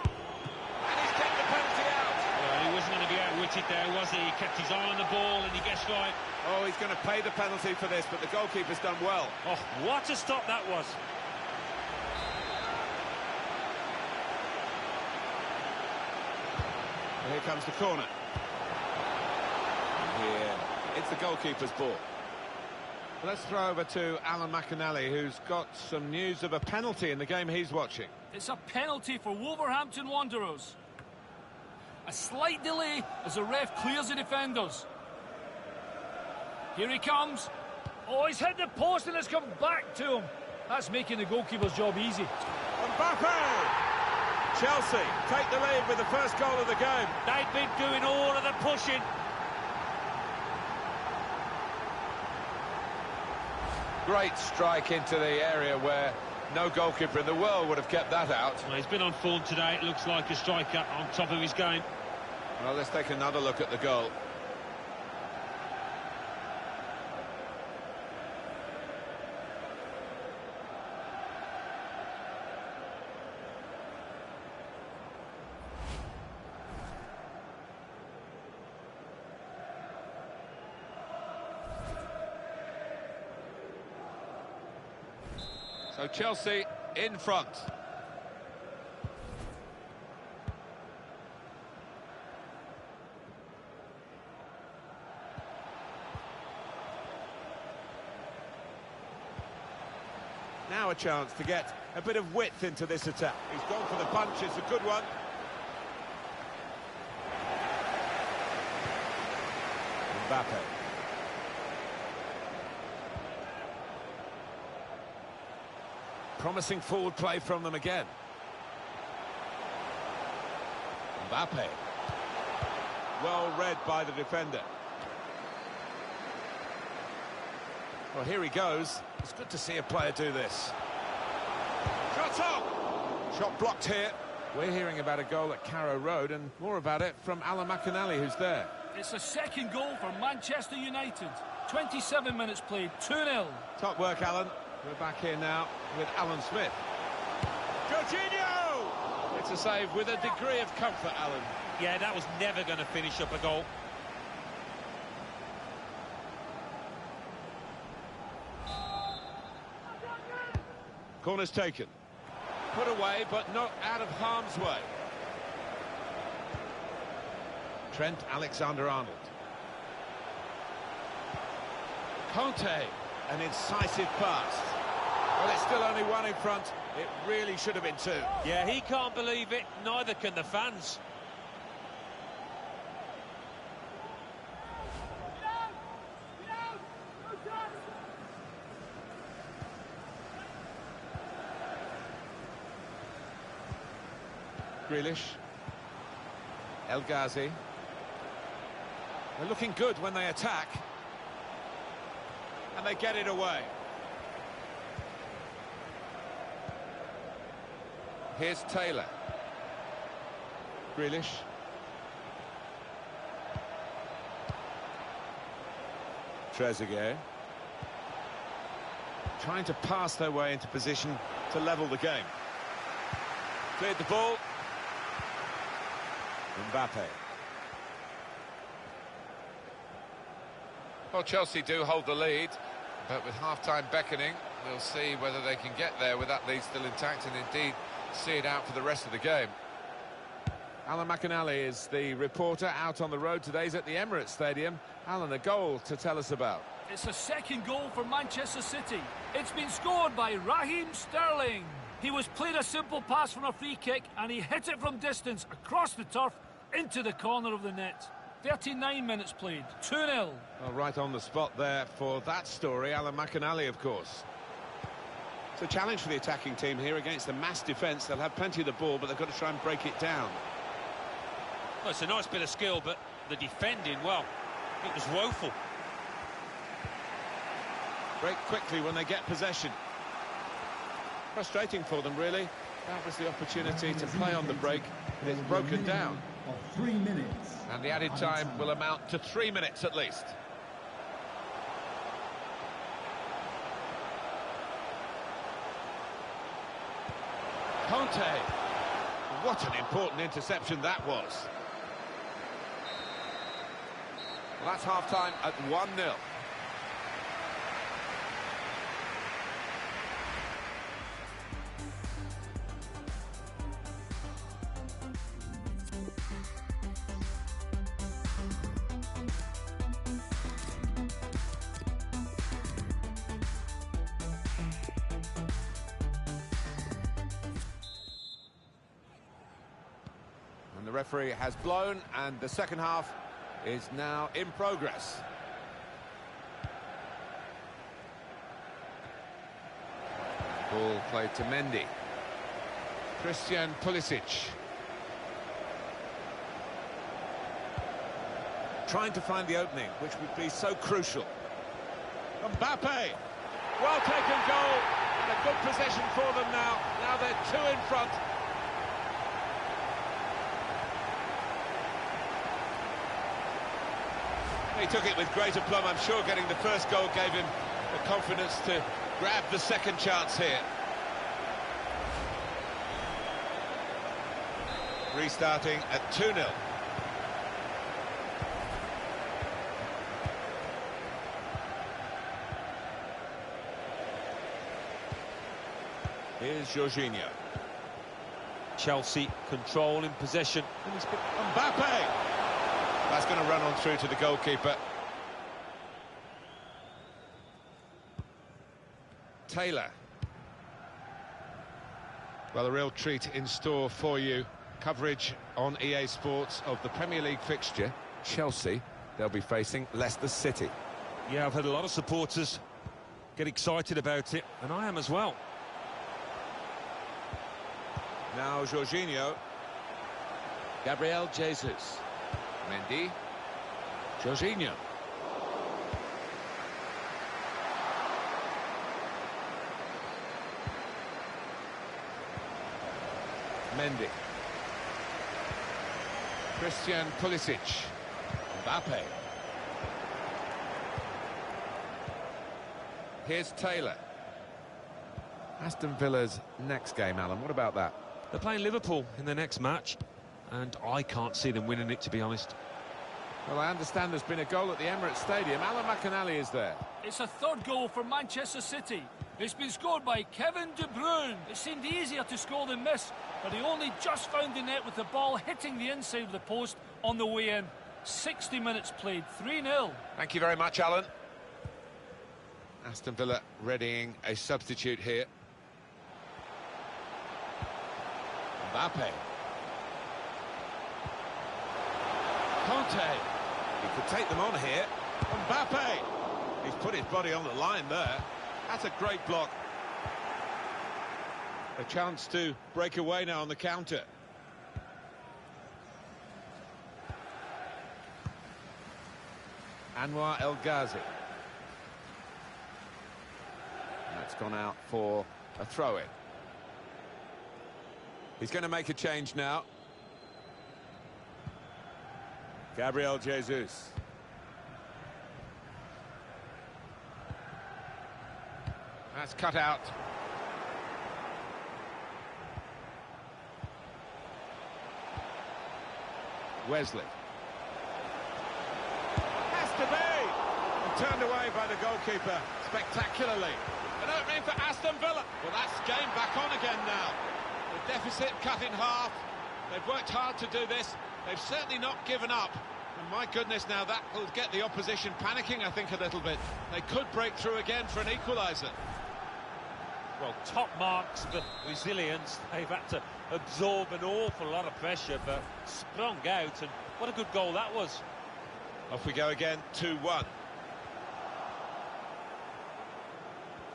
And he's kept the penalty out. Well, he wasn't going to be outwitted there, was he? He kept his eye on the ball, and he gets right. Oh, he's going to pay the penalty for this, but the goalkeeper's done well. Oh, what a stop that was. Here comes the corner. Here, it's the goalkeeper's ball. Let's throw over to Alan McInally, who's got some news of a penalty in the game he's watching. It's a penalty for Wolverhampton Wanderers. A slight delay as the ref clears the defenders. Here he comes. Oh, he's hit the post and it's come back to him. That's making the goalkeeper's job easy. Mbappe! Chelsea take the lead with the first goal of the game. They've been doing all of the pushing. Great strike into the area where no goalkeeper in the world would have kept that out. Well, he's been on form today. It looks like a striker on top of his game. Well, let's take another look at the goal. So Chelsea in front. Now a chance to get a bit of width into this attack. He's gone for the punch, it's a good one. Mbappe. Promising forward play from them again. Mbappe. Well read by the defender. Well, here he goes. It's good to see a player do this. Shot on! Shot blocked here. We're hearing about a goal at Carrow Road and more about it from Alan McInally, who's there. It's a second goal for Manchester United. 27 minutes played, 2-0. Top work, Alan. We're back here now with Alan Smith. Jorginho! It's a save with a degree of comfort, Alan. Yeah, that was never going to finish up a goal. Corner's taken. Put away, but not out of harm's way. Trent Alexander-Arnold. Conte, an incisive pass. Well, it's still only one in front. It really should have been two. Yeah, he can't believe it, neither can the fans. Grealish. El Ghazi. They're looking good when they attack. And they get it away. Here's Taylor. Grealish. Trezeguet. Trying to pass their way into position to level the game. Cleared the ball. Mbappe. Well, Chelsea do hold the lead, but with half-time beckoning, we'll see whether they can get there with that lead still intact and indeed see it out for the rest of the game. Alan McInally is the reporter out on the road today. He's at the Emirates Stadium. Alan, a goal to tell us about. It's a second goal for Manchester City. It's been scored by Raheem Sterling. He was played a simple pass from a free kick and he hit it from distance across the turf into the corner of the net. 39 minutes played, 2-0. Well, right on the spot there for that story, Alan McInally, of course. It's a challenge for the attacking team here against the mass defence. They'll have plenty of the ball, but they've got to try and break it down. Well, it's a nice bit of skill, but the defending, well, it was woeful. Break quickly when they get possession. Frustrating for them, really. That was the opportunity to play on the break, but it's broken down. Of 3 minutes. And the added time will amount to 3 minutes at least. Conte. What an important interception that was. Well, that's half-time at 1-0. And the referee has blown, and the second half is now in progress. Ball played to Mendy. Christian Pulisic. Trying to find the opening, which would be so crucial. Mbappe! Well taken goal, and a good possession for them now. Now they're two in front. He took it with great aplomb. I'm sure getting the first goal gave him the confidence to grab the second chance here. Restarting at 2-0. Here's Jorginho. Chelsea control in possession. Mbappe! That's going to run on through to the goalkeeper. Taylor. Well, a real treat in store for you. Coverage on EA Sports of the Premier League fixture. Chelsea, they'll be facing Leicester City. Yeah, I've had a lot of supporters get excited about it, and I am as well. Now Jorginho. Gabriel Jesus. Mendy. Jorginho. Mendy. Christian Pulisic. Mbappe. Here's Taylor. Aston Villa's next game, Alan. What about that? They're playing Liverpool in their next match, and I can't see them winning it, to be honest. Well, I understand there's been a goal at the Emirates Stadium. Alan McInally is there. It's a third goal for Manchester City. It's been scored by Kevin De Bruyne. It seemed easier to score than miss, but he only just found the net with the ball hitting the inside of the post on the way in. 60 minutes played, 3-0. Thank you very much, Alan. Aston Villa readying a substitute here. Mbappe. Conte. He could take them on here. Mbappe. He's put his body on the line there. That's a great block. A chance to break away now on the counter. Anwar El Ghazi. And that's gone out for a throw-in. He's going to make a change now. Gabriel Jesus. That's cut out. Wesley. Has to be! And turned away by the goalkeeper spectacularly. An opening for Aston Villa. Well, that's game back on again now. The deficit cut in half. They've worked hard to do this. They've certainly not given up. And my goodness, now that will get the opposition panicking, I think, a little bit. They could break through again for an equaliser. Well, top marks for resilience. They've had to absorb an awful lot of pressure, but sprung out, and what a good goal that was. Off we go again, 2-1.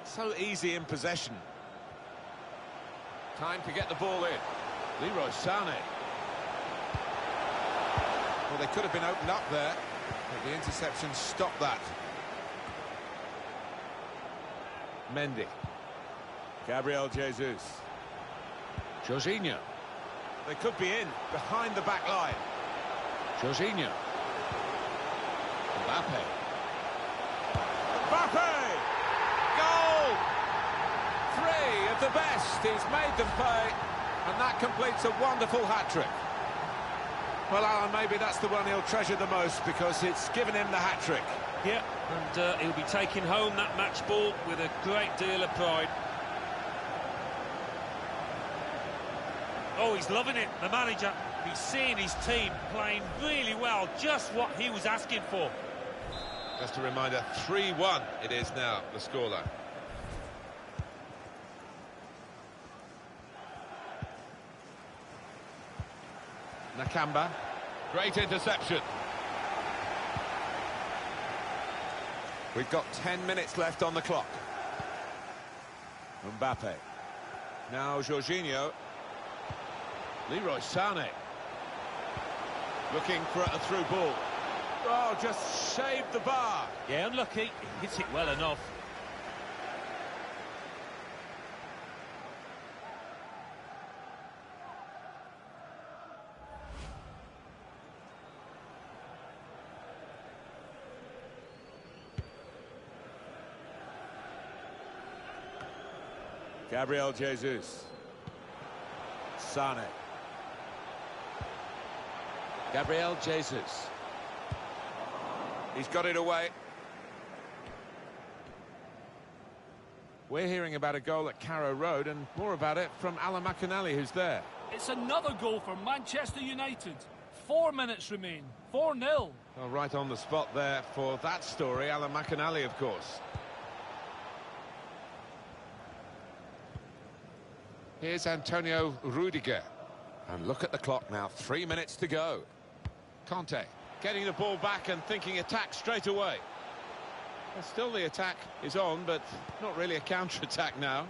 So easy in possession. Time to get the ball in. Leroy Sané. Well, they could have been opened up there, but the interception stopped that. Mendy. Gabriel Jesus. Jorginho. They could be in, behind the back line. Jorginho. Mbappe. Mbappe! Goal! 3 of the best. He's made them pay, and that completes a wonderful hat-trick. Well, Alan, maybe that's the one he'll treasure the most, because it's given him the hat-trick. Yeah, and he'll be taking home that match ball with a great deal of pride. Oh, he's loving it, the manager. He's seeing his team playing really well, just what he was asking for. Just a reminder, 3-1 it is now, the scoreline. Nakamba. Great interception. We've got 10 minutes left on the clock. Mbappe. Now Jorginho. Leroy Sané. Looking for a through ball. Oh, just shaved the bar. Yeah, unlucky. He hits it well enough. Gabriel Jesus. Sané. Gabriel Jesus. He's got it away. We're hearing about a goal at Carrow Road, and more about it from Alan McInally, who's there. It's another goal for Manchester United. 4 minutes remain. 4-0. Well, right on the spot there for that story, Alan McInally, of course. Here's Antonio Rudiger. And look at the clock now, 3 minutes to go. Conte getting the ball back and thinking attack straight away. Well, still the attack is on, but not really a counter-attack now.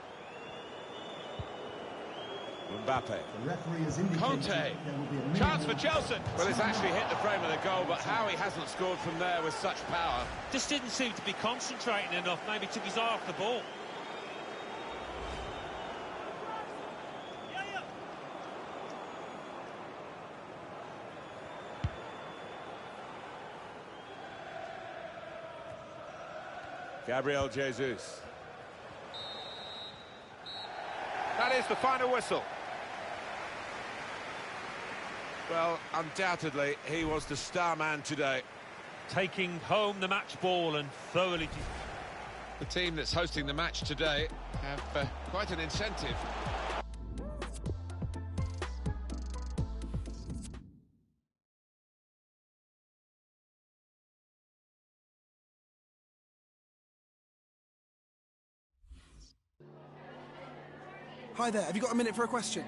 Mbappe. The referee has indicated Conte. there will be a minimum Chance for Chelsea. Well, it's actually hit the frame of the goal, but how he hasn't scored from there with such power. Just didn't seem to be concentrating enough, maybe took his eye off the ball. Gabriel Jesus. That is the final whistle. Well, undoubtedly, he was the star man today. Taking home the match ball and thoroughly... The team that's hosting the match today have quite an incentive. Hi there, have you got a minute for a question?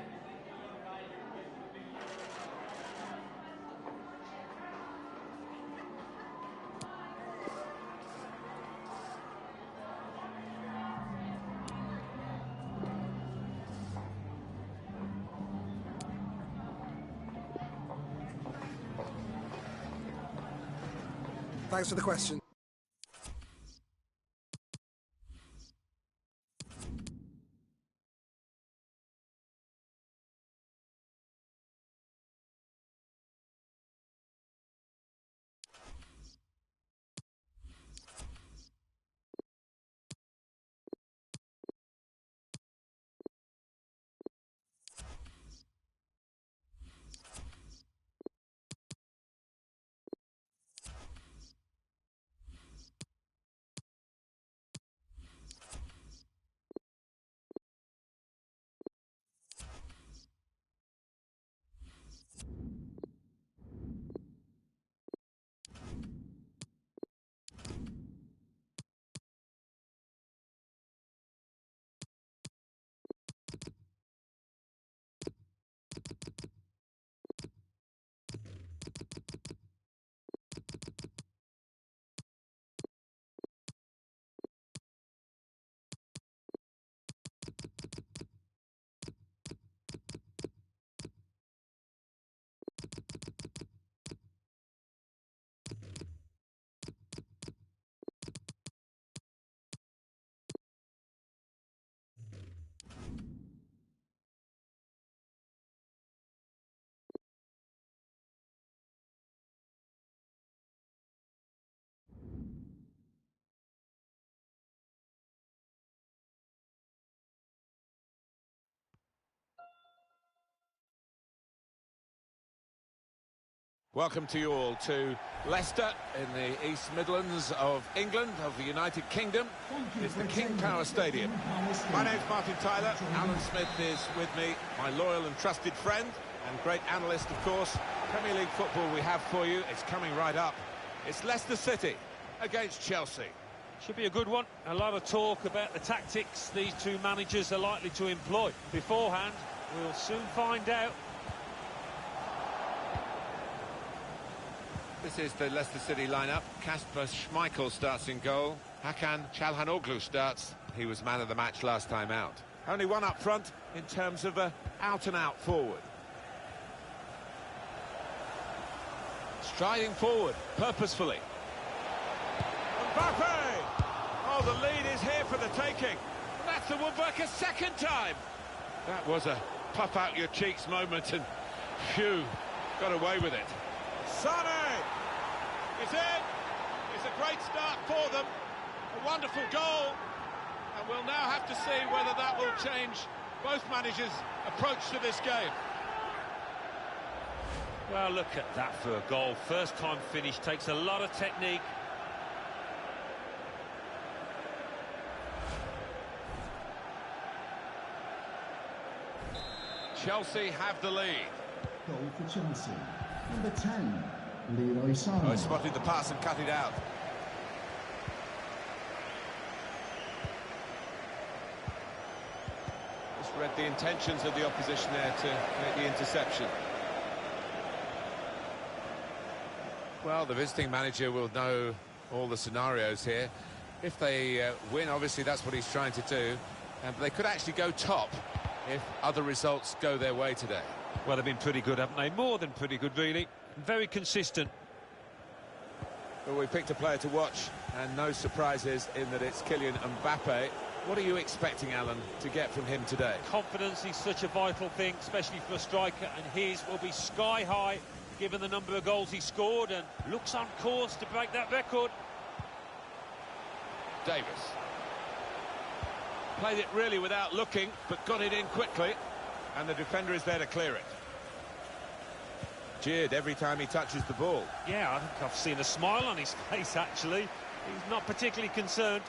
Thanks for the question. Welcome to you all to Leicester in the East Midlands of England, of the United Kingdom. It's the King Power Stadium. My name's Martin Tyler. Alan Smith is with me, my loyal and trusted friend and great analyst, of course. Premier League football we have for you. It's coming right up. It's Leicester City against Chelsea. Should be a good one. A lot of talk about the tactics these two managers are likely to employ. Beforehand, we'll soon find out. This is the Leicester City lineup. Kasper Schmeichel starts in goal. Hakan Çalhanoğlu starts. He was man of the match last time out. Only one up front in terms of a out-and-out forward. Striding forward, purposefully. Mbappe! Oh, the lead is here for the taking. And that's the woodwork a second time. That was a puff-out-your-cheeks moment, and phew, got away with it. Sane is in. It's a great start for them. A wonderful goal. And we'll now have to see whether that will change both managers' approach to this game. Well, look at that for a goal. First time finish, takes a lot of technique. Chelsea have the lead. Goal for Chelsea. Number 10, Leroy Sané. Oh, he spotted the pass and cut it out. Just read the intentions of the opposition there to make the interception. Well, the visiting manager will know all the scenarios here. If they win, obviously that's what he's trying to do. But they could actually go top if other results go their way today. Well, they've been pretty good, haven't they? More than pretty good, really. Very consistent. Well, we picked a player to watch, and no surprises in that it's Kylian Mbappe. What are you expecting, Alan, to get from him today? Confidence is such a vital thing, especially for a striker, and his will be sky high, given the number of goals he scored, and looks on course to break that record. Davis. Played it really without looking, but got it in quickly, and the defender is there to clear it. Jeered every time he touches the ball. Yeah, I think I've seen a smile on his face, actually. He's not particularly concerned.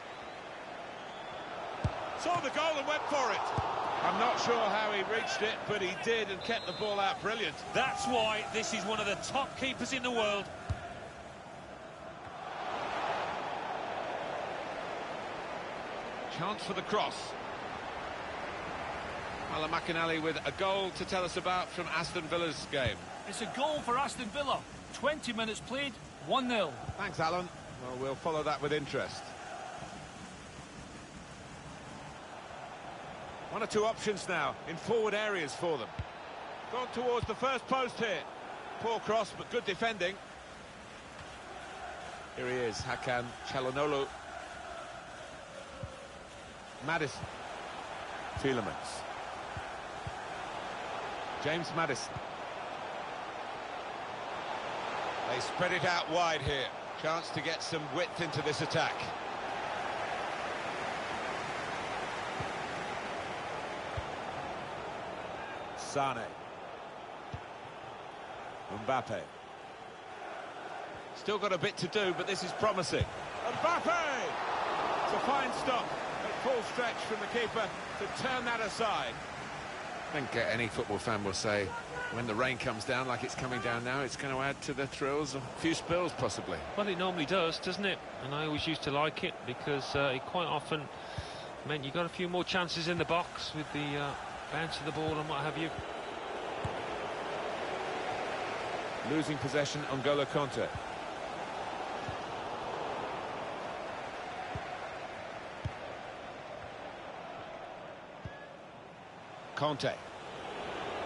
Saw the goal and went for it. I'm not sure how he reached it, but he did and kept the ball out brilliant. That's why this is one of the top keepers in the world. Chance for the cross. Alan McInally with a goal to tell us about from Aston Villa's game. It's a goal for Aston Villa. 20 minutes played, 1-0. Thanks, Alan. Well, we'll follow that with interest. One or two options now in forward areas for them. Gone towards the first post here. Poor cross, but good defending. Here he is, Hakan Çalhanoğlu. Maddison. Tielemans. James Maddison. They spread it out wide here. Chance to get some width into this attack. Sane. Mbappe. Still got a bit to do, but this is promising. Mbappe! It's a fine stop at full stretch from the keeper to turn that aside. I think any football fan will say when the rain comes down like it's coming down now, it's going to add to the thrills, a few spills possibly. Well, it normally does, doesn't it? And I always used to like it because it quite often meant you got a few more chances in the box with the bounce of the ball and what have you. Losing possession, N'Golo Kanté. Kanté.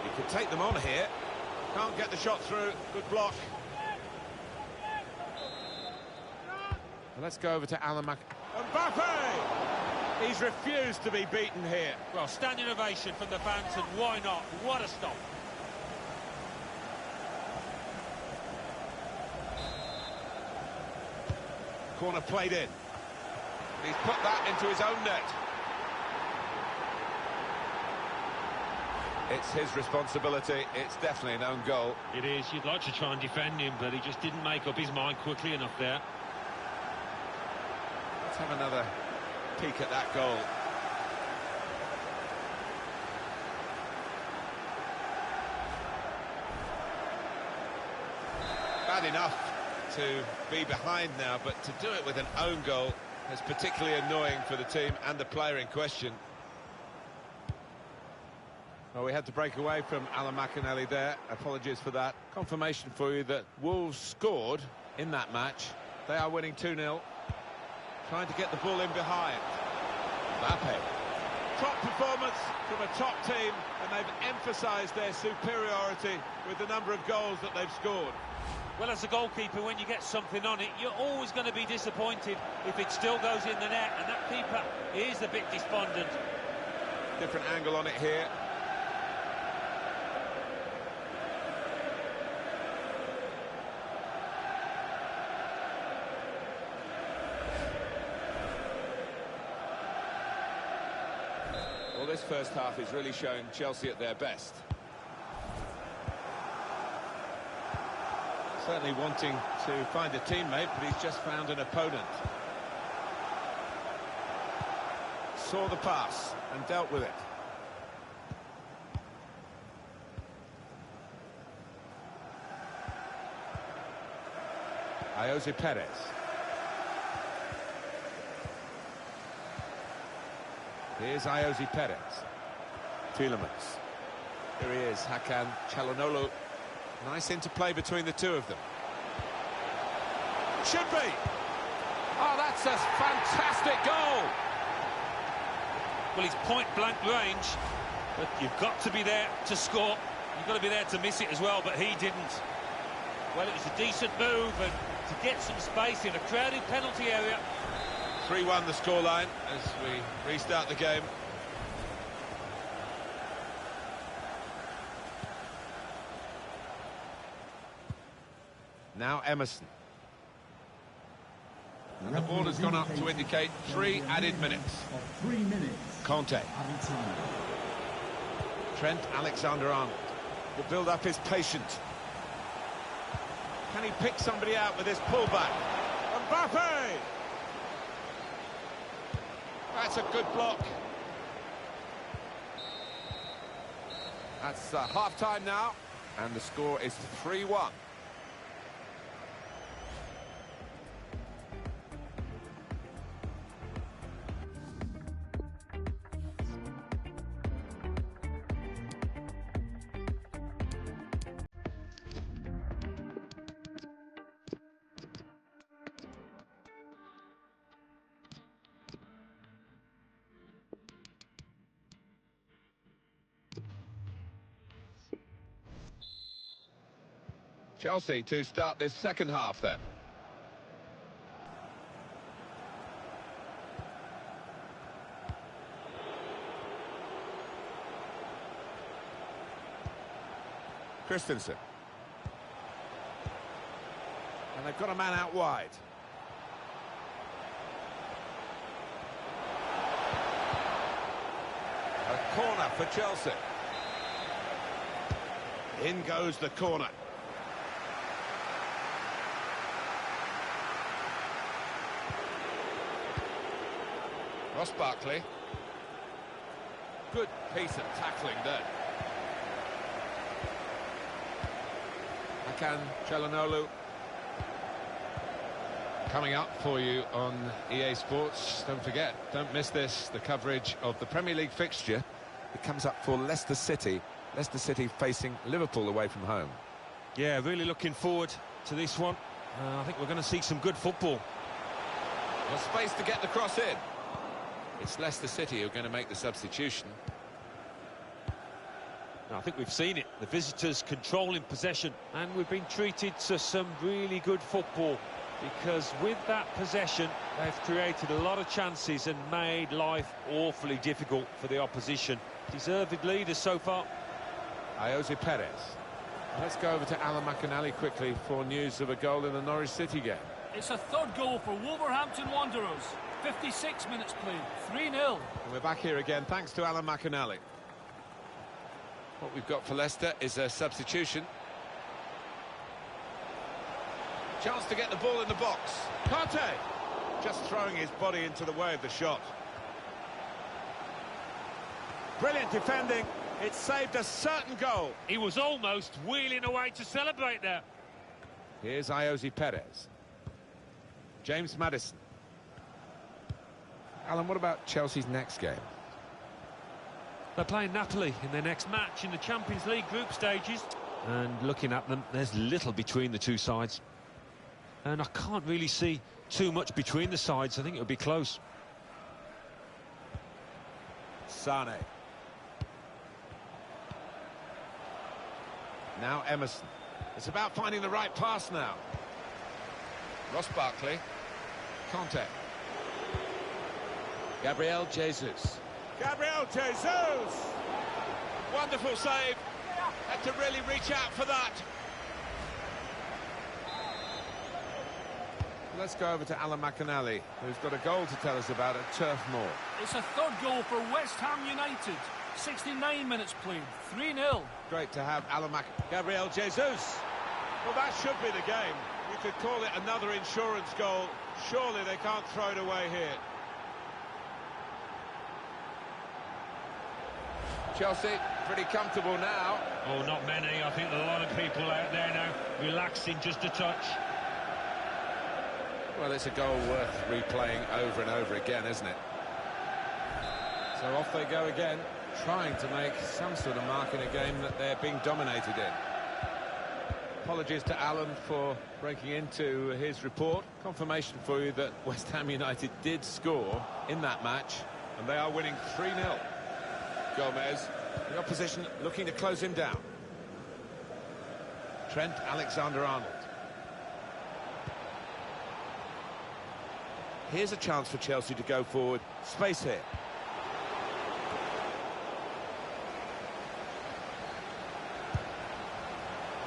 He could take them on here. Can't get the shot through. Good block. Well, let's go over to Alan Mbappe! He's refused to be beaten here. Well, standing ovation from the fans, and why not? What a stop. Corner played in. He's put that into his own net. It's his responsibility. It's definitely an own goal. It is. You'd like to try and defend him, but he just didn't make up his mind quickly enough there. Let's have another peek at that goal. Bad enough to be behind now, but to do it with an own goal is particularly annoying for the team and the player in question. Well, we had to break away from Alan McInally there. Apologies for that. Confirmation for you that Wolves scored in that match. They are winning 2-0. Trying to get the ball in behind. Mbappe. Top performance from a top team, and they've emphasised their superiority with the number of goals that they've scored. Well, as a goalkeeper, when you get something on it, you're always going to be disappointed if it still goes in the net, and that keeper is a bit despondent. Different angle on it here. Well, this first half is really showing Chelsea at their best. Certainly wanting to find a teammate, but he's just found an opponent. Saw the pass and dealt with it. Jose Perez. Here's Jose Perez. Tielemans. Here he is, Hakan Çalhanoğlu. Nice interplay between the two of them. Should be. Oh, that's a fantastic goal. Well, he's point-blank range, but you've got to be there to score. You've got to be there to miss it as well, but he didn't. Well, it was a decent move, and to get some space in a crowded penalty area. 3-1 the scoreline as we restart the game. Now Emerson. And the ball has gone up to indicate 3 added minutes. 3 minutes. Kanté. Trent Alexander-Arnold. The build-up is patient. Can he pick somebody out with this pullback? Mbappe! That's a good block. That's half-time now, and the score is 3-1. Chelsea to start this second half then. Christensen. And they've got a man out wide. A corner for Chelsea. In goes the corner. Ross Barkley. Good piece of tackling there. Hakan Çalhanoğlu. Coming up for you on EA Sports. Don't forget, don't miss this, the coverage of the Premier League fixture. It comes up for Leicester City. Leicester City facing Liverpool away from home. Yeah, really looking forward to this one. I think we're going to see some good football. Well, space to get the cross in. It's Leicester City who are going to make the substitution. I think we've seen it. The visitors controlling possession, and we've been treated to some really good football, because with that possession they've created a lot of chances and made life awfully difficult for the opposition. Deserved leaders so far. Jose Perez. Let's go over to Alan McInally quickly for news of a goal in the Norwich City game. It's a third goal for Wolverhampton Wanderers. 56 minutes played, 3-0. We're back here again, thanks to Alan McInally. What we've got for Leicester is a substitution. Chance to get the ball in the box. Kante! Just throwing his body into the way of the shot. Brilliant defending. It saved a certain goal. He was almost wheeling away to celebrate there. Here's Jose Perez. James Maddison. Alan, what about Chelsea's next game? They're playing Napoli in their next match in the Champions League group stages. And looking at them, there's little between the two sides. And I can't really see too much between the sides. I think it'll be close. Sane. Now Emerson. It's about finding the right pass now. Ross Barkley. Conte. Gabriel Jesus. Gabriel Jesus! Wonderful save. Had to really reach out for that. Let's go over to Alan McInally, who's got a goal to tell us about at Turf Moor. It's a third goal for West Ham United. 69 minutes played, 3-0. Great to have Gabriel Jesus. Well, that should be the game. You could call it another insurance goal. Surely they can't throw it away here. Chelsea, pretty comfortable now. Oh, not many. I think there are a lot of people out there now relaxing just a touch. Well, it's a goal worth replaying over and over again, isn't it? So off they go again, trying to make some sort of mark in a game that they're being dominated in. Apologies to Alan for breaking into his report. Confirmation for you that West Ham United did score in that match, and they are winning 3-0. Gomez, the opposition looking to close him down. Trent Alexander-Arnold. Here's a chance for Chelsea to go forward. Space here.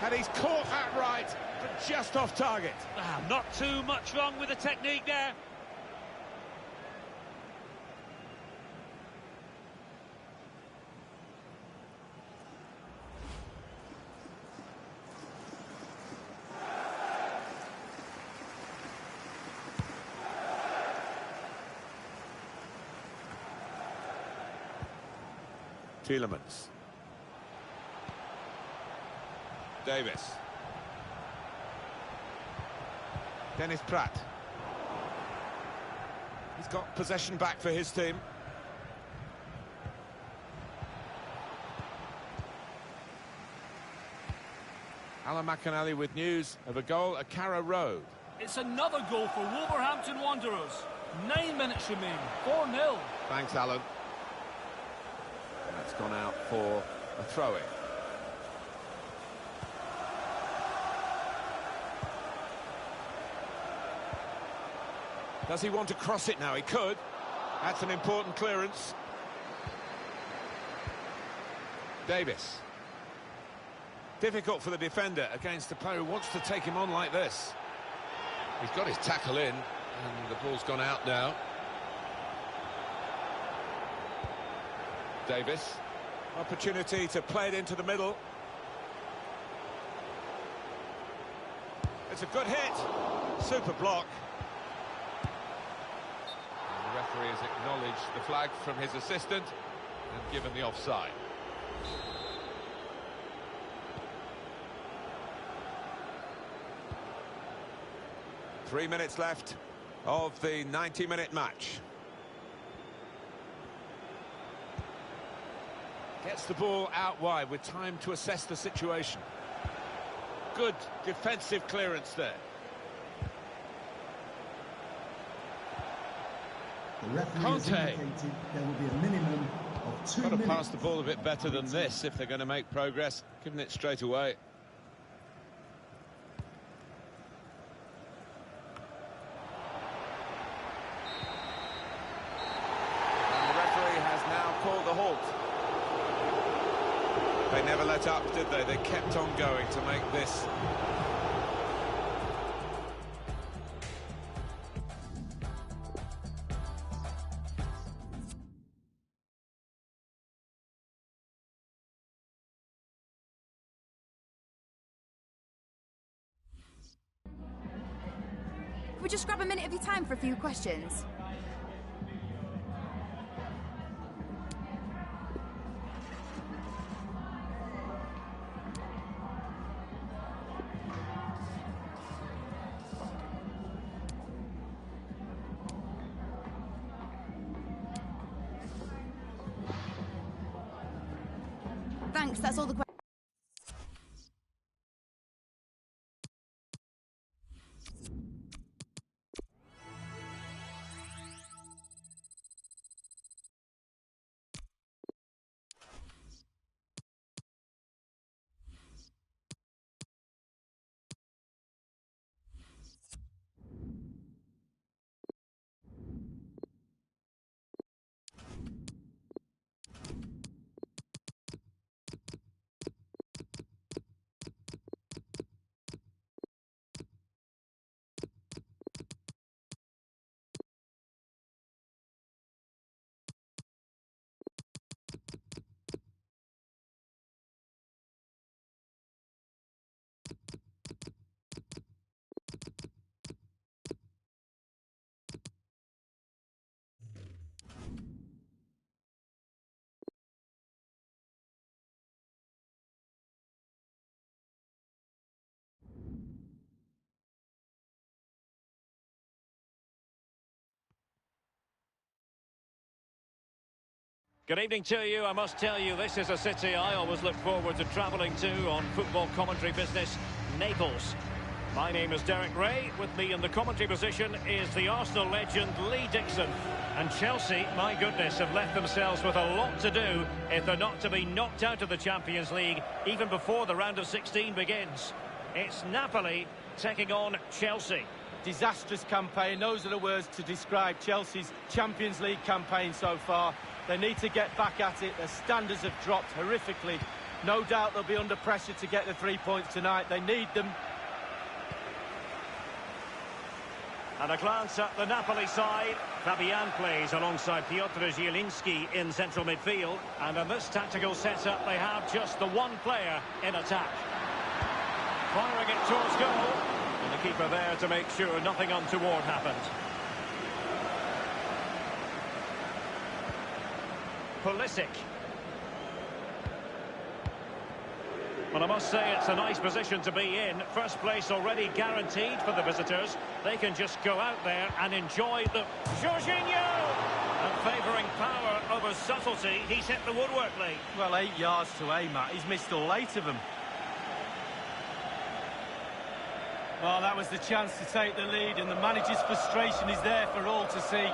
And he's caught that right, but just off target. Not too much wrong with the technique there. Tielemans. Davis. Dennis Pratt. He's got possession back for his team. Alan McAnally with news of a goal at Carrow Road. It's another goal for Wolverhampton Wanderers. 9 minutes remain. 4-0. Thanks, Alan. That's gone out for a throw-in. Does he want to cross it now? He could. That's an important clearance. Davis. Difficult for the defender against the player who wants to take him on like this. He's got his tackle in, and the ball's gone out now. Davis. Opportunity to play it into the middle. It's a good hit. Super block. And the referee has acknowledged the flag from his assistant and given the offside. Three minutes left of the 90-minute match. Gets the ball out wide with time to assess the situation. Good defensive clearance there. The referee has indicated there will be a minimum of 2 minutes. Got to pass the ball a bit better than this if they're going to make progress. Giving it straight away. And the referee has now called the halt. They never let up, did they? They kept on going to make this. Could we just grab a minute of your time for a few questions? Thanks, that's all the questions. Good evening to you. I must tell you, this is a city I always look forward to travelling to on football commentary business, Naples. My name is Derek Ray. With me in the commentary position is the Arsenal legend Lee Dixon. And Chelsea, my goodness, have left themselves with a lot to do if they're not to be knocked out of the Champions League even before the round of 16 begins. It's Napoli taking on Chelsea. Disastrous campaign. Those are the words to describe Chelsea's Champions League campaign so far. They need to get back at it. Their standards have dropped horrifically. No doubt they'll be under pressure to get the 3 points tonight. They need them. And a glance at the Napoli side. Fabian plays alongside Piotr Zielinski in central midfield. And in this tactical setup, they have just the one player in attack. Firing it towards goal. And the keeper there to make sure nothing untoward happened. Pulisic. Well, I must say it's a nice position to be in. First place already guaranteed for the visitors. They can just go out there and enjoy the... Jorginho! And favouring power over subtlety, he's hit the woodwork, Lee. Well, 8 yards to aim at. He's missed all 8 of them. Well, that was the chance to take the lead, and the manager's frustration is there for all to see.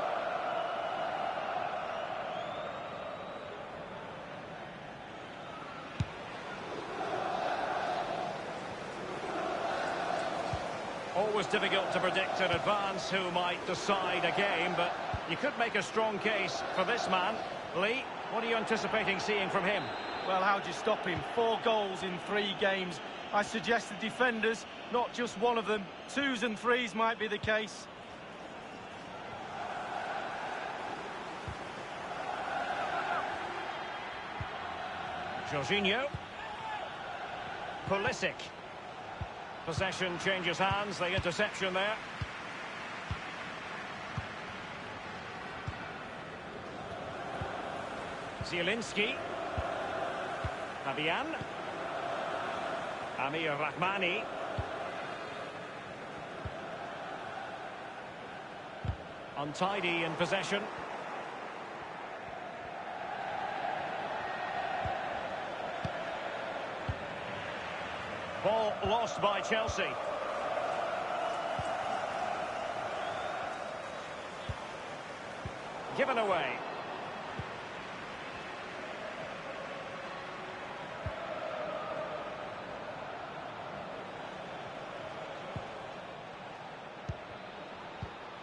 Always difficult to predict in advance who might decide a game, but you could make a strong case for this man. Lee, what are you anticipating seeing from him? Well, how do you stop him? 4 goals in 3 games. I suggest the defenders, not just one of them. 2s and 3s might be the case. Jorginho. Pulisic. Possession changes hands, the interception there. Zielinski. Fabian. Amir Rahmani. Untidy in possession. Ball lost by Chelsea. Given away.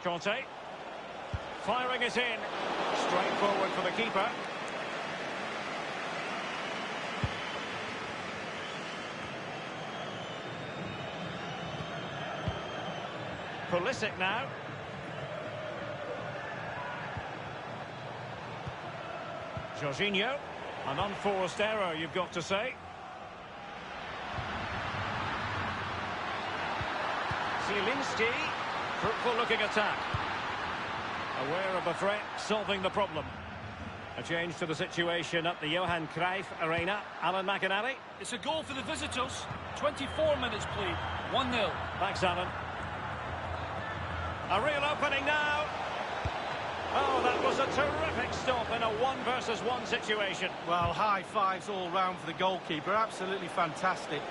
Conte. Firing it in. Straight forward for the keeper. Pulisic now. Jorginho. An unforced error, you've got to say. Zielinski. Fruitful looking attack. Aware of the threat, solving the problem. A change to the situation at the Johan Cruyff Arena. Alan McInally. It's a goal for the visitors. 24 minutes played. 1-0. Thanks, Alan. A real opening now. Oh, that was a terrific stop in a 1-versus-1 situation. Well, high fives all round for the goalkeeper. Absolutely fantastic.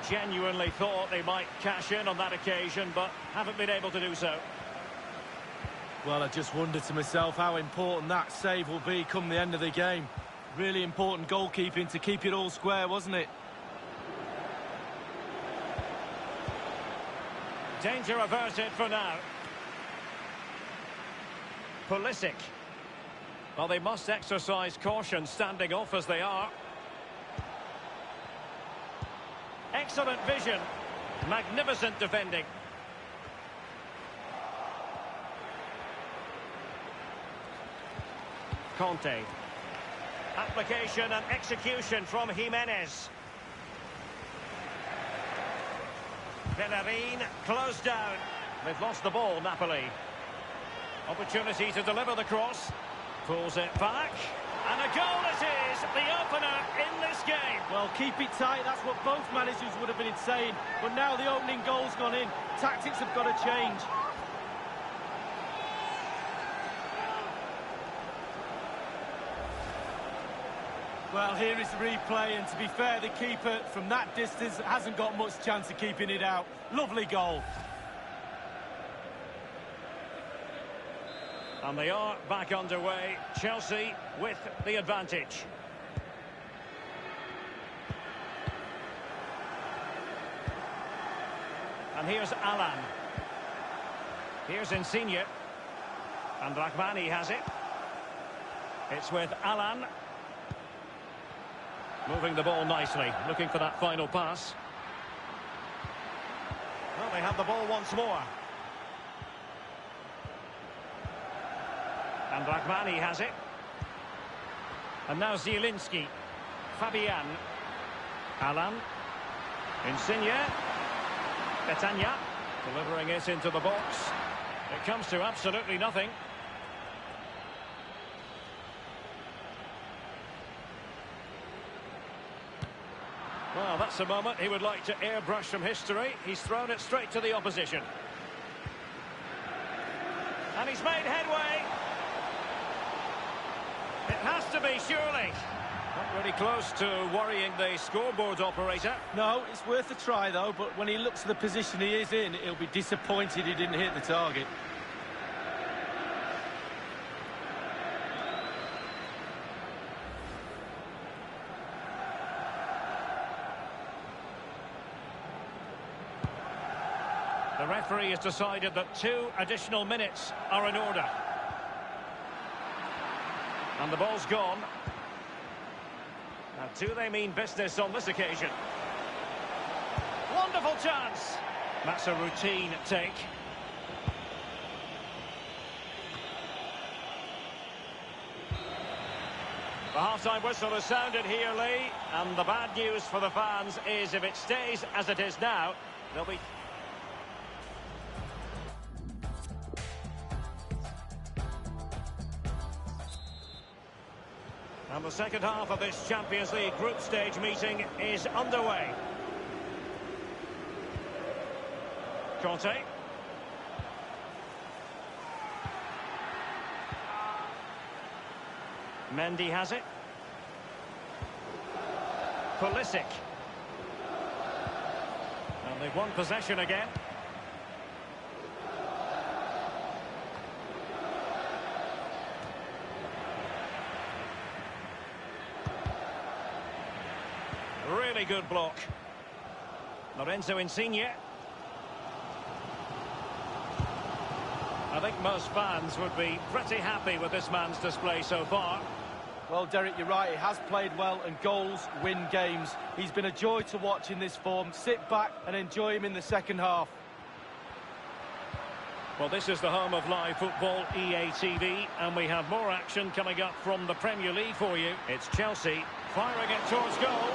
Genuinely thought they might cash in on that occasion, but haven't been able to do so. Well, I just wondered to myself how important that save will be come the end of the game. Really important goalkeeping to keep it all square, wasn't it? Danger averted for now. Pulisic. Well, they must exercise caution standing off as they are. Excellent vision. Magnificent defending. Conte. Application and execution from Jimenez. Bellerin closed down. They've lost the ball, Napoli. Opportunity to deliver the cross. Pulls it back. And a goal it is, the opener in this game. Well, keep it tight, that's what both managers would have been saying. But now the opening goal's gone in. Tactics have got to change. Well, here is the replay, and to be fair, the keeper from that distance hasn't got much chance of keeping it out. Lovely goal. And they are back underway. Chelsea with the advantage. And here's Alan. Here's Insigne. And Rahmani has it. It's with Alan. Moving the ball nicely, looking for that final pass. Well, they have the ball once more. And Rahmani has it. And now Zielinski. Fabian. Alan. Insigne. Petagna. Delivering it into the box. It comes to absolutely nothing. Well, that's a moment he would like to airbrush from history. He's thrown it straight to the opposition. And he's made headway. It has to be, surely. Not really close to worrying the scoreboard operator. No, it's worth a try, though, but when he looks at the position he is in, he'll be disappointed he didn't hit the target. The referee has decided that 2 additional minutes are in order. And the ball's gone. Now, do they mean business on this occasion? Wonderful chance. That's a routine take. The half-time whistle has sounded here, Lee. And the bad news for the fans is if it stays as it is now, they'll be... And the second half of this Champions League group stage meeting is underway. Conte. Mendy has it. Pulisic. And they've won possession again. Really good block. Lorenzo Insigne. I think most fans would be pretty happy with this man's display so far. Well, Derek, you're right. He has played well, and goals win games. He's been a joy to watch in this form. Sit back and enjoy him in the second half. Well, this is the home of live football, EA TV, and we have more action coming up from the Premier League for you. It's Chelsea firing it towards goal.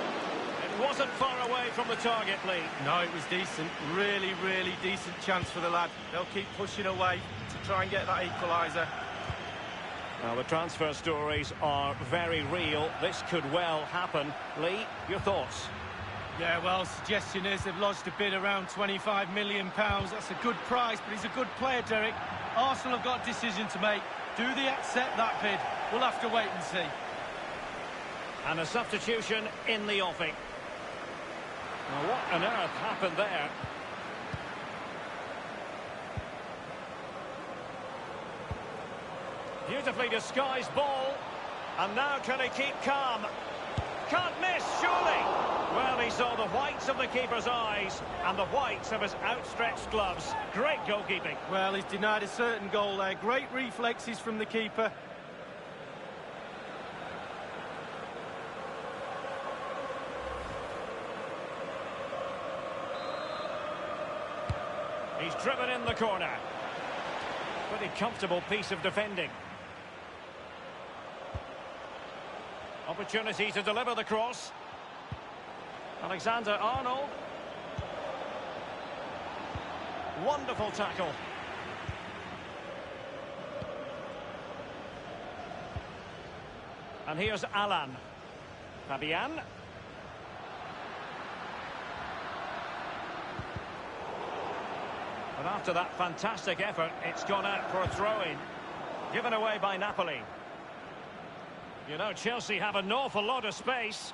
It wasn't far away from the target, Lee. No, it was decent. Really, really decent chance for the lad. They'll keep pushing away to try and get that equaliser. Well, the transfer stories are very real. This could well happen. Lee, your thoughts? Yeah, well, suggestion is they've lodged a bid around £25 million. That's a good price, but he's a good player, Derek. Arsenal have got a decision to make. Do they accept that bid? We'll have to wait and see. And a substitution in the offing. Well, what on earth happened there? Beautifully disguised ball. And now can he keep calm? Can't miss, surely. Well, he saw the whites of the keeper's eyes and the whites of his outstretched gloves. Great goalkeeping. Well, he's denied a certain goal there. Great reflexes from the keeper. He's driven in the corner. Pretty comfortable piece of defending. Opportunity to deliver the cross. Alexander-Arnold. Wonderful tackle. And here's Alan. Fabian. But after that fantastic effort, it's gone out for a throw-in. Given away by Napoli. You know, Chelsea have an awful lot of space.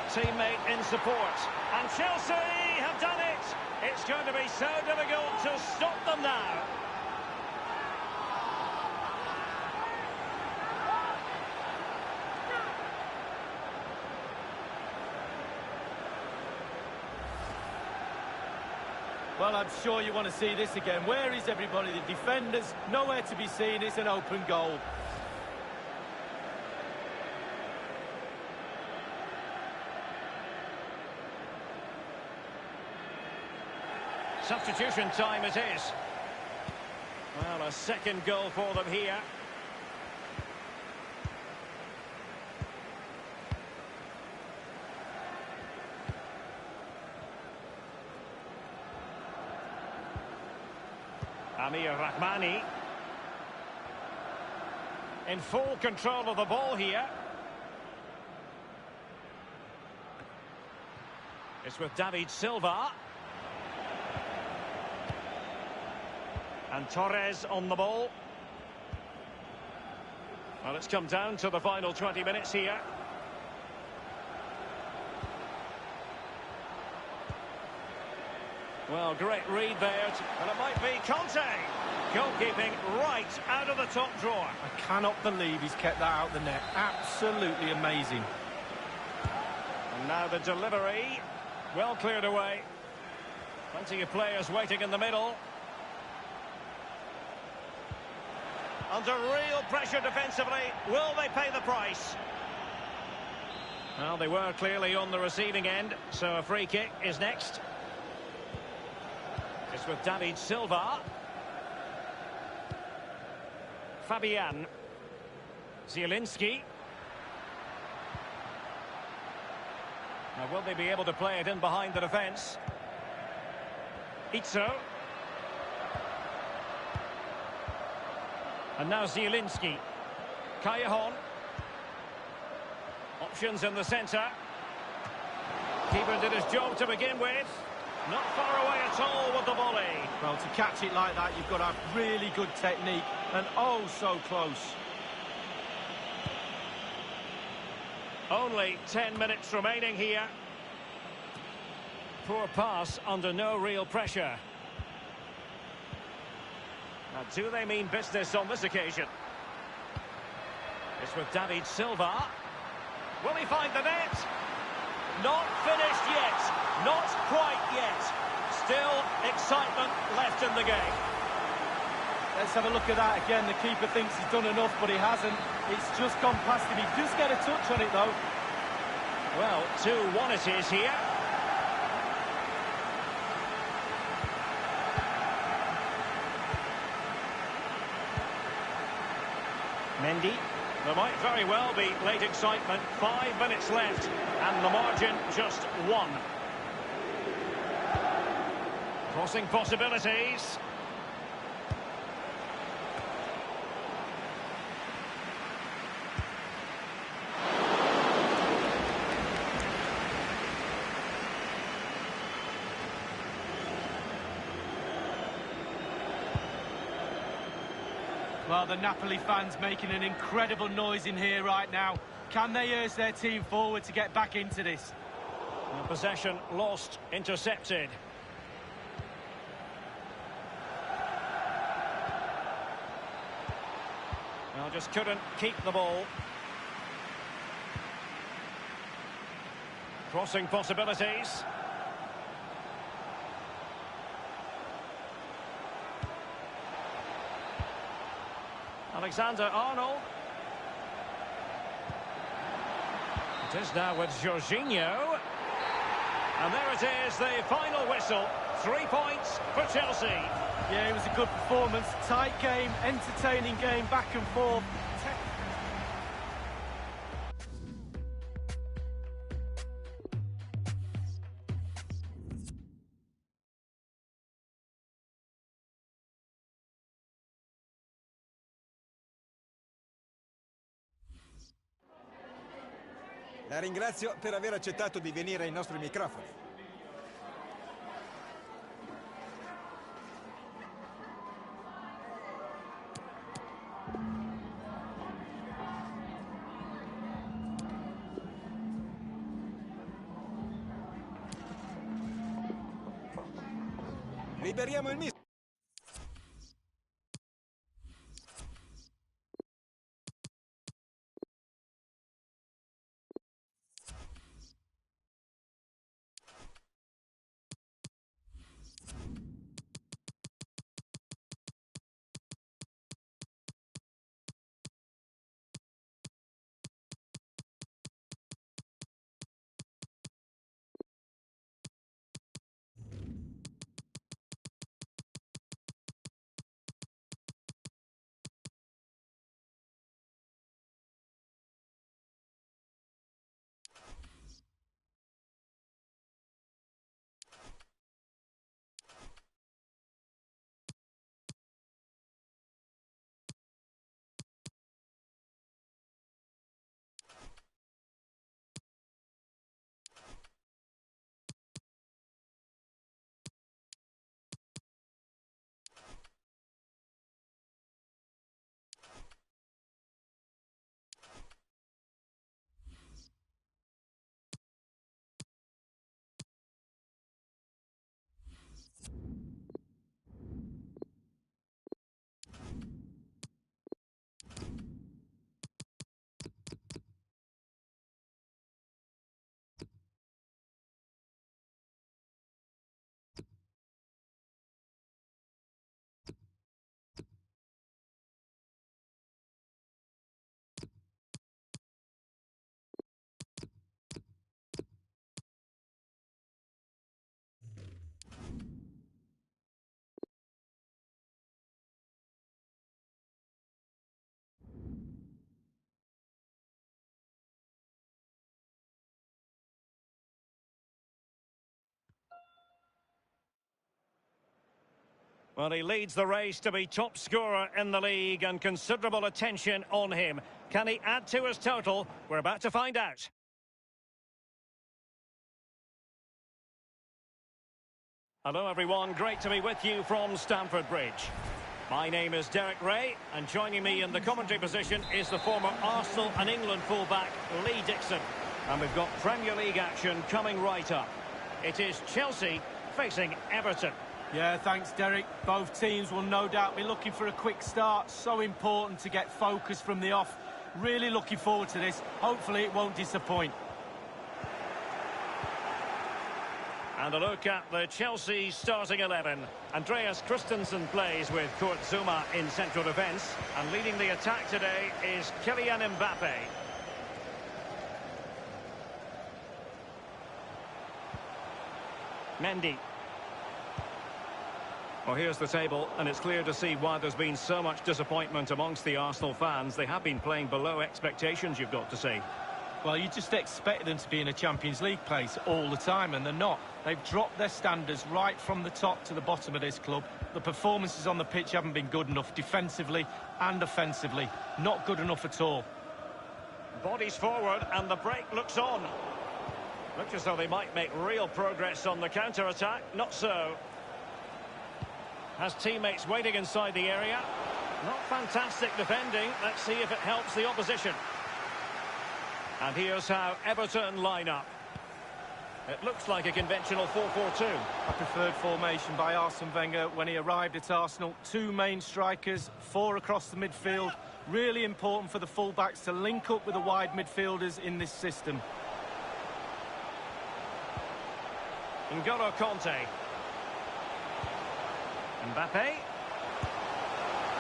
Teammate in support. And Chelsea have done it. It's going to be so difficult to stop them now. Well, I'm sure you want to see this again. Where is everybody? The defenders, nowhere to be seen. It's an open goal. Substitution time it is. Well, a second goal for them here. Amir Rahmani in full control of the ball here. It's with David Silva. And Torres on the ball. Well, it's come down to the final 20 minutes here. Well, great read there. And it might be Conte. Goalkeeping right out of the top drawer. I cannot believe he's kept that out the net. Absolutely amazing. And now the delivery. Well cleared away. Plenty of players waiting in the middle. Under real pressure defensively. Will they pay the price? Well, they were clearly on the receiving end, so a free kick is next. It's with David Silva. Fabian. Zielinski. Now, will they be able to play it in behind the defence? Itzo. And now Zielinski. Callejon. Options in the centre. Keeper did his job to begin with. Not far away at all with the volley. Well, to catch it like that, you've got to have really good technique. And oh, so close. Only 10 minutes remaining here. Poor pass under no real pressure. Now, do they mean business on this occasion? It's with David Silva. Will he find the net? Not finished yet. Not quite yet. Still excitement left in the game. Let's have a look at that again. The keeper thinks he's done enough, but he hasn't. It's just gone past him. He does get a touch on it, though. Well, 2-1 it is here. Mendy. There might very well be late excitement. 5 minutes left, and the margin just 1. Crossing possibilities. Well, the Napoli fans making an incredible noise in here right now. Can they urge their team forward to get back into this? And possession lost, intercepted. Well, just couldn't keep the ball. Crossing possibilities. Alexander-Arnold. It is now with Jorginho. And there it is, the final whistle. 3 points for Chelsea. Yeah, it was a good performance. Tight game, entertaining game, back and forth. La ringrazio per aver accettato di venire ai nostri microfoni. Liberiamo il mister. Well, he leads the race to be top scorer in the league and considerable attention on him. Can he add to his total? We're about to find out. Hello everyone, great to be with you from Stamford Bridge. My name is Derek Ray, and joining me in the commentary position is the former Arsenal and England fullback Lee Dixon. And we've got Premier League action coming right up. It is Chelsea facing Everton. Yeah, thanks, Derek. Both teams will no doubt be looking for a quick start. So important to get focus from the off. Really looking forward to this. Hopefully it won't disappoint. And a look at the Chelsea starting 11. Andreas Christensen plays with Kurt Zouma in central defence. And leading the attack today is Kylian Mbappe. Mendy. Well, here's the table, and it's clear to see why there's been so much disappointment amongst the Arsenal fans. They have been playing below expectations, you've got to say. Well, you just expect them to be in a Champions League place all the time, and they're not. They've dropped their standards right from the top to the bottom of this club. The performances on the pitch haven't been good enough, defensively and offensively. Not good enough at all. Bodies forward, and the break looks on. Looks as though they might make real progress on the counter-attack. Not so. Has teammates waiting inside the area. Not fantastic defending. Let's see if it helps the opposition. And here's how Everton line up. It looks like a conventional 4-4-2. A preferred formation by Arsene Wenger when he arrived at Arsenal. Two main strikers, four across the midfield. Really important for the fullbacks to link up with the wide midfielders in this system. N'Golo Conte. Mbappe.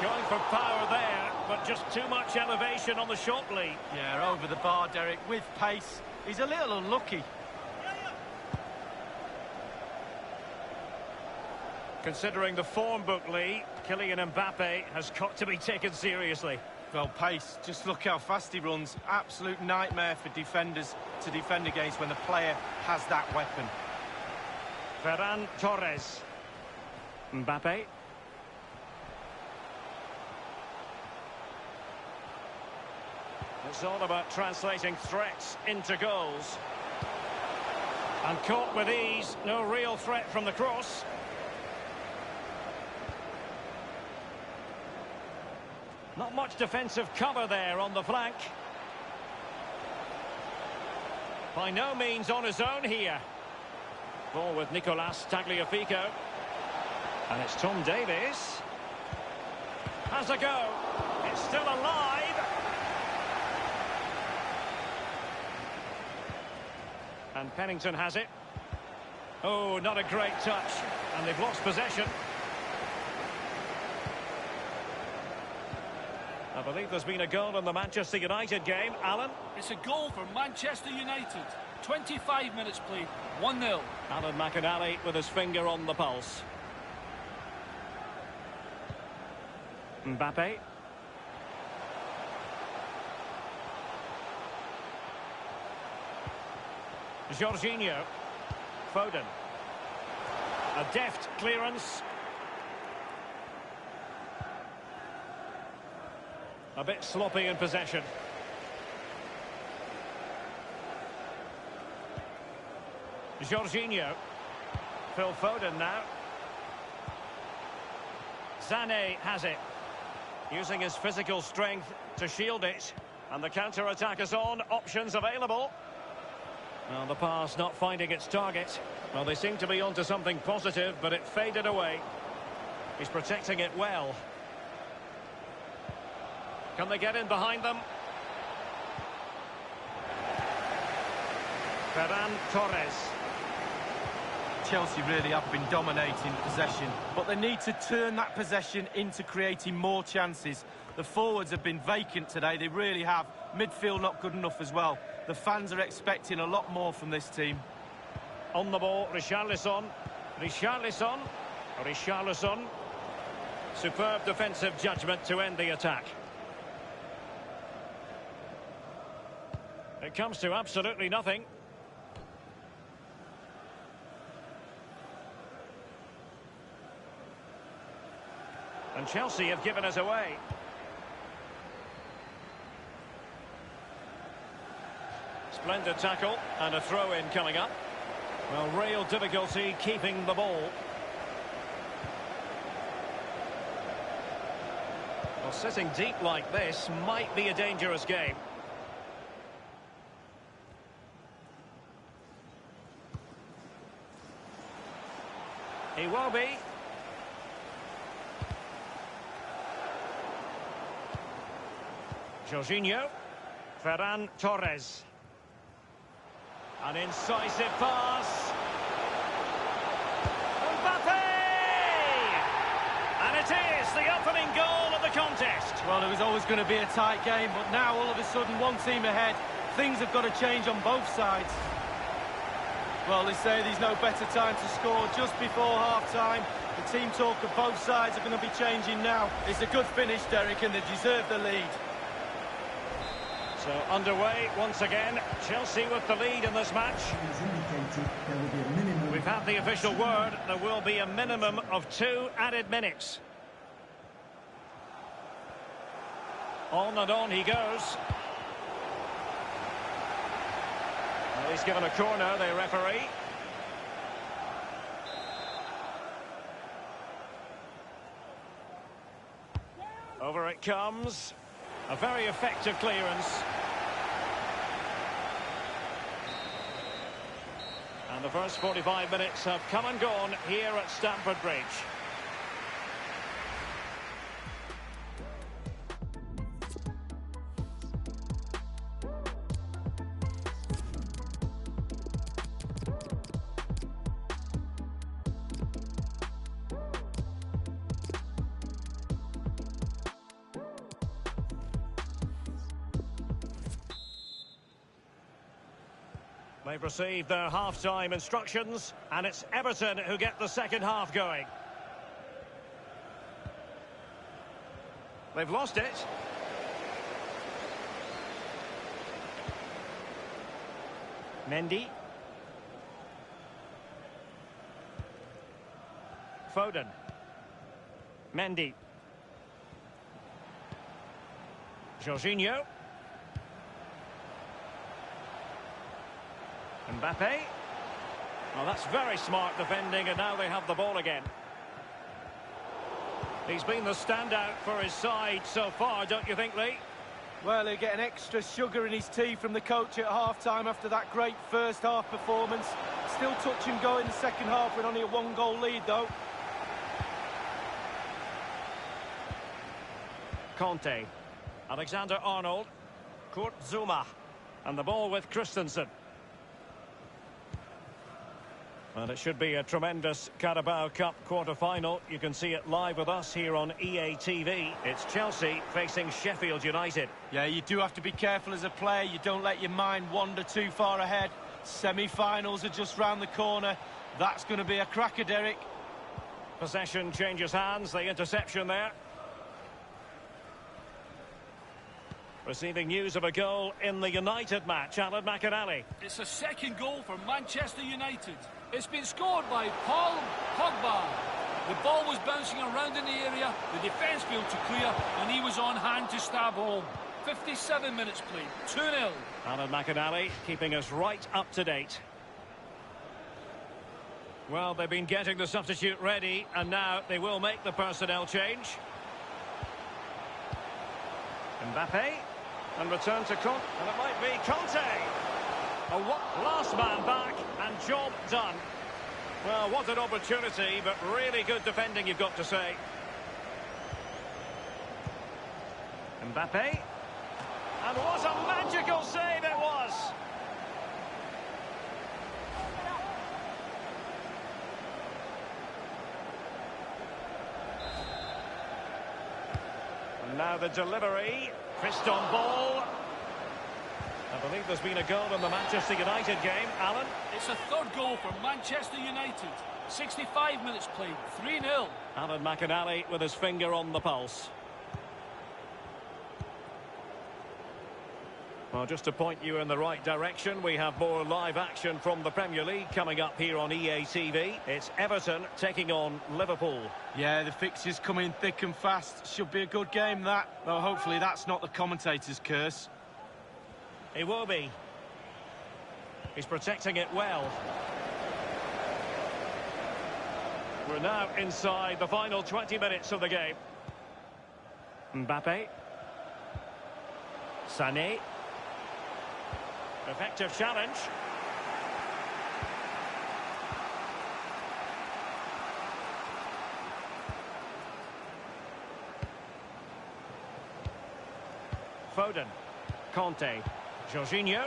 Going for power there, but just too much elevation on the shot lead. Yeah, over the bar, Derek, with pace. He's a little unlucky. Considering the form book, Lee, Kylian Mbappe has got to be taken seriously. Well, pace, just look how fast he runs. Absolute nightmare for defenders to defend against when the player has that weapon. Ferran Torres. Mbappe. It's all about translating threats into goals. And caught with ease, no real threat from the cross. Not much defensive cover there on the flank. By no means on his own here. Ball with Nicolas Tagliafico. And it's Tom Davies. Has a go. It's still alive. And Pennington has it. Oh, not a great touch. And they've lost possession. I believe there's been a goal in the Manchester United game. Alan? It's a goal for Manchester United. 25 minutes played. 1-0. Alan McInally with his finger on the pulse. Mbappe. Jorginho. Foden. A deft clearance. A bit sloppy in possession. Jorginho. Phil Foden now. Sané has it. Using his physical strength to shield it. And the counter-attack is on. Options available. Well, the pass not finding its target. Well, they seem to be onto something positive, but it faded away. He's protecting it well. Can they get in behind them? Ferran Torres. Chelsea really have been dominating possession, but they need to turn that possession into creating more chances. The forwards have been vacant today, they really have. Midfield not good enough as well. The fans are expecting a lot more from this team. On the ball, Richarlison. Richarlison. Superb defensive judgment to end the attack. It comes to absolutely nothing. And Chelsea have given us away. Splendid tackle and a throw-in coming up. Well, real difficulty keeping the ball. Well, sitting deep like this might be a dangerous game. He will be. Jorginho. Ferran Torres. An incisive pass. Mbappe! And it is the opening goal of the contest. Well, it was always going to be a tight game, but now all of a sudden one team ahead. Things have got to change on both sides. Well, they say there's no better time to score just before half-time. The team talk of both sides are going to be changing now. It's a good finish, Derek, and they deserve the lead. So underway once again. Chelsea with the lead in this match. We've had the official word. There will be a minimum of 2 added minutes. On and on he goes. Well, he's given a corner, the referee. Over it comes. A very effective clearance. And the first 45 minutes have come and gone here at Stamford Bridge. They've received their half-time instructions, and it's Everton who get the second half going. They've lost it. Mendy. Foden. Mendy. Jorginho. Mbappe. Well, that's very smart defending, and now they have the ball again. He's been the standout for his side so far, don't you think, Lee? Well, he'll get an extra sugar in his tea from the coach at half-time after that great first-half performance. Still touch and go in the second half with only a 1-goal lead, though. Conte. Alexander-Arnold. Kurt Zouma. And the ball with Christensen. And it should be a tremendous Carabao Cup quarter-final. You can see it live with us here on EA TV. It's Chelsea facing Sheffield United. Yeah, you do have to be careful as a player. You don't let your mind wander too far ahead. Semi-finals are just round the corner. That's going to be a cracker, Derek. Possession changes hands. The interception there. Receiving news of a goal in the United match. Alan McInally. It's a second goal for Manchester United. It's been scored by Paul Pogba. The ball was bouncing around in the area, the defence failed to clear, and he was on hand to stab home. 57 minutes played, 2-0. Alan McInally keeping us right up to date. Well, they've been getting the substitute ready, and now they will make the personnel change. Mbappe. And return to Conte. And it might be Conte. Last man back and job done. Well, what an opportunity, but really good defending, you've got to say. Mbappe. And what a magical save it was. And now the delivery. Fist on ball. I believe there's been a goal in the Manchester United game. Alan? It's a third goal for Manchester United. 65 minutes played, 3-0. Alan McInally with his finger on the pulse. Well, just to point you in the right direction, we have more live action from the Premier League coming up here on EA TV. It's Everton taking on Liverpool. Yeah, the fixtures coming thick and fast. Should be a good game, that. Though hopefully that's not the commentator's curse. It will be. He's protecting it well. We're now inside the final 20 minutes of the game. Mbappe. Sané. Effective challenge. Foden. Conte. Jorginho.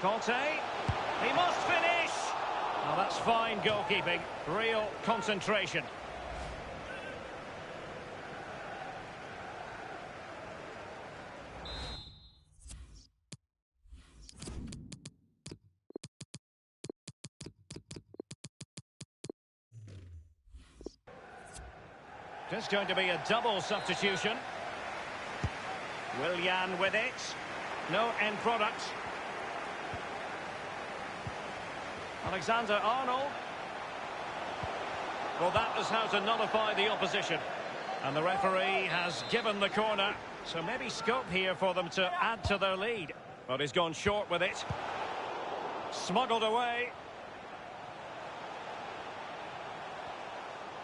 Conte. He must finish! Now that's fine goalkeeping. Real concentration. Just going to be a double substitution. Willian with it. No end product. Alexander-Arnold. Well, that is how to nullify the opposition. And the referee has given the corner. So maybe scope here for them to add to their lead. But he's gone short with it. Smuggled away.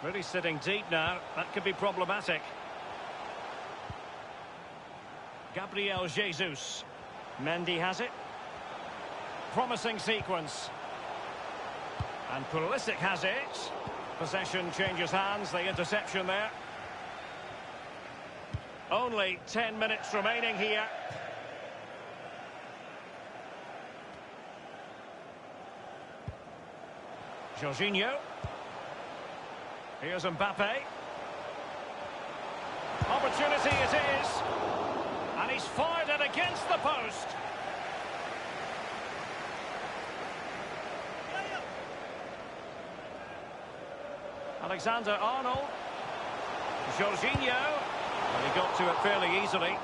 Really sitting deep now. That could be problematic. Gabriel Jesus. Mendy has it. Promising sequence. And Pulisic has it. Possession changes hands. The interception there. Only 10 minutes remaining here. Jorginho. Here's Mbappe. Opportunity it is. And he's fired it against the post. Alexander-Arnold. Jorginho. And he got to it fairly easily.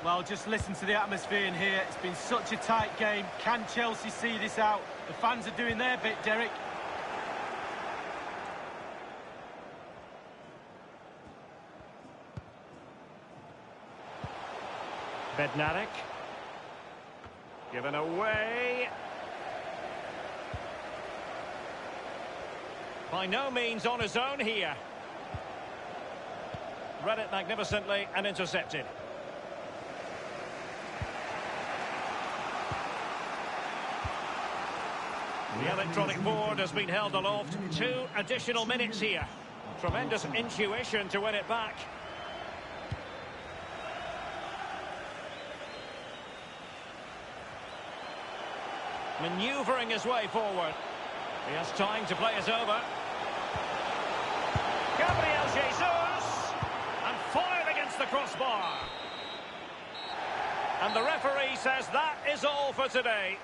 Well, just listen to the atmosphere in here. It's been such a tight game. Can Chelsea see this out? The fans are doing their bit, Derek. Bednarik. Given away. By no means on his own here. Read it magnificently and intercepted. The electronic board has been held aloft. 2 additional minutes here. Tremendous intuition to win it back. Manoeuvring his way forward. He has time to play it over. Gabriel Jesus! And fired against the crossbar. And the referee says that is all for today.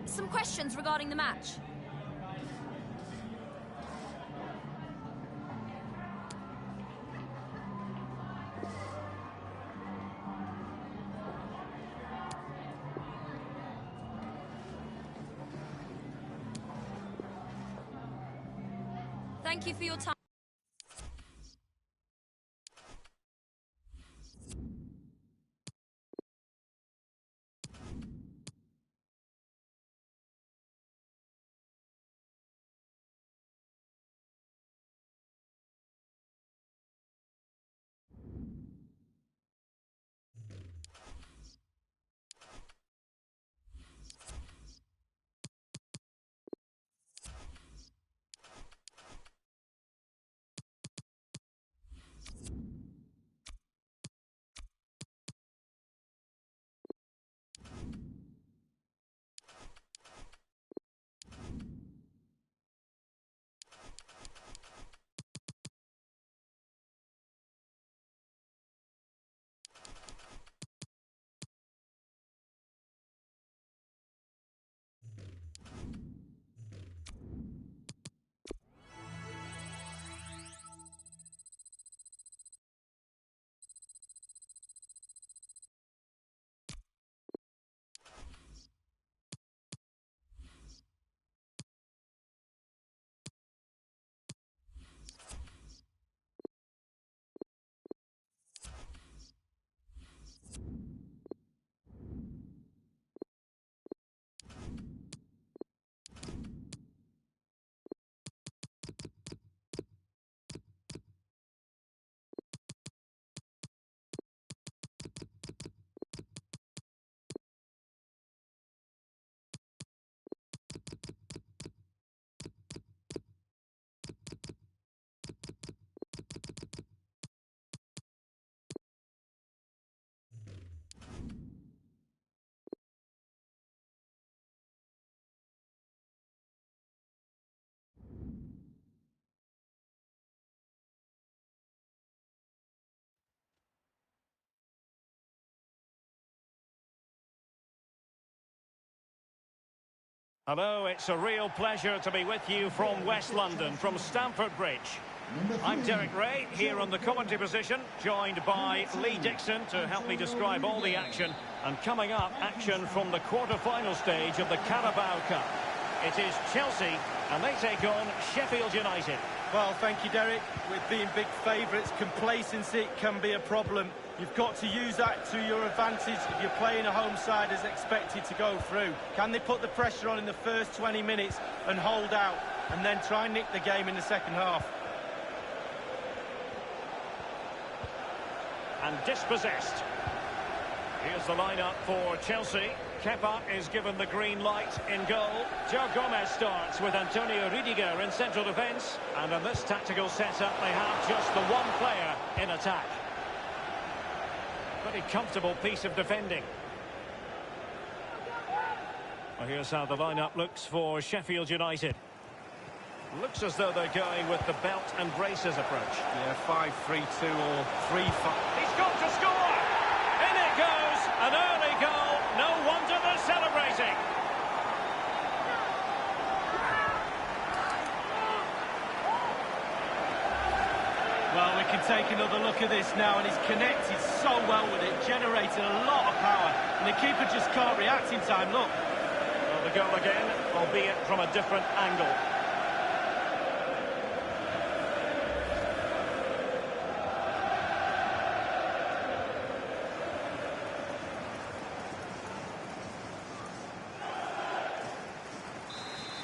Some questions regarding the match. Thank you for your time. Hello, it's a real pleasure to be with you from West London, from Stamford Bridge. I'm Derek Ray, here on the commentary position, joined by Lee Dixon to help me describe all the action. And coming up, action from the quarter-final stage of the Carabao Cup. It is Chelsea, and they take on Sheffield United. Well, thank you, Derek. With being big favourites, complacency can be a problem. You've got to use that to your advantage if you're playing a home side as expected to go through. Can they put the pressure on in the first 20 minutes and hold out, and then try and nick the game in the second half? And dispossessed. Here's the lineup for Chelsea. Kepa is given the green light in goal. Joe Gomez starts with Antonio Rudiger in central defence. And in this tactical setup, they have just the one player in attack. Pretty comfortable piece of defending. Well, here's how the lineup looks for Sheffield United. Looks as though they're going with the belt and braces approach. Yeah, 5-3-2 or 3-5. He's got to score! In it goes! An early goal. No wonder they're celebrating. Well, we can take another look at this now, and he's connected so well with it, generated a lot of power, and the keeper just can't react in time. Look. Well, the goal again, albeit from a different angle.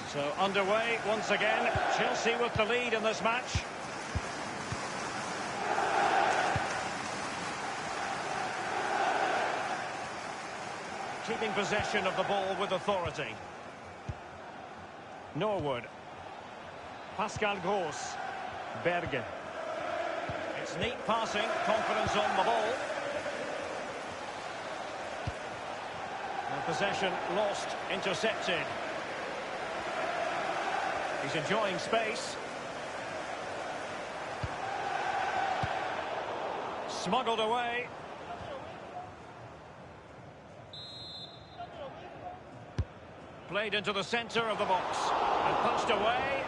So underway once again, Chelsea with the lead in this match. Keeping possession of the ball with authority. Norwood. Pascal Gross. Berge. It's neat passing, confidence on the ball. And possession lost, intercepted. He's enjoying space. Smuggled away. Played into the centre of the box. And punched away.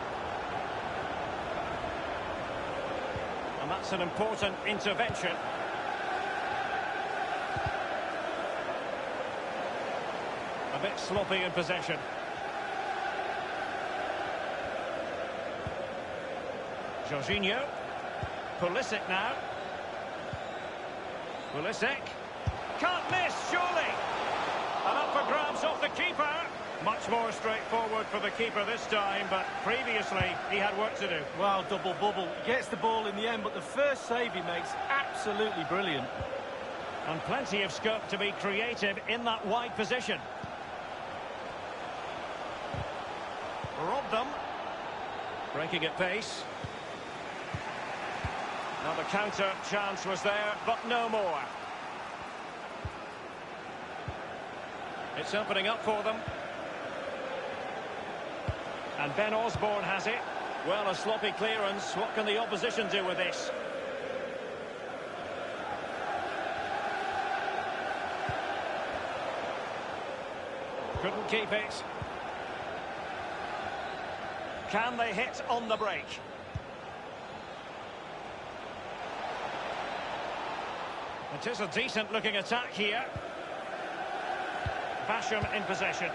And that's an important intervention. A bit sloppy in possession. Jorginho. Pulisic now. Pulisic. Can't miss, surely. And up for grabs off the keeper. Much more straightforward for the keeper this time, but previously he had work to do. Well, double bubble. He gets the ball in the end, but the first save he makes, absolutely brilliant. And plenty of scope to be creative in that wide position. Robbed them. Breaking at pace. Now the counter chance was there, but no more. It's opening up for them. And Ben Osborne has it. Well, a sloppy clearance. What can the opposition do with this? Couldn't keep it. Can they hit on the break? It is a decent-looking attack here. Basham in possession.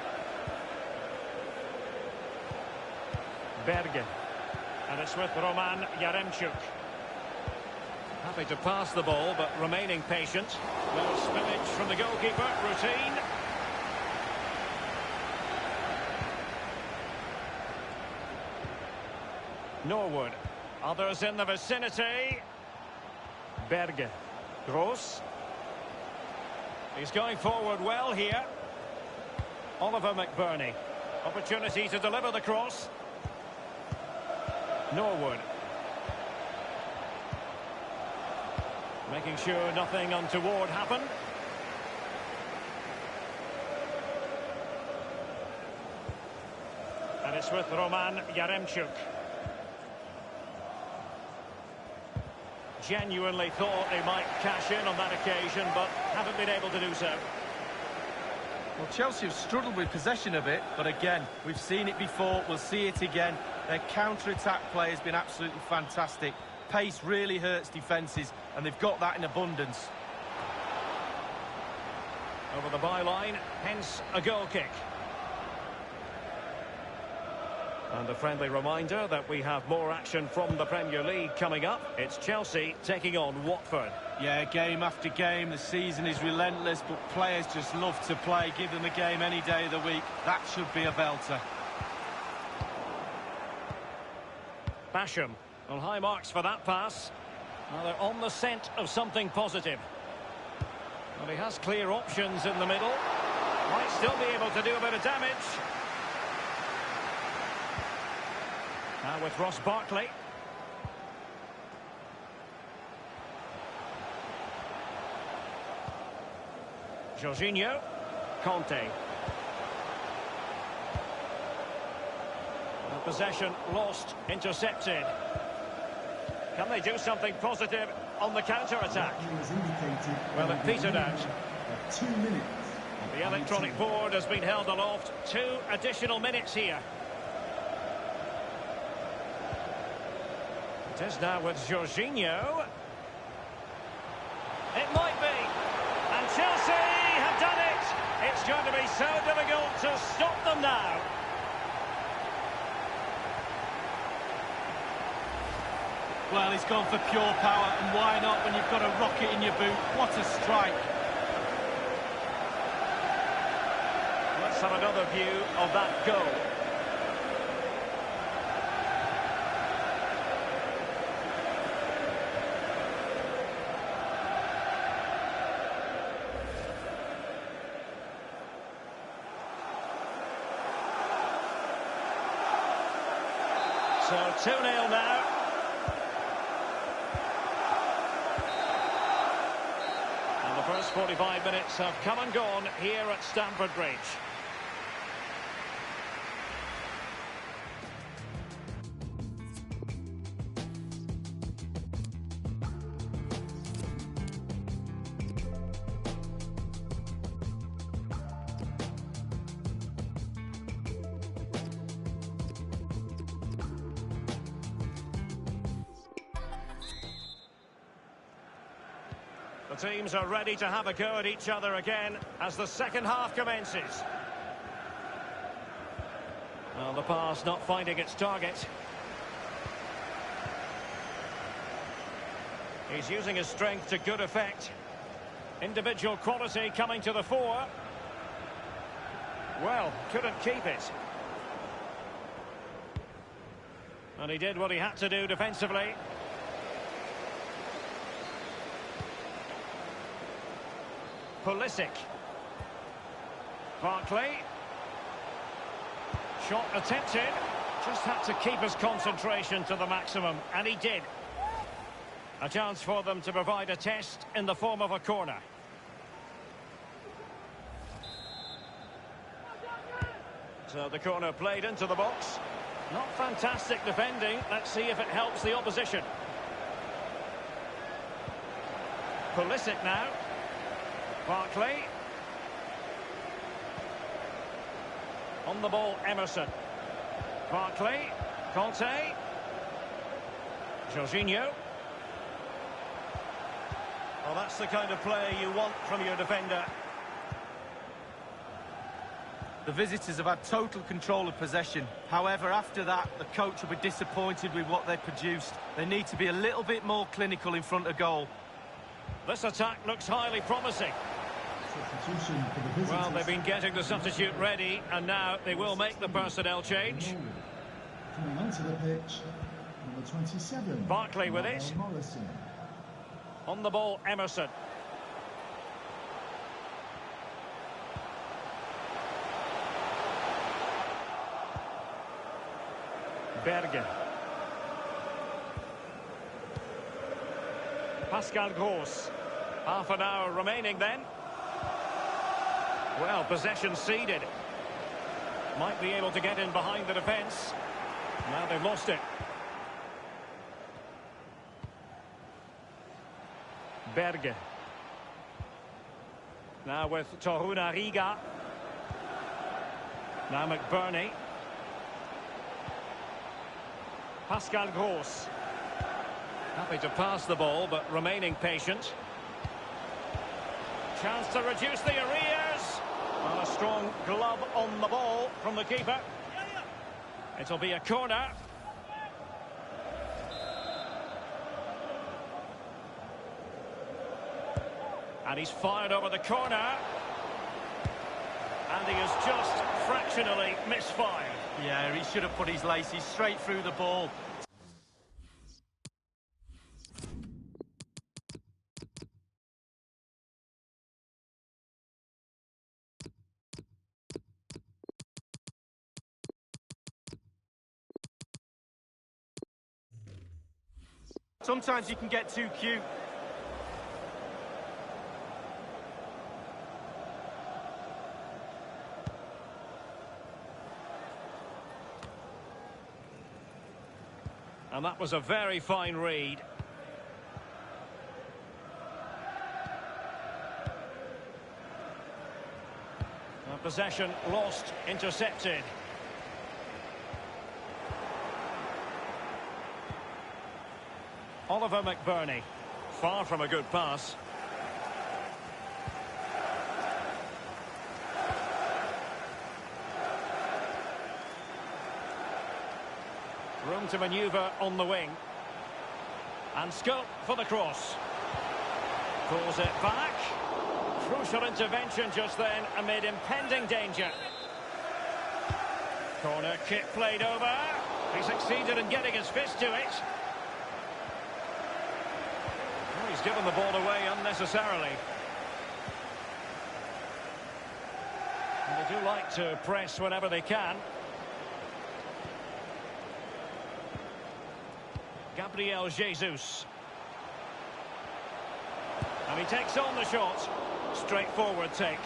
Berge. And it's with Roman Yaremchuk. Happy to pass the ball, but remaining patient. Well, spillage from the goalkeeper. Routine. Norwood. Others in the vicinity. Berge. Gross. He's going forward well here. Oliver McBurney. Opportunity to deliver the cross. Norwood. Making sure nothing untoward happened. And it's with Roman Yaremchuk. Genuinely thought they might cash in on that occasion, but haven't been able to do so. Well, Chelsea have struggled with possession a bit, but again, we've seen it before, we'll see it again. Their counter-attack play has been absolutely fantastic. Pace really hurts defences, and they've got that in abundance. Over the byline, hence a goal kick. And a friendly reminder that we have more action from the Premier League coming up. It's Chelsea taking on Watford. Yeah, game after game, the season is relentless, but players just love to play. Give them a game any day of the week. That should be a belter. Basham. Well, high marks for that pass. Now they're on the scent of something positive. Well, he has clear options in the middle. Might still be able to do a bit of damage. Now with Ross Barkley. Jorginho. Conte. And possession lost, intercepted. Can they do something positive on the counter-attack? Well, it petered out. 2 minutes. The electronic board has been held aloft. 2 additional minutes here. It is now with Jorginho. It might be. And Chelsea have done it. It's going to be so difficult to stop them now. Well, he's gone for pure power, and why not when you've got a rocket in your boot? What a strike. Let's have another view of that goal. So 2-0 now. And the first 45 minutes have come and gone here at Stamford Bridge. The teams are ready to have a go at each other again as the second half commences. Well, the pass not finding its target. He's using his strength to good effect. Individual quality coming to the fore. Well, couldn't keep it. And he did what he had to do defensively. Pulisic. Barkley. Shot attempted. Just had to keep his concentration to the maximum, and he did. A chance for them to provide a test in the form of a corner. So the corner played into the box. Not fantastic defending. Let's see if it helps the opposition. Pulisic now. Barkley. On the ball, Emerson. Barkley. Conte. Jorginho. Well, that's the kind of play you want from your defender. The visitors have had total control of possession. However, after that, the coach will be disappointed with what they've produced. They need to be a little bit more clinical in front of goal. This attack looks highly promising. Substitution for the visitors. Well, they've been getting the substitute ready, and now they will make the personnel change. Coming onto the pitch, number 27. Barkley with it. Morrison. On the ball, Emerson. Berge. Pascal Gross. Half an hour remaining then. Well, possession ceded. Might be able to get in behind the defence. Now they've lost it. Berge. Now with Torunariga. Now McBurney. Pascal Gross. Happy to pass the ball, but remaining patient. Chance to reduce the arrears. And a strong glove on the ball from the keeper. It'll be a corner. And he's fired over the corner. And he has just fractionally misfired. Yeah, he should have put his laces straight through the ball. Sometimes you can get too cute. And that was a very fine read. Possession lost, intercepted. Oliver McBurney. Far from a good pass. Room to manoeuvre on the wing. And scope for the cross. Pulls it back. Crucial intervention just then amid impending danger. Corner kick played over. He succeeded in getting his fist to it. Oh, he's given the ball away unnecessarily. And they do like to press whenever they can. Gabriel Jesus. And he takes on the shot. Straightforward take.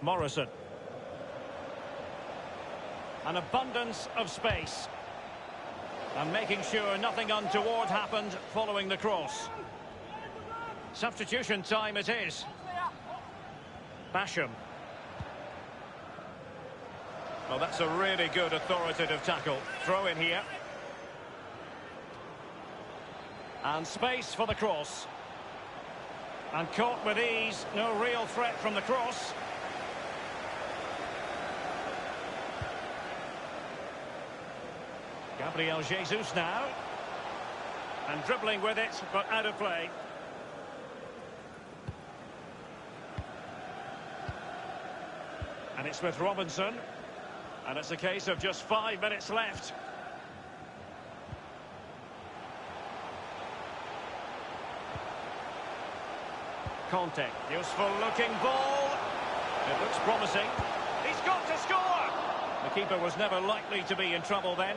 Morrison. An abundance of space. And making sure nothing untoward happened following the cross. Substitution time it is. Basham. Well, that's a really good authoritative tackle. Throw in here. And space for the cross. And caught with ease. No real threat from the cross. Gabriel Jesus now. And dribbling with it, but out of play. And it's with Robinson. And it's a case of just 5 minutes left. Conte, useful looking ball. It looks promising. He's got to score! The keeper was never likely to be in trouble then.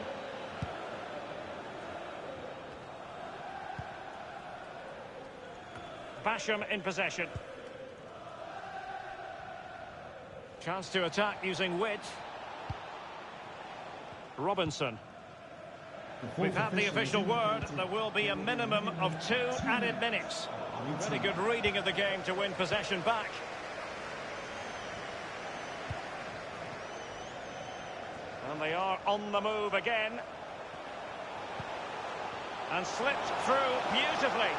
Basham in possession. Chance to attack using width. Robinson. We've had the official word. There will be a minimum of 2 added minutes. Really good reading of the game to win possession back. And they are on the move again. And slipped through beautifully.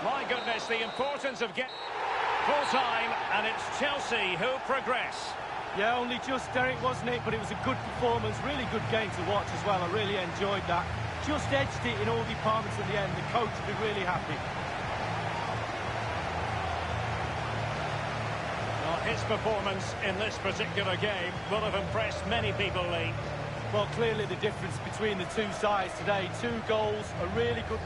My goodness, the importance of full time, and it's Chelsea who progress. Yeah, only just, Derek, wasn't it? But it was a good performance, really good game to watch as well. I really enjoyed that. Just edged it in all departments at the end. The coach will be really happy. Well, his performance in this particular game will have impressed many people, Lee. Well, clearly the difference between the two sides today. 2 goals, a really good...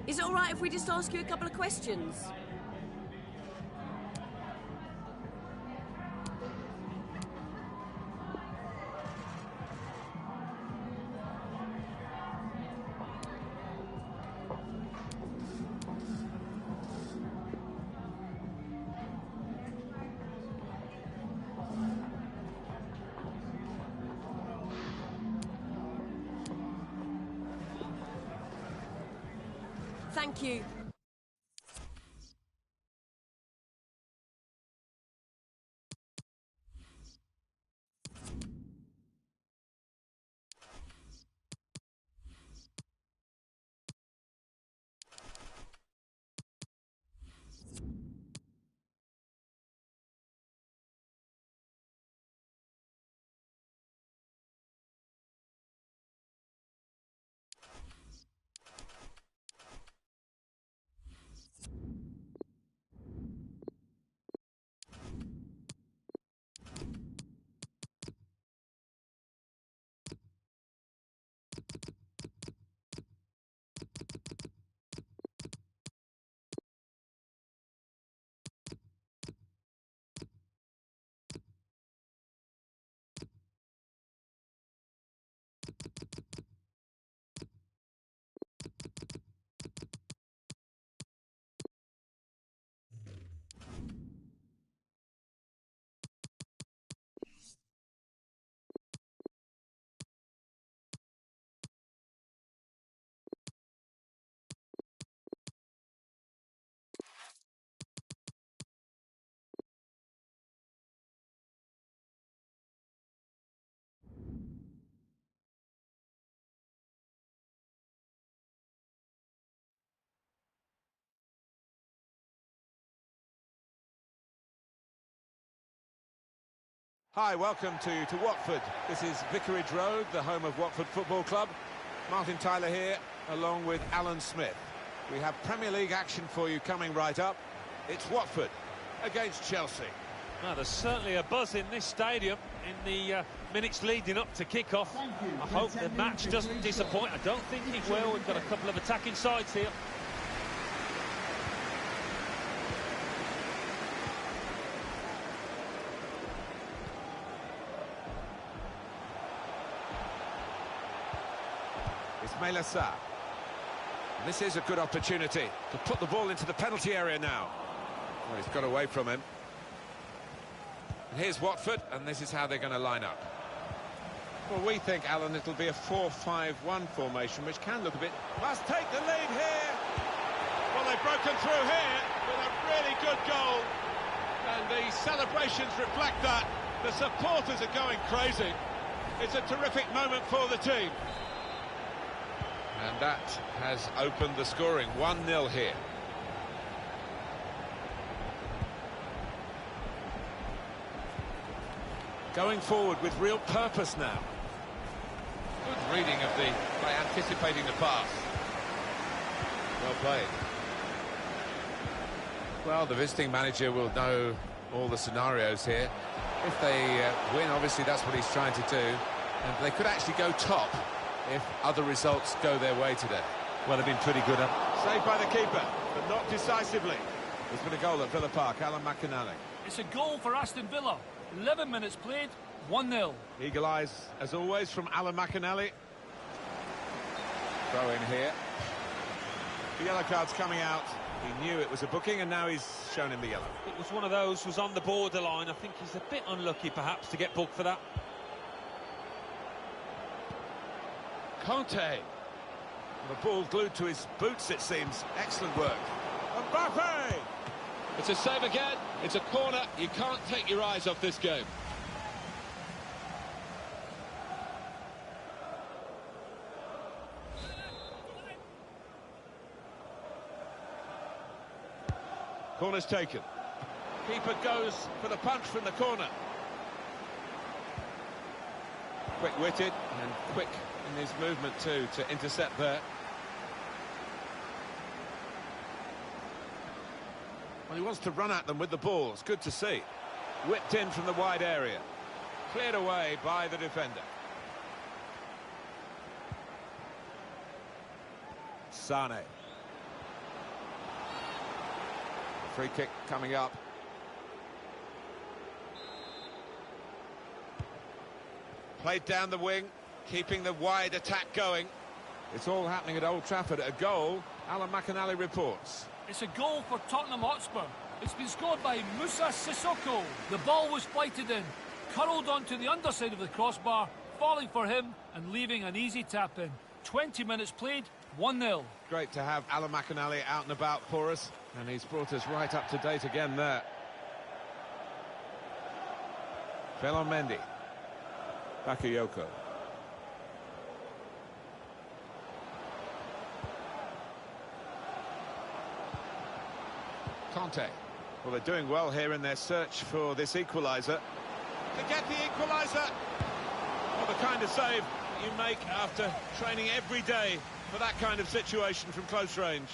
Is it all right if we just ask you a couple of questions? Thank you. Hi, welcome to Watford. This is Vicarage Road, the home of Watford Football Club. Martin Tyler here, along with Alan Smith. We have Premier League action for you coming right up. It's Watford against Chelsea. Well, there's certainly a buzz in this stadium in the minutes leading up to kick-off. I hope the match doesn't disappoint. I don't think it will. We've got a couple of attacking sides here. Ismaila Sarr. This is a good opportunity to put the ball into the penalty area now. Well, he's got away from him. And here's Watford, and this is how they're going to line up. Well, we think, Alan, it'll be a 4-5-1 formation, which can look a bit... Must take the lead here. Well, they've broken through here with a really good goal. And the celebrations reflect that. The supporters are going crazy. It's a terrific moment for the team. And that has opened the scoring. 1-0 here. Going forward with real purpose now. Good reading of by anticipating the pass. Well played. Well, the visiting manager will know all the scenarios here. If they win, obviously that's what he's trying to do. And they could actually go top if other results go their way today. Well, they've been pretty good. Saved by the keeper, but not decisively. There's been a goal at Villa Park. Alan McInally. It's a goal for Aston Villa. 11 minutes played, 1-0. Eagle eyes, as always, from Alan McInally. Throw in here. The yellow card's coming out. He knew it was a booking, and now he's shown him the yellow. It was one of those, was on the borderline. I think he's a bit unlucky, perhaps, to get booked for that. Conte. The ball glued to his boots, it seems. Excellent work. Mbappe! It's a save again. It's a corner. You can't take your eyes off this game. Corner's taken. Keeper goes for the punch from the corner. Quick-witted and quick in his movement too to intercept there. Well, he wants to run at them with the ball. It's good to see. Whipped in from the wide area. Cleared away by the defender. Sane. Free kick coming up. Played down the wing, keeping the wide attack going. It's all happening at Old Trafford. A goal, Alan McInally reports. It's a goal for Tottenham Hotspur. It's been scored by Moussa Sissoko. The ball was flighted in, curled onto the underside of the crossbar, falling for him and leaving an easy tap in. 20 minutes played, 1-0. Great to have Alan McInally out and about for us, and he's brought us right up to date again there. Felon Mendy. Bakayoko. Conte. Well, they're doing well here in their search for this equaliser. To get the equaliser! Well, the kind of save you make after training every day for that kind of situation from close range.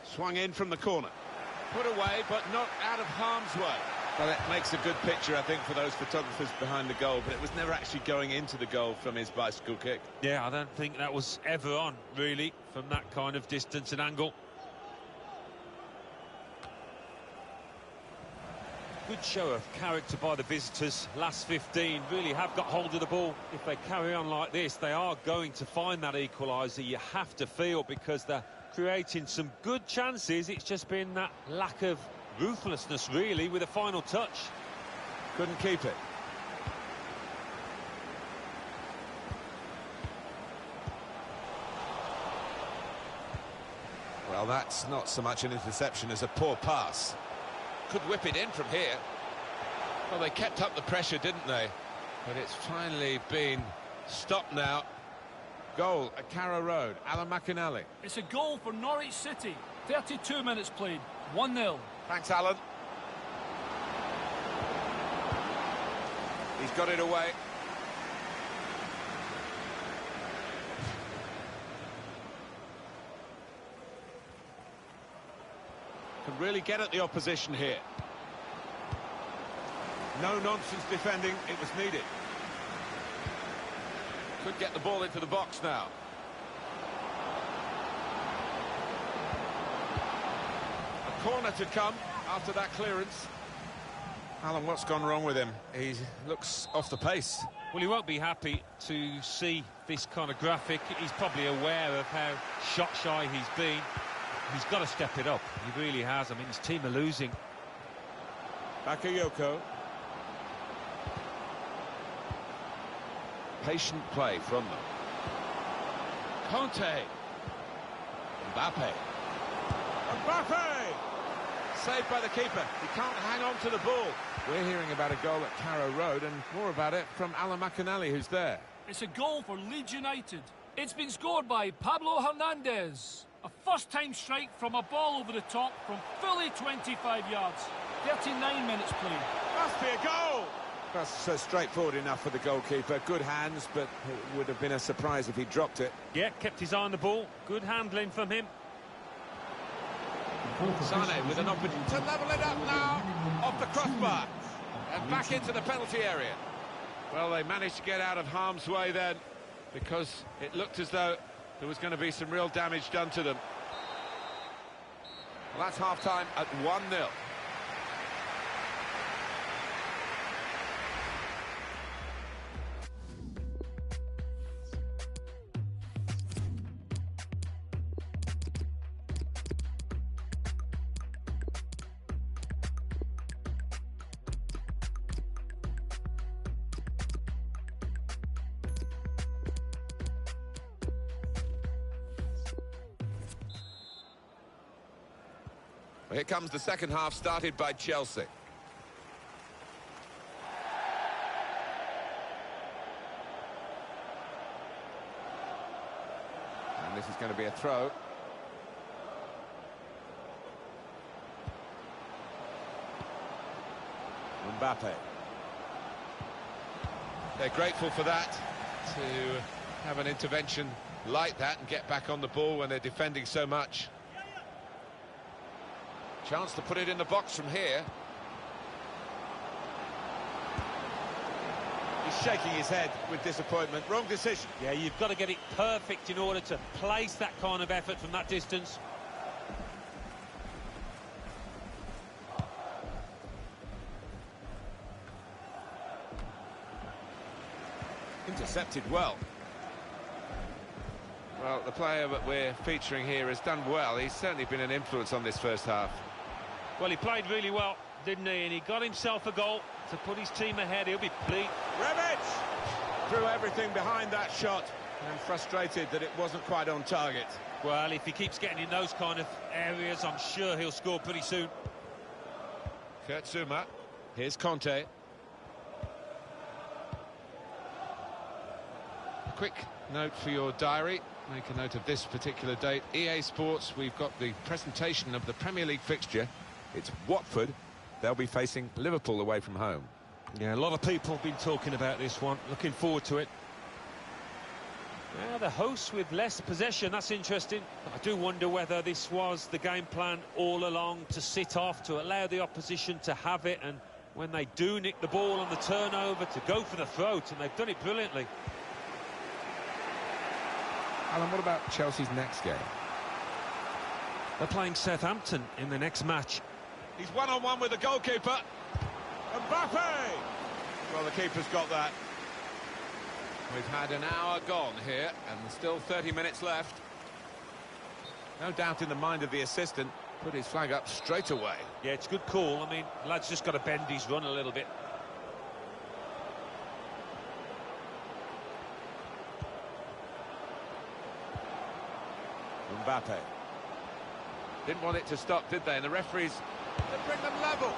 Swung in from the corner. Put away, but not out of harm's way. Well, it makes a good picture, I think, for those photographers behind the goal, but it was never actually going into the goal from his bicycle kick. Yeah, I don't think that was ever on, really, from that kind of distance and angle. Good show of character by the visitors. Last 15 really have got hold of the ball. If they carry on like this, they are going to find that equaliser, you have to feel, because they're creating some good chances. It's just been that lack of ruthlessness, really, with a final touch. Couldn't keep it. Well, that's not so much an interception as a poor pass. Could whip it in from here. Well, they kept up the pressure, didn't they? But it's finally been stopped now. Goal at Carrow Road. Alan McInally. It's a goal for Norwich City. 32 minutes played. 1-0. Thanks, Alan. He's got it away. Can really get at the opposition here. No nonsense defending, it was needed. Could get the ball into the box now. A corner to come after that clearance. Alan, what's gone wrong with him? He looks off the pace. Well, he won't be happy to see this kind of graphic. He's probably aware of how shot-shy he's been. He's got to step it up. He really has. I mean, his team are losing. Bakayoko. Patient play from them. Conte. Mbappe. Mbappe! Saved by the keeper. He can't hang on to the ball. We're hearing about a goal at Carrow Road and more about it from Alan McInally, who's there. It's a goal for Leeds United. It's been scored by Pablo Hernandez. A first-time strike from a ball over the top from fully 25 yards. 39 minutes played. Must be a goal! That's straightforward enough for the goalkeeper. Good hands, but it would have been a surprise if he dropped it. Yeah, kept his eye on the ball. Good handling from him. Sane with an opportunity to level it up now. Off the crossbar. And back into the penalty area. Well, they managed to get out of harm's way then, because it looked as though there was going to be some real damage done to them. Well, that's half-time at 1-0. Here comes the second half, started by Chelsea. And this is going to be a throw. Mbappe. They're grateful for that, to have an intervention like that and get back on the ball when they're defending so much. Chance to put it in the box from here. He's shaking his head with disappointment. Wrong decision. Yeah, you've got to get it perfect in order to place that kind of effort from that distance. Intercepted well. Well, the player that we're featuring here has done well. He's certainly been an influence on this first half. Well, he played really well, didn't he? And he got himself a goal to put his team ahead. He'll be pleased. Rebic! threw everything behind that shot and frustrated that it wasn't quite on target. Well, if he keeps getting in those kind of areas, I'm sure he'll score pretty soon. Kurt Zouma. Here's Conte. Quick note for your diary. Make a note of this particular date. EA Sports, we've got the presentation of the Premier League fixture. It's Watford. They'll be facing Liverpool away from home. Yeah, a lot of people have been talking about this one. Looking forward to it. Now, the hosts with less possession, that's interesting. I do wonder whether this was the game plan all along, to sit off, to allow the opposition to have it, and when they do nick the ball on the turnover, to go for the throat, and they've done it brilliantly. Alan, what about Chelsea's next game? They're playing Southampton in the next match. He's one-on-one with the goalkeeper. Mbappe! Well, the keeper's got that. We've had an hour gone here, and there's still 30 minutes left. No doubt in the mind of the assistant, put his flag up straight away. Yeah, it's a good call. I mean, lad's just got to bend his run a little bit. Mbappe. Didn't want it to stop, did they? And the referees, They bring them level.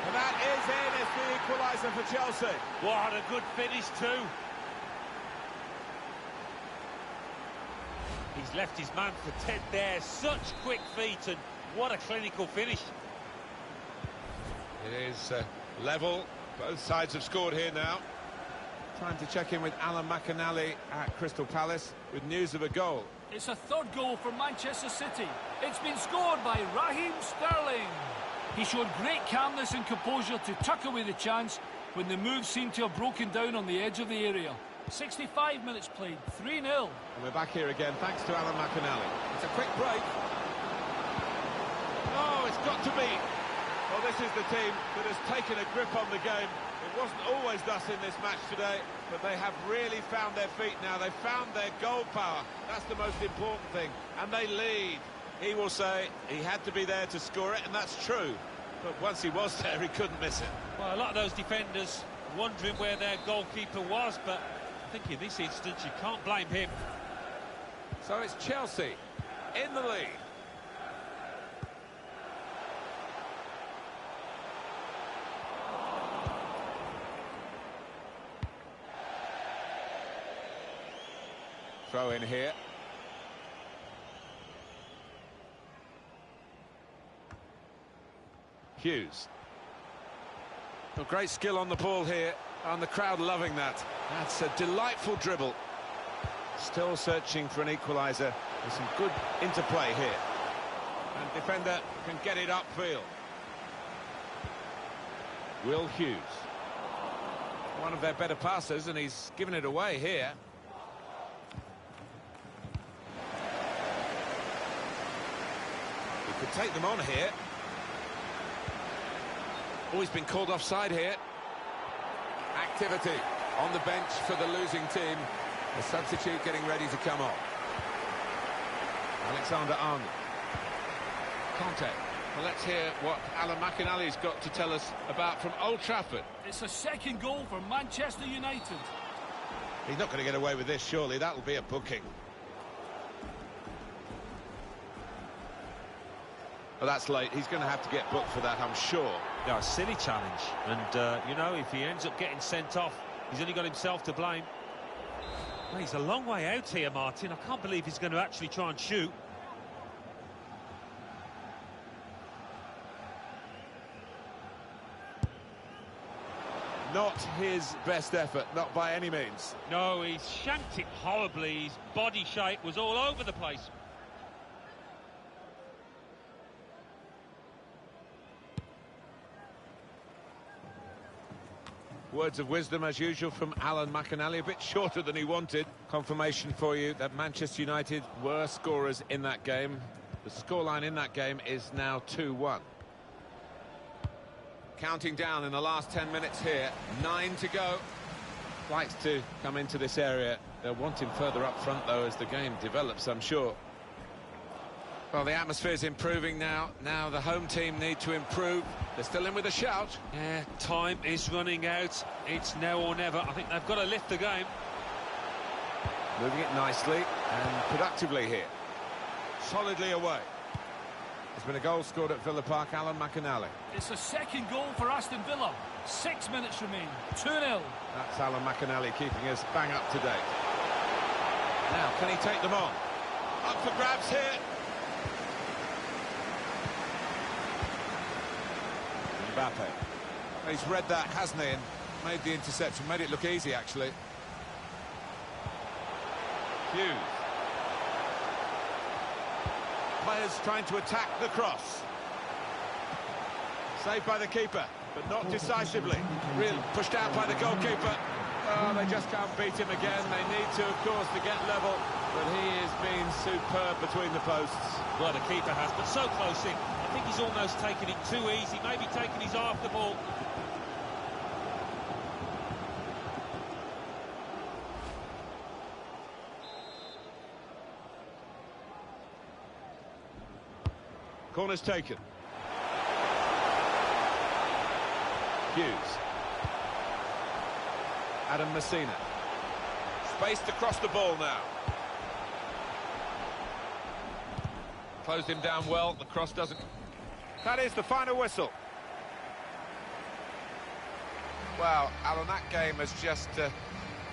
And that is in. It's the equaliser for Chelsea. What a good finish too. He's left his man for 10 there. Such quick feet, and what a clinical finish. it is level. Both sides have scored here now. Time to check in with Alan McInally at Crystal Palace with news of a goal. It's a third goal for Manchester City. It's been scored by Raheem Sterling. He showed great calmness and composure to tuck away the chance when the move seemed to have broken down on the edge of the area. 65 minutes played, 3-0. And we're back here again, thanks to Alan McInally. It's a quick break. Oh, it's got to be. Well, this is the team that has taken a grip on the game. It wasn't always thus in this match today, but they have really found their feet now. They've found their goal power. That's the most important thing. And they lead. He will say he had to be there to score it, and that's true. But once he was there, he couldn't miss it. Well, a lot of those defenders wondering where their goalkeeper was, but I think in this instance you can't blame him. So it's Chelsea in the lead. Throw in here. Hughes. Well, great skill on the ball here, and the crowd loving that. That's a delightful dribble. Still searching for an equaliser. There's some good interplay here. And defender can get it upfield. Will Hughes. One of their better passers, and he's given it away here. He could take them on here. Oh, he's been called offside here. Activity on the bench for the losing team. A substitute getting ready to come on. Alexander-Arnold. Conte. Well, let's hear what Alan McInally's got to tell us about from Old Trafford. It's a second goal for Manchester United. He's not going to get away with this, surely. That'll be a booking. Well, that's late. He's going to have to get booked for that, I'm sure. Yeah, a silly challenge. And, you know, if he ends up getting sent off, he's only got himself to blame. Well, he's a long way out here, Martin. I can't believe he's going to actually try and shoot. Not his best effort, not by any means. No, he shanked it horribly. His body shape was all over the place. Words of wisdom, as usual, from Alan McInally. A bit shorter than he wanted. Confirmation for you that Manchester United were scorers in that game. The scoreline in that game is now 2-1. Counting down in the last 10 minutes here. 9 to go. Likes to come into this area. They'll want him further up front, though, as the game develops, I'm sure. Well, the atmosphere's improving now. Now the home team need to improve. They're still in with a shout. Yeah, time is running out. It's now or never. I think they've got to lift the game. Moving it nicely and productively here. Solidly away. There's been a goal scored at Villa Park, Alan McInally. It's a second goal for Aston Villa. 6 minutes remain. 2-0. That's Alan McInally keeping us bang up to date. Now, can he take them on? Up for grabs here. Mbappe. He's read that, hasn't he, and made the interception. Made it look easy, actually. Hughes. Players trying to attack the cross. Saved by the keeper, but not decisively. Really pushed out by the goalkeeper. Oh, they just can't beat him again. They need to, of course, to get level. But he has been superb between the posts. Well, the keeper has, but so close in. I think he's almost taken it too easy, maybe taking his eye off the ball. Corner's taken. Hughes. Adam Messina. Space to cross the ball now. Closed him down well. The cross doesn't... That is the final whistle. Well, Alan, that game has just...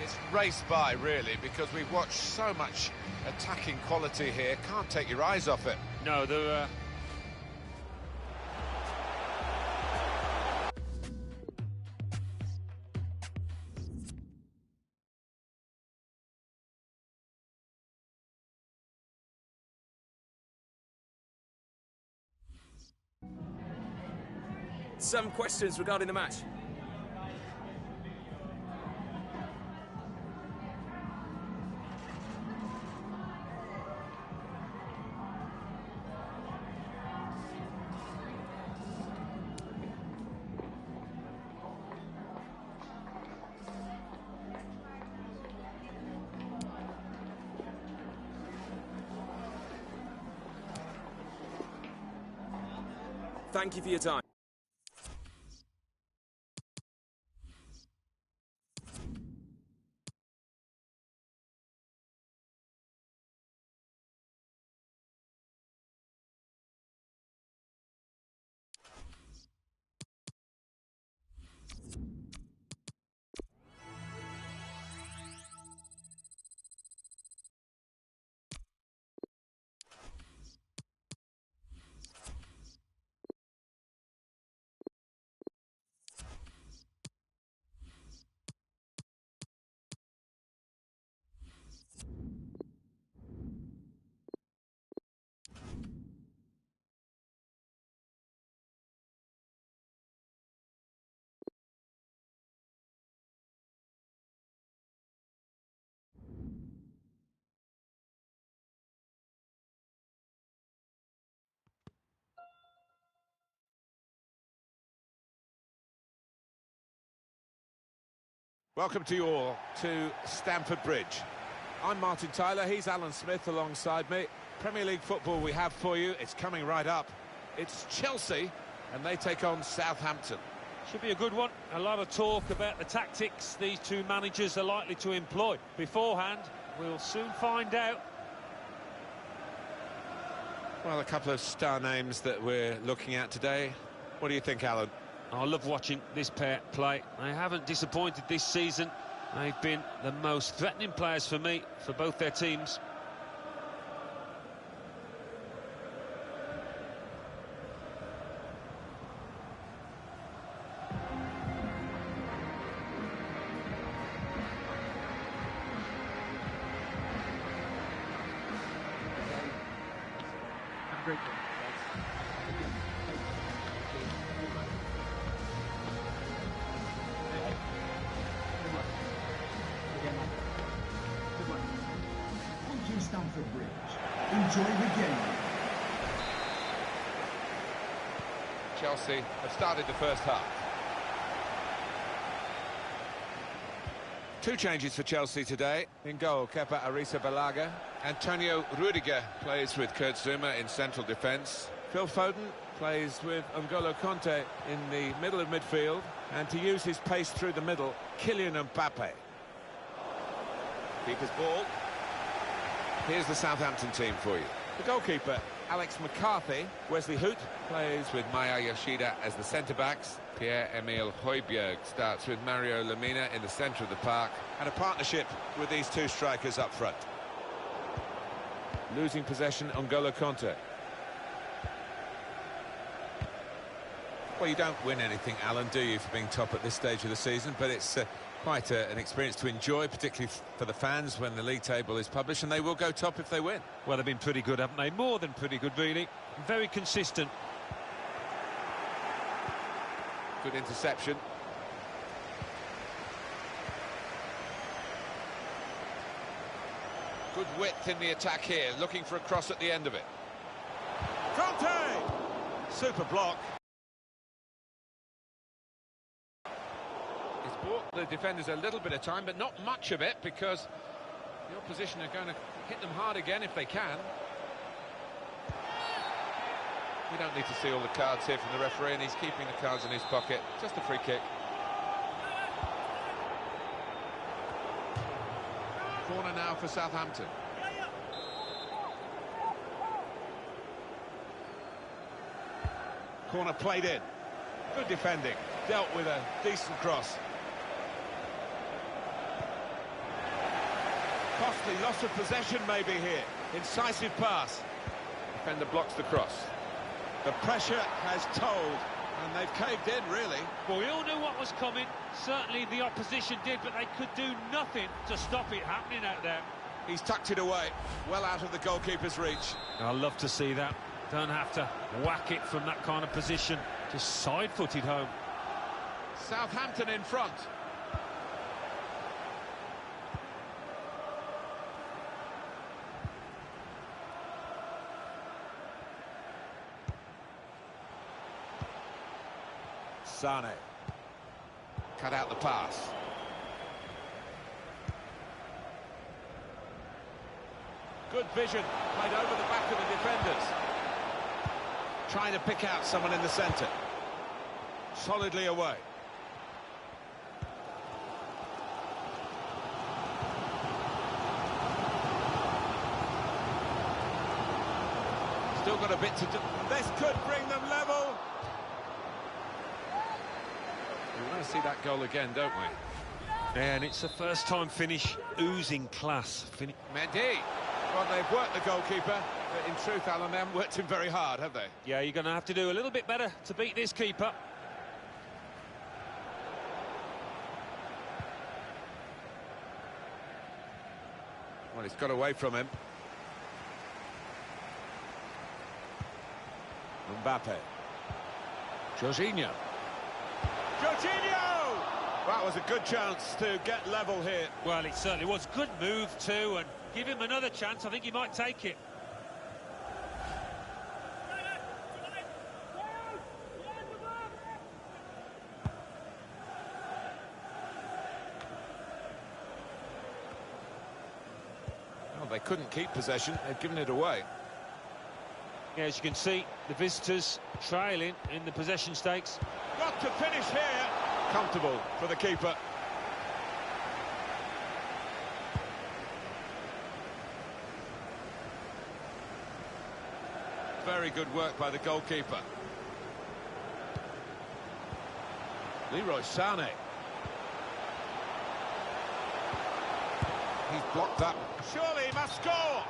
it's raced by, really, because we've watched so much attacking quality here. Can't take your eyes off it. No, there Some questions regarding the match. Thank you for your time. Welcome to you all to Stamford Bridge. I'm Martin Tyler, he's Alan Smith alongside me. Premier League football we have for you, it's coming right up. It's Chelsea, and they take on Southampton. Should be a good one. A lot of talk about the tactics these two managers are likely to employ. Beforehand, we'll soon find out. Well, a couple of star names that we're looking at today. What do you think, Alan? I love watching this pair play. They haven't disappointed this season. They've been the most threatening players for me, for both their teams. Great. Stamford Bridge. Enjoy the game. Chelsea have started the first half. Two changes for Chelsea today. In goal, Kepa Arrizabalaga. Antonio Rudiger plays with Kurt Zuma in central defence. Phil Foden plays with N'Golo Kanté in the middle of midfield. And to use his pace through the middle, Kylian Mbappe. Keeper's ball. Here's the Southampton team for you. The goalkeeper, Alex McCarthy. Wesley Hoot plays with Maya Yoshida as the centre-backs. Pierre-Emile Højbjerg starts with Mario Lemina in the centre of the park. And a partnership with these two strikers up front. Losing possession, N'Golo Kanté. Well, you don't win anything, Alan, do you, for being top at this stage of the season? But it's quite an experience to enjoy, particularly for the fans when the league table is published, and they will go top if they win. Well, they've been pretty good, haven't they? More than pretty good, really. Very consistent. Good interception. Good width in the attack here, looking for a cross at the end of it. Conte! Super block. It's bought the defenders a little bit of time, but not much of it, because the opposition are going to hit them hard again if they can. We don't need to see all the cards here from the referee, and he's keeping the cards in his pocket. Just a free kick. Corner now for Southampton. Corner played in. Good defending. Dealt with a decent cross. Costly loss of possession maybe here. Incisive pass. Defender blocks the cross. The pressure has told, and they've caved in, really. Well, we all knew what was coming. Certainly the opposition did, but they could do nothing to stop it happening out there. He's tucked it away, well out of the goalkeeper's reach. I love to see that. Don't have to whack it from that kind of position. Just side-footed home. Southampton in front. Sane. Cut out the pass. Good vision, played over the back of the defenders. Trying to pick out someone in the centre. Solidly away. Still got a bit to do. This could bring them level. We want to see that goal again, don't we? And it's a first-time finish, oozing class. Mendy. Well, they've worked the goalkeeper, but in truth, Alan, they haven't worked him very hard, have they? Yeah, you're going to have to do a little bit better to beat this keeper. Well, he's got away from him. Mbappe. Jorginho. That was a good chance to get level here. Well, it certainly was. Good move too, and give him another chance. I think he might take it. Well, they couldn't keep possession. They've given it away. Yeah, as you can see, the visitors trailing in the possession stakes. Got to finish here. Comfortable for the keeper. Very good work by the goalkeeper. Leroy Sané. He's blocked up. Surely he must score.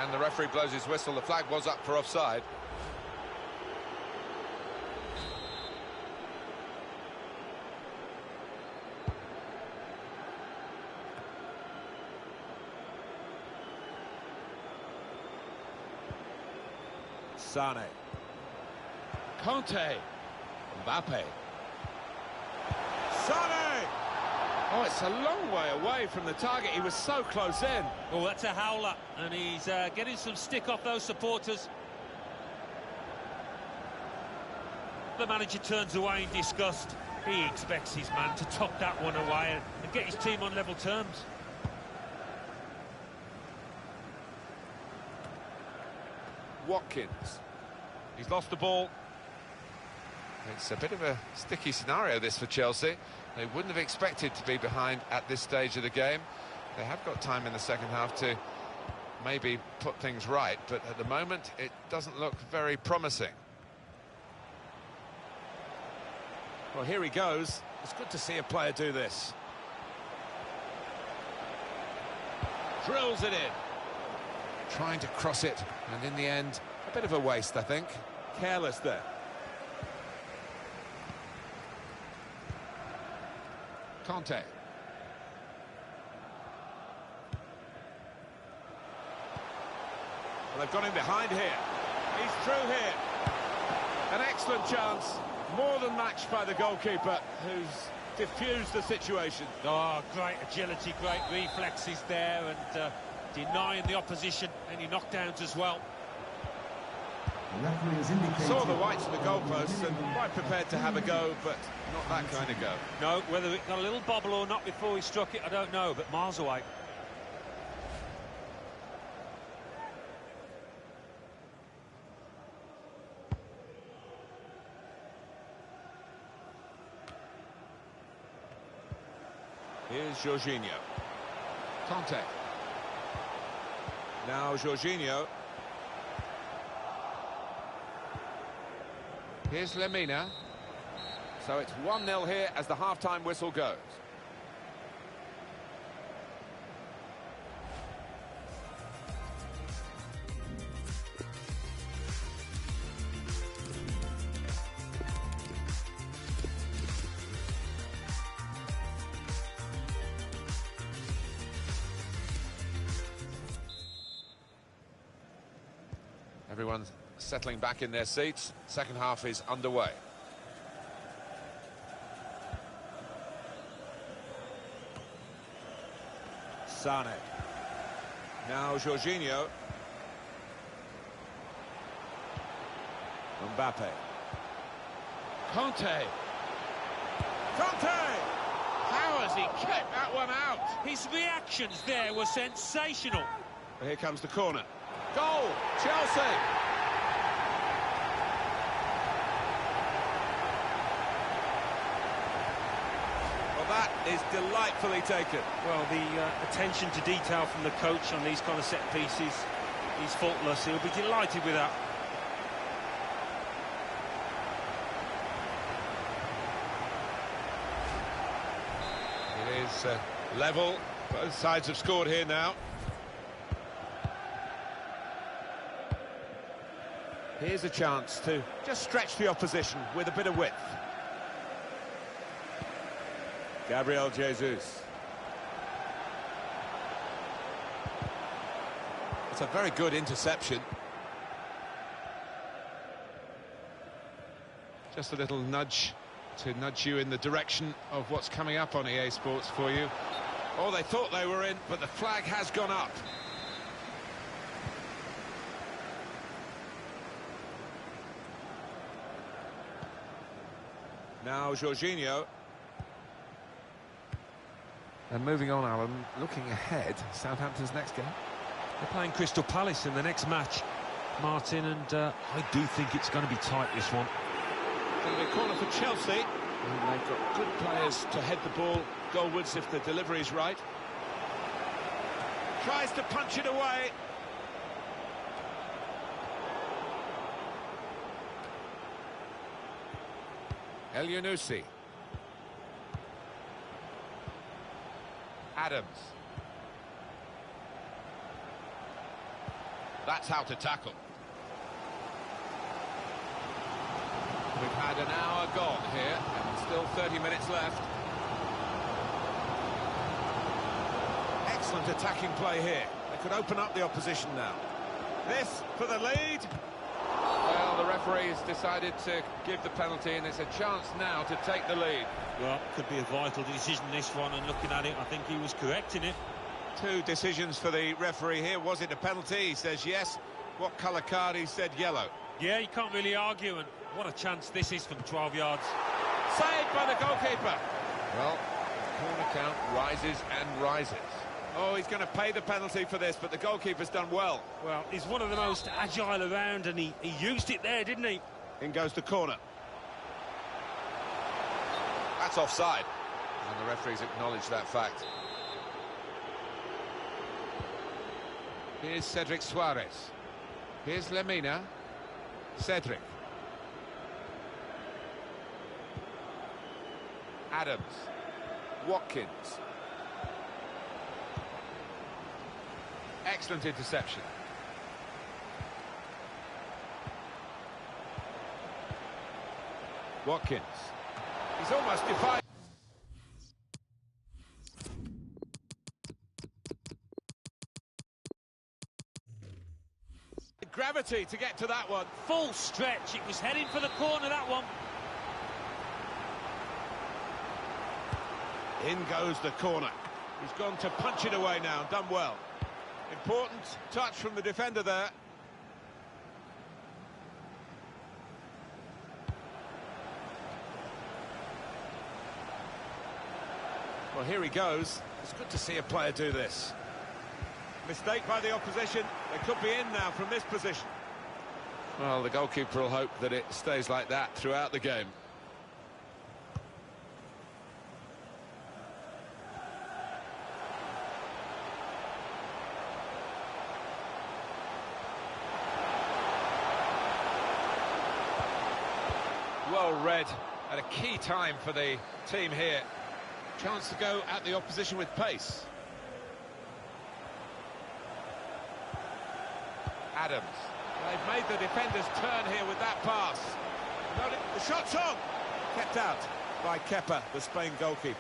And the referee blows his whistle. The flag was up for offside. Sane. Conte. Mbappe. Sane! Oh, it's a long way away from the target. He was so close in. Oh, that's a howler, and he's getting some stick off those supporters. The manager turns away in disgust. He expects his man to tuck that one away and get his team on level terms. Watkins. He's lost the ball. It's a bit of a sticky scenario, this, for Chelsea. They wouldn't have expected to be behind at this stage of the game. They have got time in the second half to maybe put things right, but at the moment it doesn't look very promising. Well, here he goes. It's good to see a player do this. Drills it in. Trying to cross it, and in the end, a bit of a waste, I think. Careless there. Conte. Well, they've got him behind here. He's through here. An excellent chance. More than matched by the goalkeeper, who's diffused the situation. Oh, great agility, great reflexes there, and denying the opposition any knockdowns as well. The referee has indicated... Saw the whites of the goalposts and quite prepared to have a go, but not that kind of go. No, whether it got a little bobble or not before he struck it, I don't know, but miles away. Here's Jorginho. Conte. Now Jorginho. Here's Lemina. So it's 1-0 here as the half-time whistle goes. Everyone's settling back in their seats. Second half is underway. Sane. Now Jorginho. Mbappe. Conte. Conte! How has he kept that one out? His reactions there were sensational. Here comes the corner. Goal! Chelsea! Well, that is delightfully taken. Well, the attention to detail from the coach on these kind of set pieces is faultless. He'll be delighted with that. It is level. Both sides have scored here now. Here's a chance to just stretch the opposition with a bit of width. Gabriel Jesus. It's a very good interception. Just a little nudge to nudge you in the direction of what's coming up on EA Sports for you. Oh, they thought they were in, but the flag has gone up. Now Jorginho. And moving on, Alan, looking ahead, Southampton's next game. They're playing Crystal Palace in the next match, Martin, and I do think it's going to be tight, this one. Going to be a corner for Chelsea. And they've got good players to head the ball goalwards if the delivery is right. Tries to punch it away. El Yunusi. Adams. That's how to tackle. We've had an hour gone here, and still 30 minutes left. Excellent attacking play here. They could open up the opposition now. This for the lead. Well, the referee's decided to give the penalty, and it's a chance now to take the lead. Well, could be a vital decision, this one, and looking at it, I think he was correct in it. Two decisions for the referee here. Was it a penalty? He says yes. What colour card? He said yellow. Yeah, you can't really argue, and what a chance this is from 12 yards. Saved by the goalkeeper. Well, the corner count rises and rises. Oh, he's going to pay the penalty for this, but the goalkeeper's done well. Well, he's one of the most agile around, and he used it there, didn't he? In goes the corner. That's offside. And the referees acknowledge that fact. Here's Cedric Suarez. Here's Lemina. Cedric. Adams. Watkins. Excellent interception. Watkins. He's almost defied. Gravity to get to that one. Full stretch. It was heading for the corner, that one. In goes the corner. He's gone to punch it away now. Done well. Important touch from the defender there. Well, here he goes. It's good to see a player do this. Mistake by the opposition. They could be in now from this position. Well, the goalkeeper will hope that it stays like that throughout the game. Well read at a key time for the team here. Chance to go at the opposition with pace. Adams. They've made the defenders turn here with that pass. The shot's on. Kept out by Kepa, the Spain goalkeeper.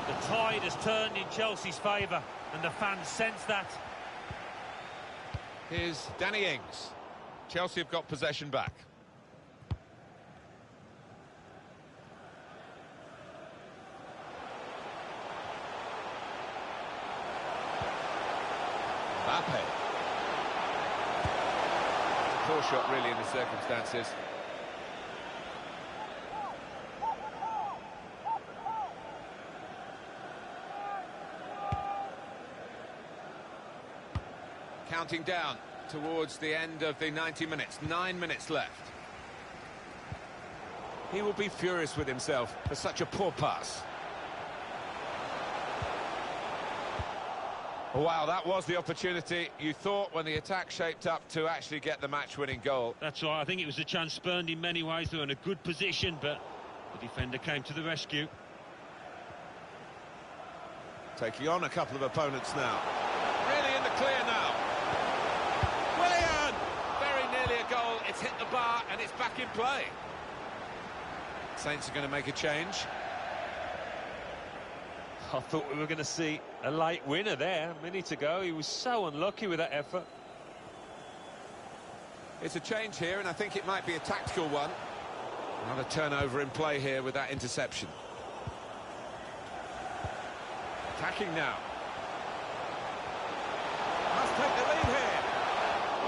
The tide has turned in Chelsea's favour, and the fans sense that. Here's Danny Ings. Chelsea have got possession back. Mbappe. Poor shot really in the circumstances. Counting down towards the end of the 90 minutes. 9 minutes left. He will be furious with himself for such a poor pass. Wow, that was the opportunity you thought when the attack shaped up to actually get the match-winning goal. That's right, I think it was a chance spurned in many ways. They were in a good position, but the defender came to the rescue. Taking on a couple of opponents now. Really in the clear now. Willian! Very nearly a goal. It's hit the bar and it's back in play. Saints are going to make a change. I thought we were going to see a late winner there a minute ago. He was so unlucky with that effort. It's a change here, and I think it might be a tactical one. Another turnover in play here with that interception. Attacking now. Must take the lead here.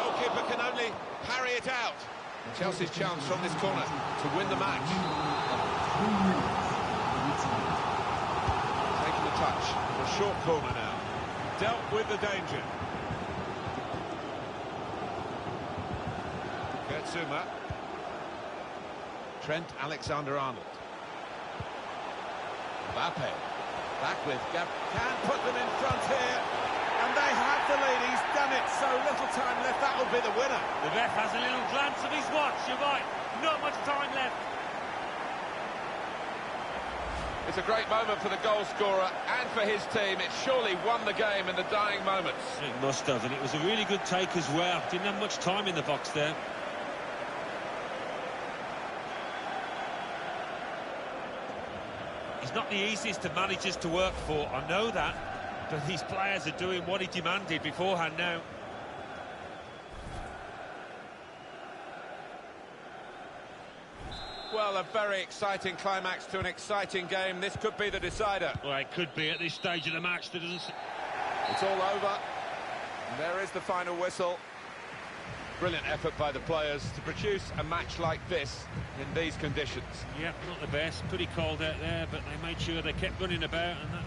Goalkeeper can only parry it out. Chelsea's chance from this corner to win the match. Taking the touch. A short corner now. Dealt with the danger. Gertzuma. Trent Alexander-Arnold. Mbappe. Back with Gab. Can put them in front here. And they have the lead. He's done it. So little time left. That will be the winner. The ref has a little glance of his watch. You're right. Not much time left. It's a great moment for the goal scorer and for his team. It surely won the game in the dying moments. It must have, and it was a really good take as well. Didn't have much time in the box there. He's not the easiest of managers to work for, I know that, but these players are doing what he demanded beforehand now. Well, a very exciting climax to an exciting game. This could be the decider. Well, it could be at this stage of the match. It's all over. And there is the final whistle. Brilliant effort by the players to produce a match like this in these conditions. Yeah, not the best. Pretty cold out there, but they made sure they kept running about, and that...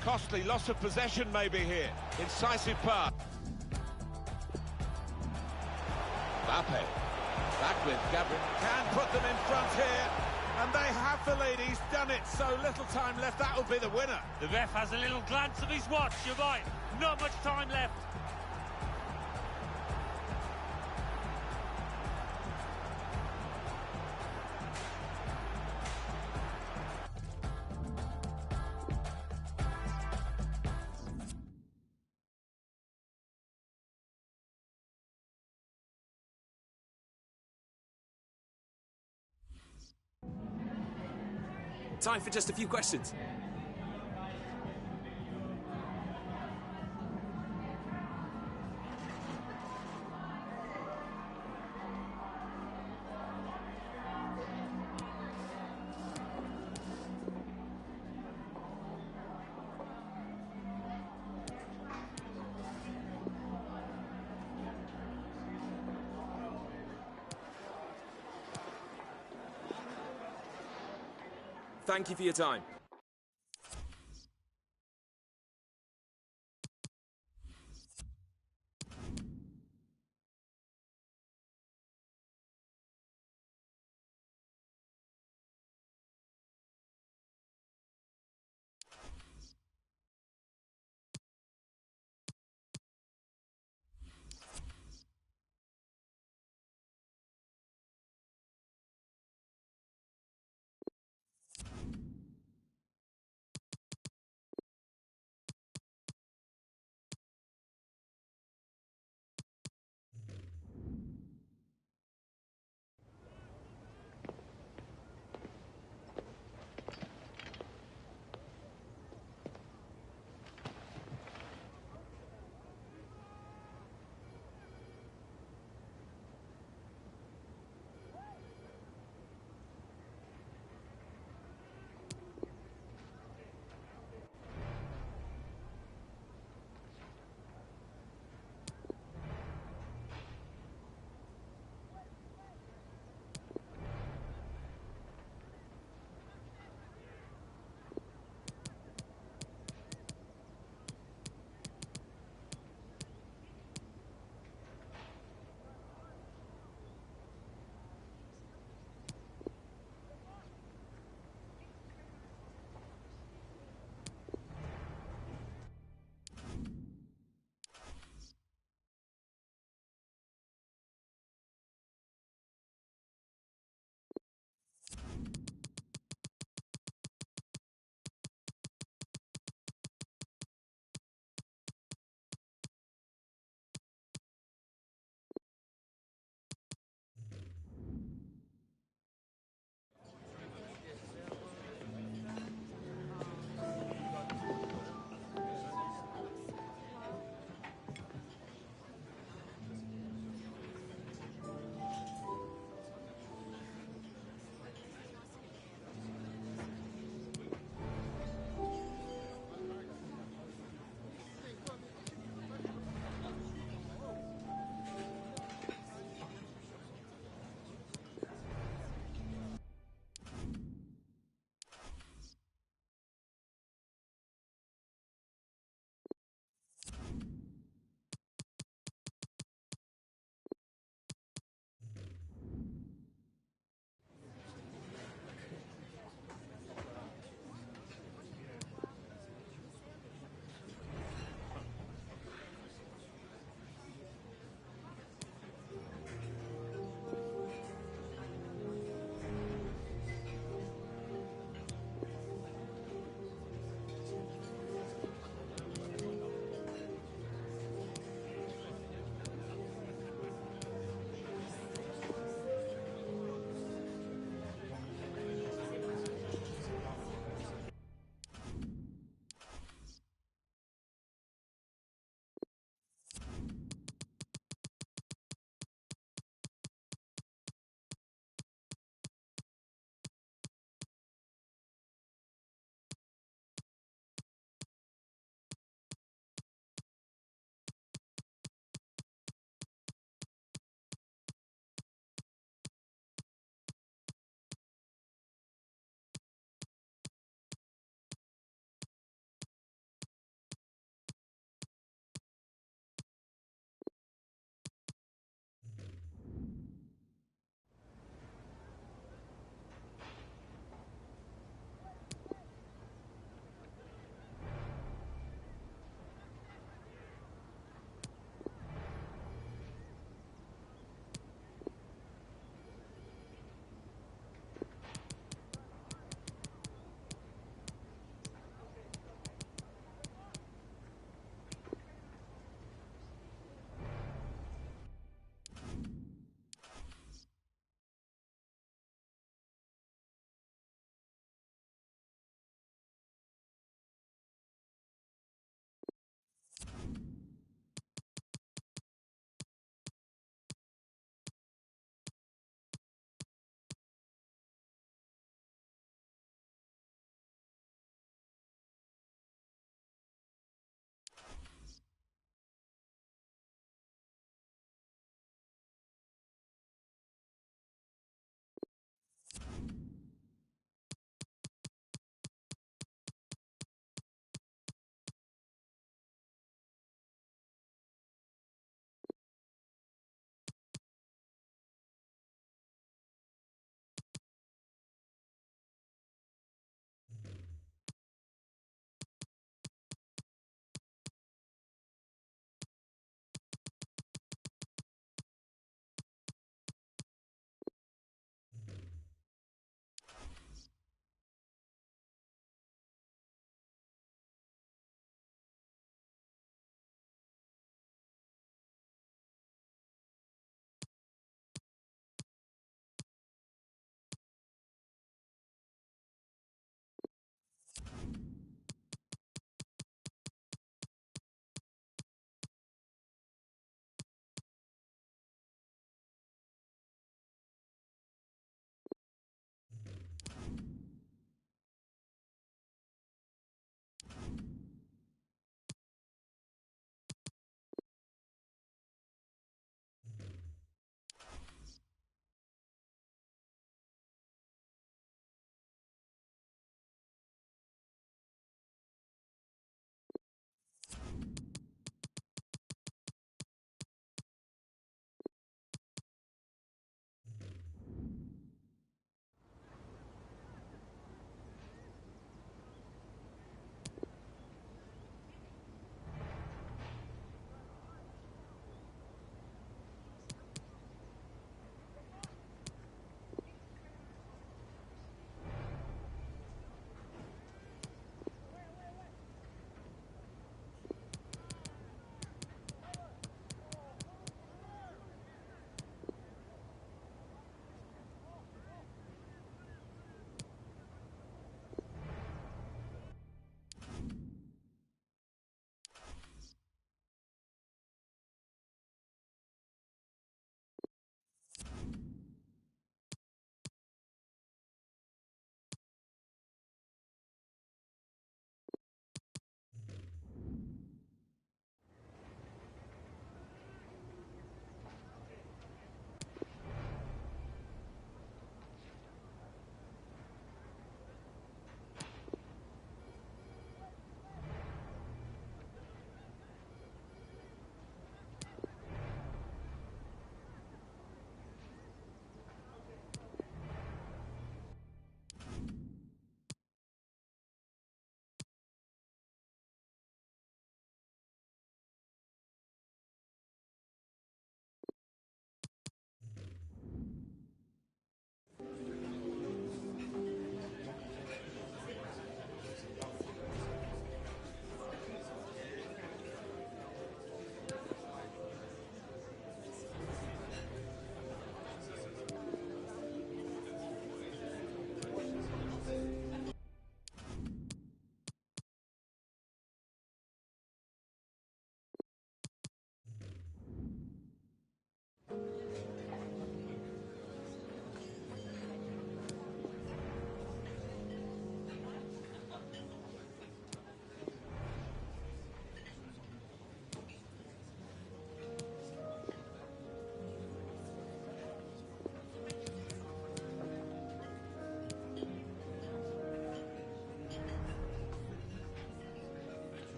Costly loss of possession maybe here. Incisive pass. Mbappe. Back with Gabriel. Can put them in front here. And they have the lead. He's done it. So little time left. That will be the winner. The ref has a little glance of his watch. You're right. Not much time left. Time for just a few questions. Thank you for your time.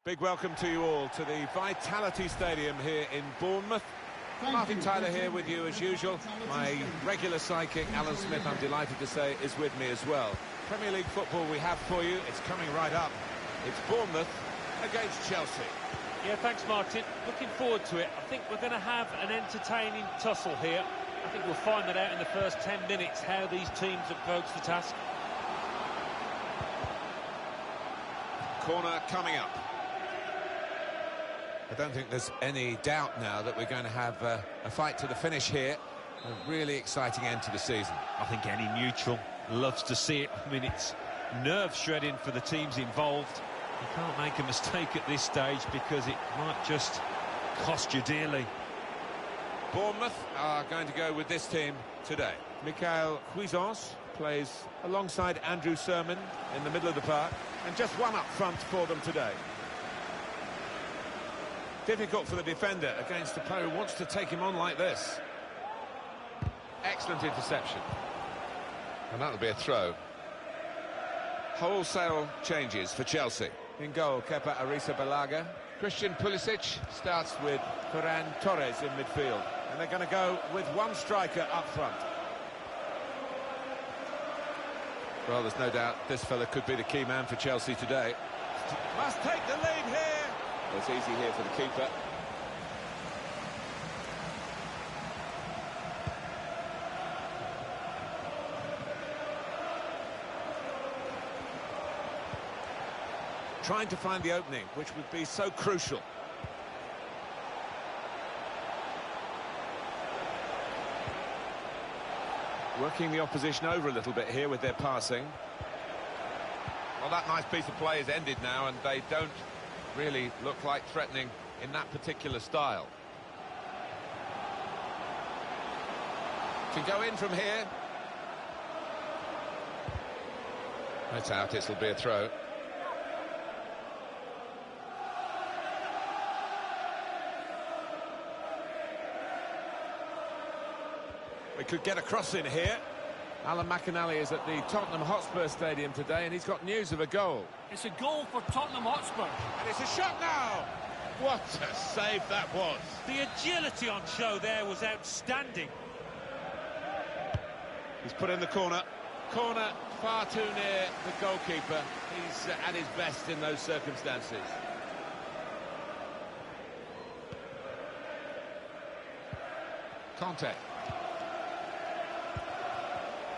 Big welcome to you all to the Vitality Stadium here in Bournemouth. Martin Tyler here with you as usual. My regular sidekick, Alan Smith, I'm delighted to say, is with me as well. Premier League football we have for you. It's coming right up. It's Bournemouth against Chelsea. Yeah, thanks, Martin. Looking forward to it. I think we're going to have an entertaining tussle here. I think we'll find that out in the first 10 minutes, how these teams approach the task. Corner coming up. I don't think there's any doubt now that we're going to have a fight to the finish here. A really exciting end to the season. I think any neutral loves to see it. I mean, it's nerve-shredding for the teams involved. You can't make a mistake at this stage because it might just cost you dearly. Bournemouth are going to go with this team today. Michael Cuisance plays alongside Andrew Sermon in the middle of the park, and just one up front for them today. Difficult for the defender against a player who wants to take him on like this. Excellent interception. And that'll be a throw. Wholesale changes for Chelsea. In goal, Kepa Arrizabalaga. Christian Pulisic starts with Ferran Torres in midfield. And they're going to go with one striker up front. Well, there's no doubt this fella could be the key man for Chelsea today. Must take the lead here. It's easy here for the keeper. Trying to find the opening, which would be so crucial. Working the opposition over a little bit here with their passing. Well, that nice piece of play is ended now, and they don't really look like threatening in that particular style. Can go in from here. That's out, it'll be a throw. We could get a cross in here. Alan McInally is at the Tottenham Hotspur Stadium today, and he's got news of a goal. It's a goal for Tottenham Hotspur. And it's a shot now. What a save that was. The agility on show there was outstanding. He's put in the corner. Corner far too near the goalkeeper. He's at his best in those circumstances. Conte.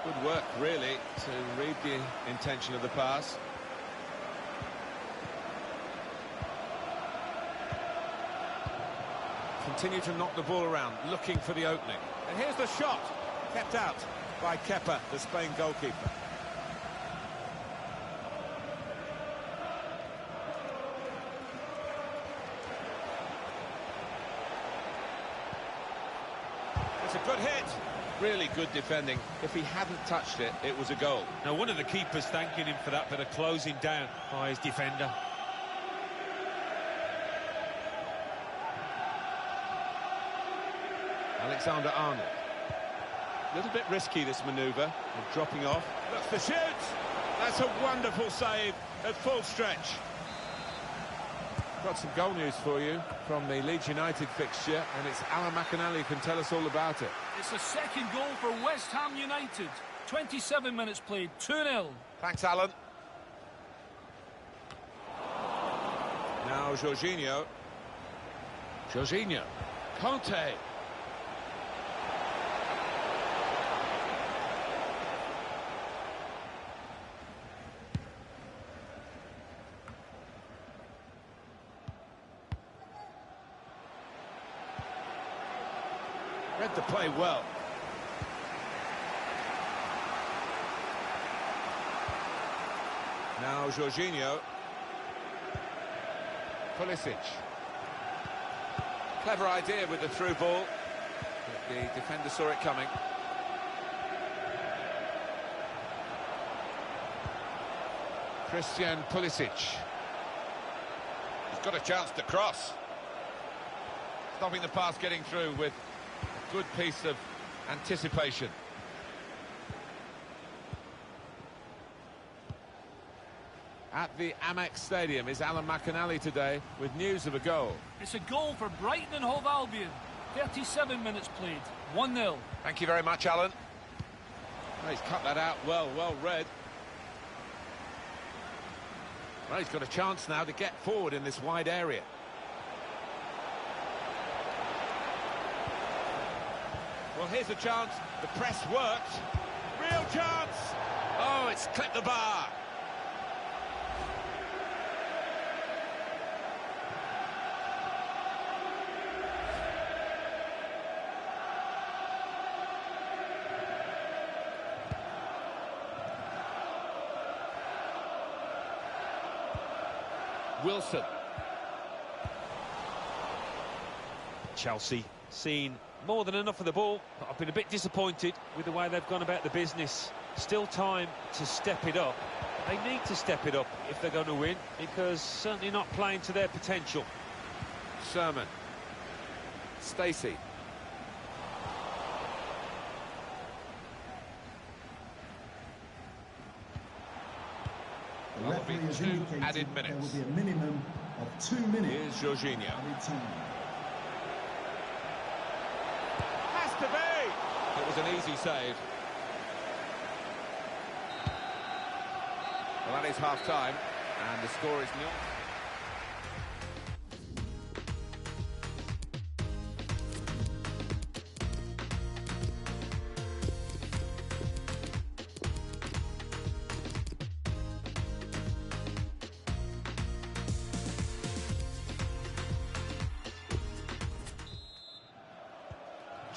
Good work, really, to read the intention of the pass. Continue to knock the ball around, looking for the opening. And here's the shot, kept out by Kepa, the Spain goalkeeper. It's a good hit. Really good defending. If he hadn't touched it, it was a goal. Now, one of the keepers thanking him for that bit of closing down by his defender. Alexander-Arnold. A little bit risky, this manoeuvre, of dropping off. Looks to shoot. That's a wonderful save at full stretch. Got some goal news for you from the Leeds United fixture, and it's Alan McInally who can tell us all about it. It's the second goal for West Ham United. 27 minutes played, 2-0. Thanks, Alan. Now Jorginho. Jorginho. Conte. Read the play well. Now Jorginho. Pulisic. Clever idea with the through ball. But the defender saw it coming. Christian Pulisic. He's got a chance to cross. Stopping the pass getting through with a good piece of anticipation. At the Amex Stadium is Alan McInally today with news of a goal. It's a goal for Brighton and Hove Albion. 37 minutes played. 1-0. Thank you very much, Alan. Oh, he's cut that out well read. Well, he's got a chance now to get forward in this wide area. Well, here's a chance. The press worked. Real chance. Oh, it's clipped the bar. Wilson. Chelsea seen more than enough of the ball, but I've been a bit disappointed with the way they've gone about the business. Still time to step it up. They need to step it up if they're going to win, because certainly not playing to their potential. Sermon. Stacey. The referee has indicated added there will minutes. be a minimum of 2 minutes. Here's Jorginho. Added time. Has to be! It was an easy save. Well, that is half-time, and the score is 0.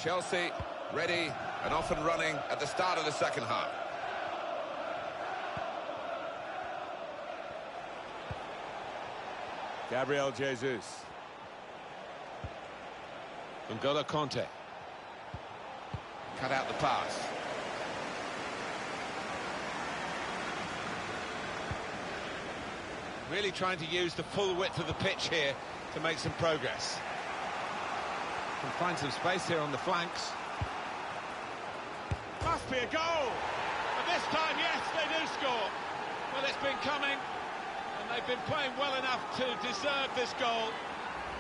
Chelsea ready and off and running at the start of the second half. Gabriel Jesus. N'Golo Kanté. Cut out the pass. Really trying to use the full width of the pitch here to make some progress. Can find some space here on the flanks. Must be a goal! And this time, yes, they do score. Well, it's been coming, and they've been playing well enough to deserve this goal.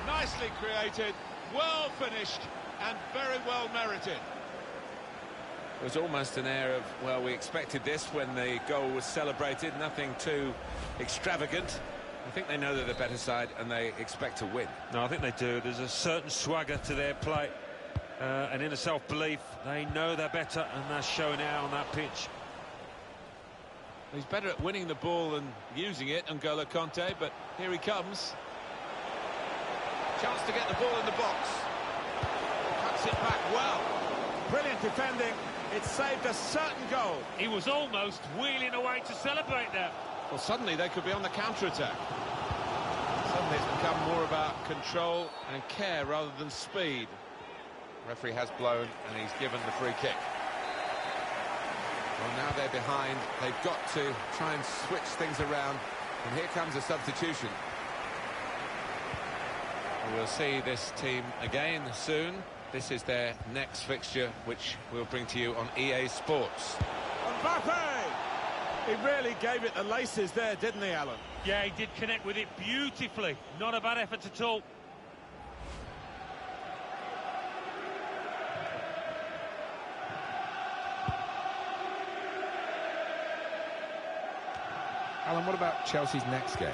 Nicely created, well finished, and very well merited. It was almost an air of, well, we expected this when the goal was celebrated. Nothing too extravagant. I think they know they're the better side and they expect to win. No, I think they do. There's a certain swagger to their play, an inner self-belief. They know they're better, and they're showing it out on that pitch. He's better at winning the ball than using it, N'Golo Kanté, but here he comes. Chance to get the ball in the box. Cuts it back well. Brilliant defending. It saved a certain goal. He was almost wheeling away to celebrate there. Well, suddenly they could be on the counter-attack. Suddenly it's become more about control and care rather than speed. Referee has blown and he's given the free kick. Well, now they're behind. They've got to try and switch things around. And here comes a substitution. We'll see this team again soon. This is their next fixture, which we'll bring to you on EA Sports. Mbappe! He really gave it the laces there, didn't he, Alan? Yeah, he did connect with it beautifully. Not a bad effort at all. Alan, what about Chelsea's next game?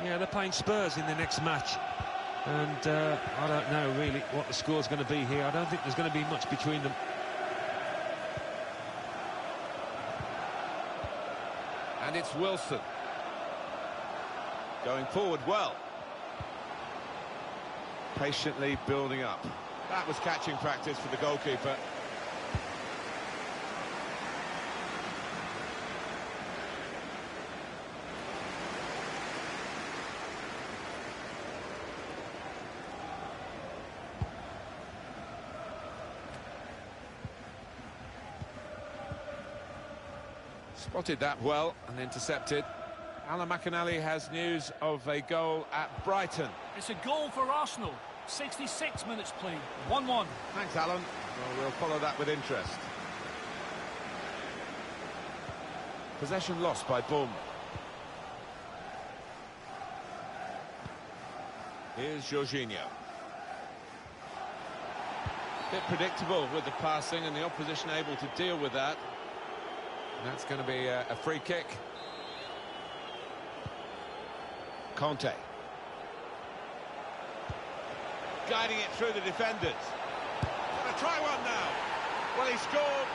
Yeah, they're playing Spurs in the next match. And I don't know really what the score's going to be here. I don't think there's going to be much between them. And it's Wilson. Going forward well. Patiently building up. That was catching practice for the goalkeeper. Spotted that well and intercepted. Alan McInally has news of a goal at Brighton. It's a goal for Arsenal. 66 minutes played. 1-1. Thanks, Alan. Well, we'll follow that with interest. Possession lost by Bournemouth. Here's Jorginho. Bit predictable with the passing and the opposition able to deal with that. And that's going to be a free kick. Conte. Guiding it through the defenders. Going to try one now. Well, he scored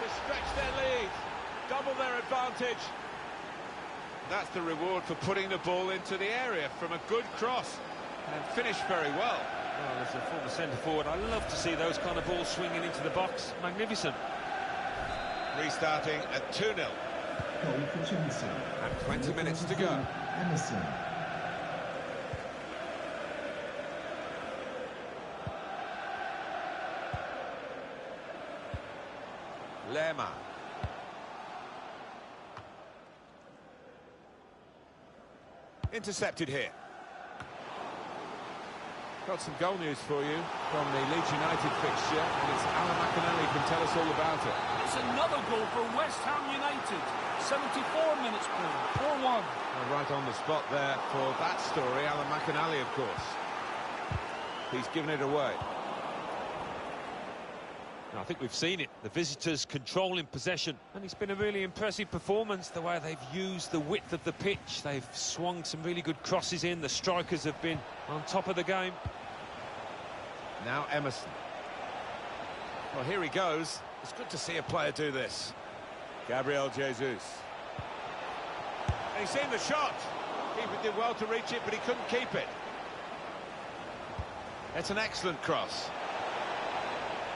to stretch their lead, double their advantage. That's the reward for putting the ball into the area from a good cross and finished very well. Well, as a former centre-forward, I love to see those kind of balls swinging into the box. Magnificent. Restarting at 2-0. Goal for Chelsea. And 20 minutes to go. Emerson. Lerma. Intercepted here. Got some goal news for you from the Leeds United fixture, and it's Alan McInally can tell us all about it. It's another goal for West Ham United. 74 minutes play, 4-1. Well, right on the spot there for that story, Alan McInally, of course. He's given it away. I think we've seen it. The visitors controlling possession, and it's been a really impressive performance, the way they've used the width of the pitch. They've swung some really good crosses in. The strikers have been on top of the game. Now Emerson. Well, here he goes. It's good to see a player do this. Gabriel Jesus. And he's seen the shot. Keeper did well to reach it, but he couldn't keep it. It's an excellent cross.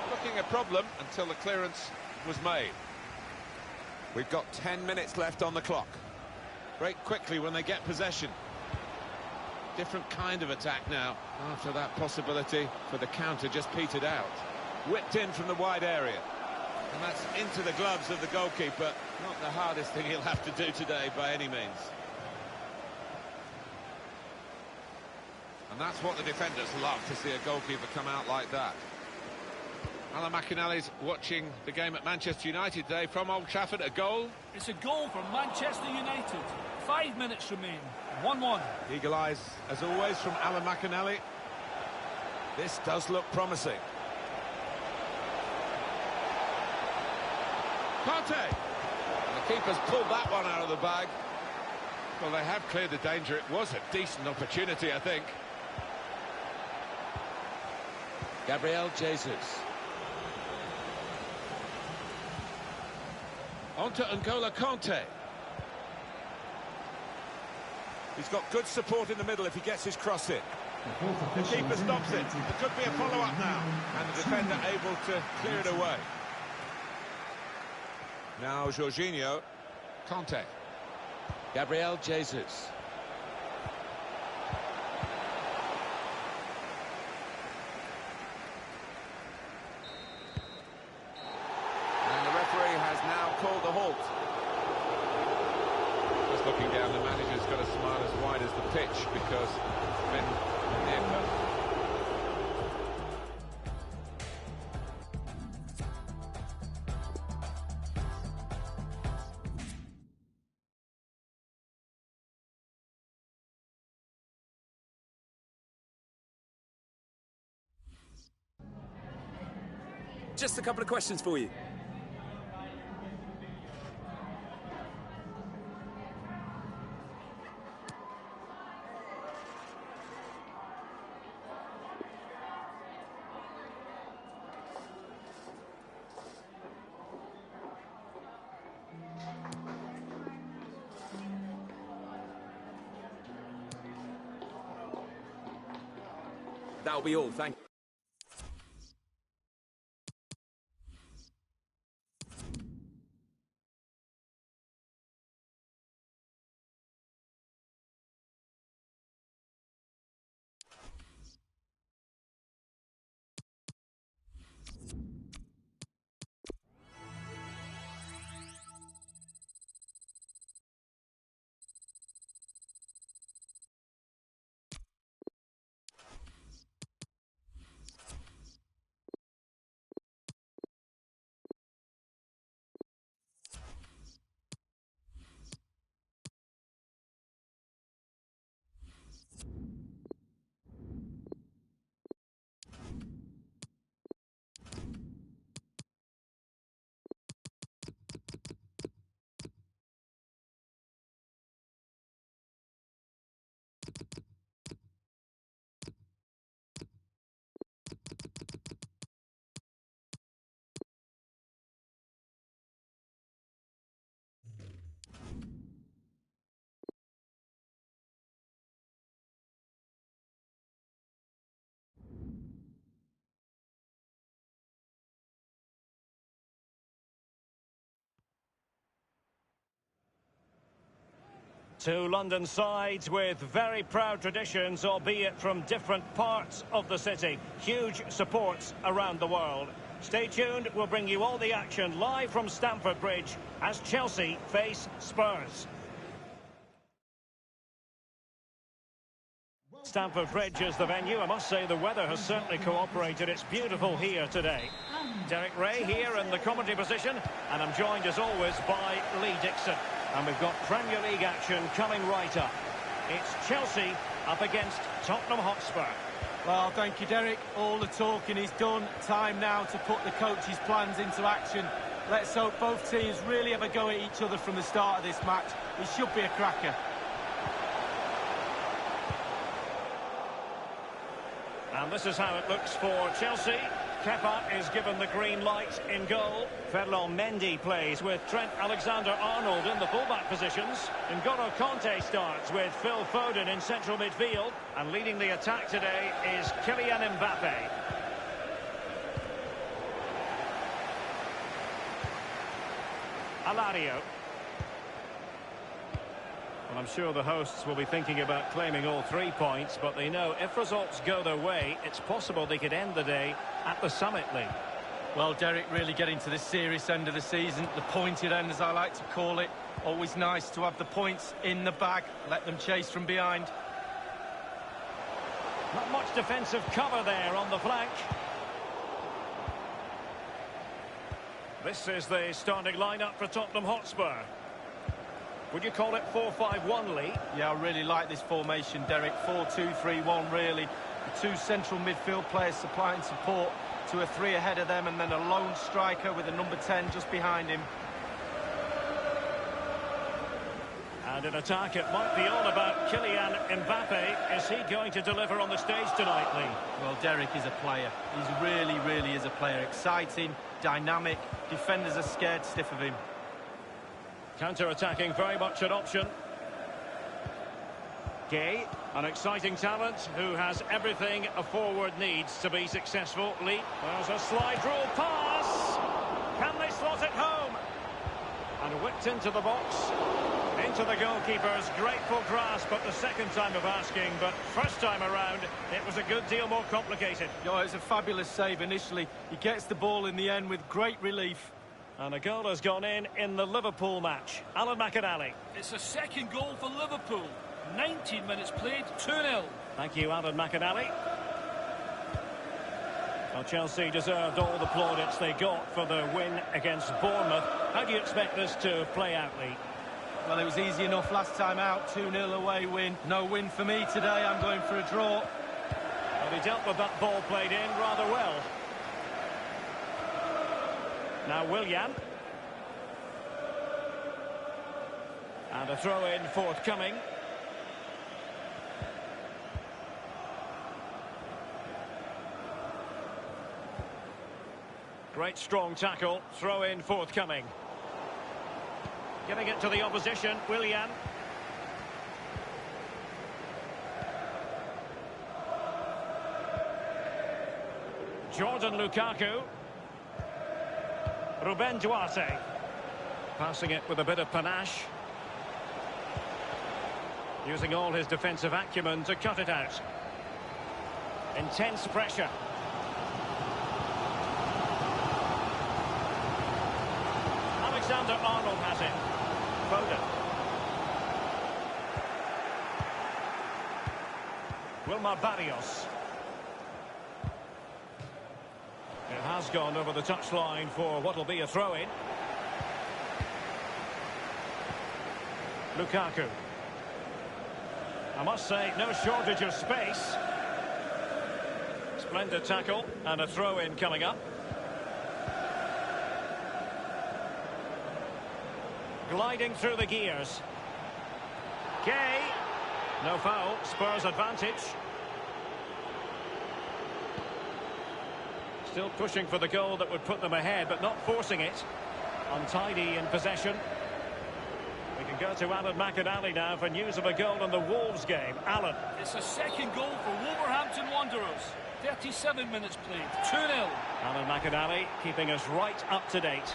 Looking a problem until the clearance was made. We've got 10 minutes left on the clock. Break quickly when they get possession. Different kind of attack now after that possibility for the counter just petered out. Whipped in from the wide area. And that's into the gloves of the goalkeeper. Not the hardest thing he'll have to do today by any means. And that's what the defenders love, to see a goalkeeper come out like that. Alan McInally's watching the game at Manchester United today from Old Trafford. A goal. It's a goal for Manchester United. 5 minutes remain. 1-1. Eagle eyes, as always, from Alan McInally. This does look promising. Conte! And the keeper's pulled that one out of the bag. Well, they have cleared the danger. It was a decent opportunity, I think. Gabriel Jesus. On to N'Golo Conte. He's got good support in the middle if he gets his cross in. The keeper stops it. There could be a follow-up now. And the defender able to clear it away. Now Jorginho. Conte. Gabriel Jesus. And the referee has now called the halt. Just looking down, the manager's got a smile as wide as the pitch because it's been near perfect. Just a couple of questions for you. That'll be all, thank you. Two London sides with very proud traditions, albeit from different parts of the city. Huge supports around the world. Stay tuned, we'll bring you all the action live from Stamford Bridge as Chelsea face Spurs. Stamford Bridge is the venue. I must say the weather has certainly cooperated. It's beautiful here today. Derek Ray here in the commentary position, and I'm joined as always by Lee Dixon. And we've got Premier League action coming right up. It's Chelsea up against Tottenham Hotspur. Well, thank you, Derek. All the talking is done. Time now to put the coach's plans into action. Let's hope both teams really have a go at each other from the start of this match. It should be a cracker. And this is how it looks for Chelsea. Kepa is given the green light in goal. Ferland Mendy plays with Trent Alexander-Arnold in the fullback positions. N'Golo Kanté starts with Phil Foden in central midfield. And leading the attack today is Kylian Mbappe. Alario. Well, I'm sure the hosts will be thinking about claiming all 3 points, but they know if results go their way, it's possible they could end the day at the Summit League. Well, Derek, really getting to the serious end of the season, the pointed end, as I like to call it. Always nice to have the points in the bag, let them chase from behind. Not much defensive cover there on the flank. This is the starting lineup for Tottenham Hotspur. Would you call it 4-5-1, Lee? Yeah, I really like this formation, Derek. 4-2-3-1, really. The two central midfield players supplying support to a three ahead of them, and then a lone striker with a number 10 just behind him. And in attack, it might be all about Kylian Mbappe. Is he going to deliver on the stage tonight, Lee? Well, Derek is a player. He's really is a player. Exciting, dynamic. Defenders are scared stiff of him. Counter-attacking, very much an option. Gay, an exciting talent who has everything a forward needs to be successful. Lee, there's a slide rule pass. Can they slot it home? And whipped into the box. Into the goalkeeper's grateful grasp at the second time of asking, but first time around, it was a good deal more complicated. No, it's a fabulous save initially. He gets the ball in the end with great relief. And a goal has gone in the Liverpool match. Alan McInally. It's a second goal for Liverpool. 19 minutes played, 2-0. Thank you, Alan McInally. Well, Chelsea deserved all the plaudits they got for the win against Bournemouth. How do you expect this to play out, Lee? Well, it was easy enough last time out. 2-0 away win. No win for me today. I'm going for a draw. Well, he dealt with that ball played in rather well. Now Willian. And a throw-in forthcoming. Great strong tackle. Throw-in forthcoming. Giving it to the opposition, Willian. Jordan Lukaku. Ruben Duarte. Passing it with a bit of panache. Using all his defensive acumen to cut it out. Intense pressure. Alexander-Arnold has it. Foden. Wilmar Barrios. It has gone over the touchline for what will be a throw-in. Lukaku. I must say, no shortage of space. Splendid tackle and a throw-in coming up. Gliding through the gears. Gay. No foul. Spurs advantage. Still pushing for the goal that would put them ahead, but not forcing it. Untidy in possession. We can go to Alan McInally now for news of a goal in the Wolves game. Alan. It's a second goal for Wolverhampton Wanderers. 37 minutes played. 2-0. Alan McInally keeping us right up to date.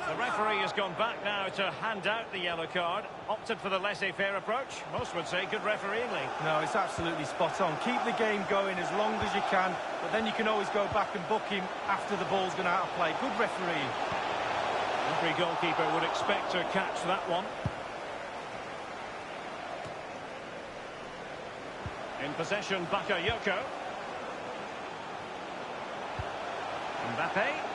The referee has gone back now to hand out the yellow card. Opted for the laissez-faire approach. Most would say good refereeing, Lee. No, it's absolutely spot on. Keep the game going as long as you can, but then you can always go back and book him after the ball's gone out of play. Good refereeing. Every goalkeeper would expect to catch that one. In possession, Bakayoko. Mbappe.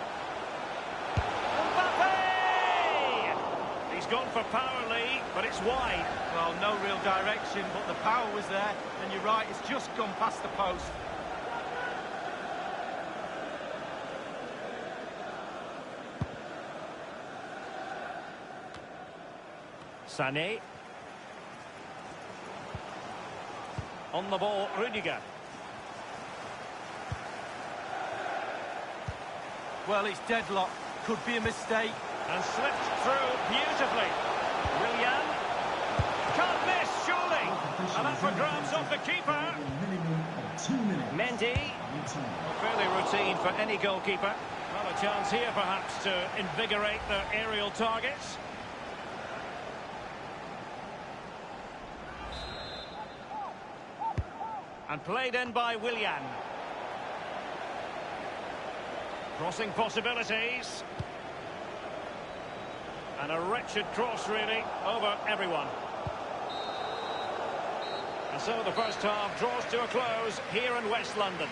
He's gone for power, Lee, but it's wide. Well, no real direction, but the power was there, and you're right, it's just gone past the post. Sané. On the ball, Rudiger. Well, it's deadlock. Could be a mistake. And slipped through beautifully. Willian. Can't miss, surely. And that's for grabs off the keeper. Minimum of 2 minutes. Mendy. Fairly routine for any goalkeeper. Well, a chance here perhaps to invigorate their aerial targets. And played in by Willian. Crossing possibilities. And a wretched cross, really, over everyone. And so the first half draws to a close here in West London.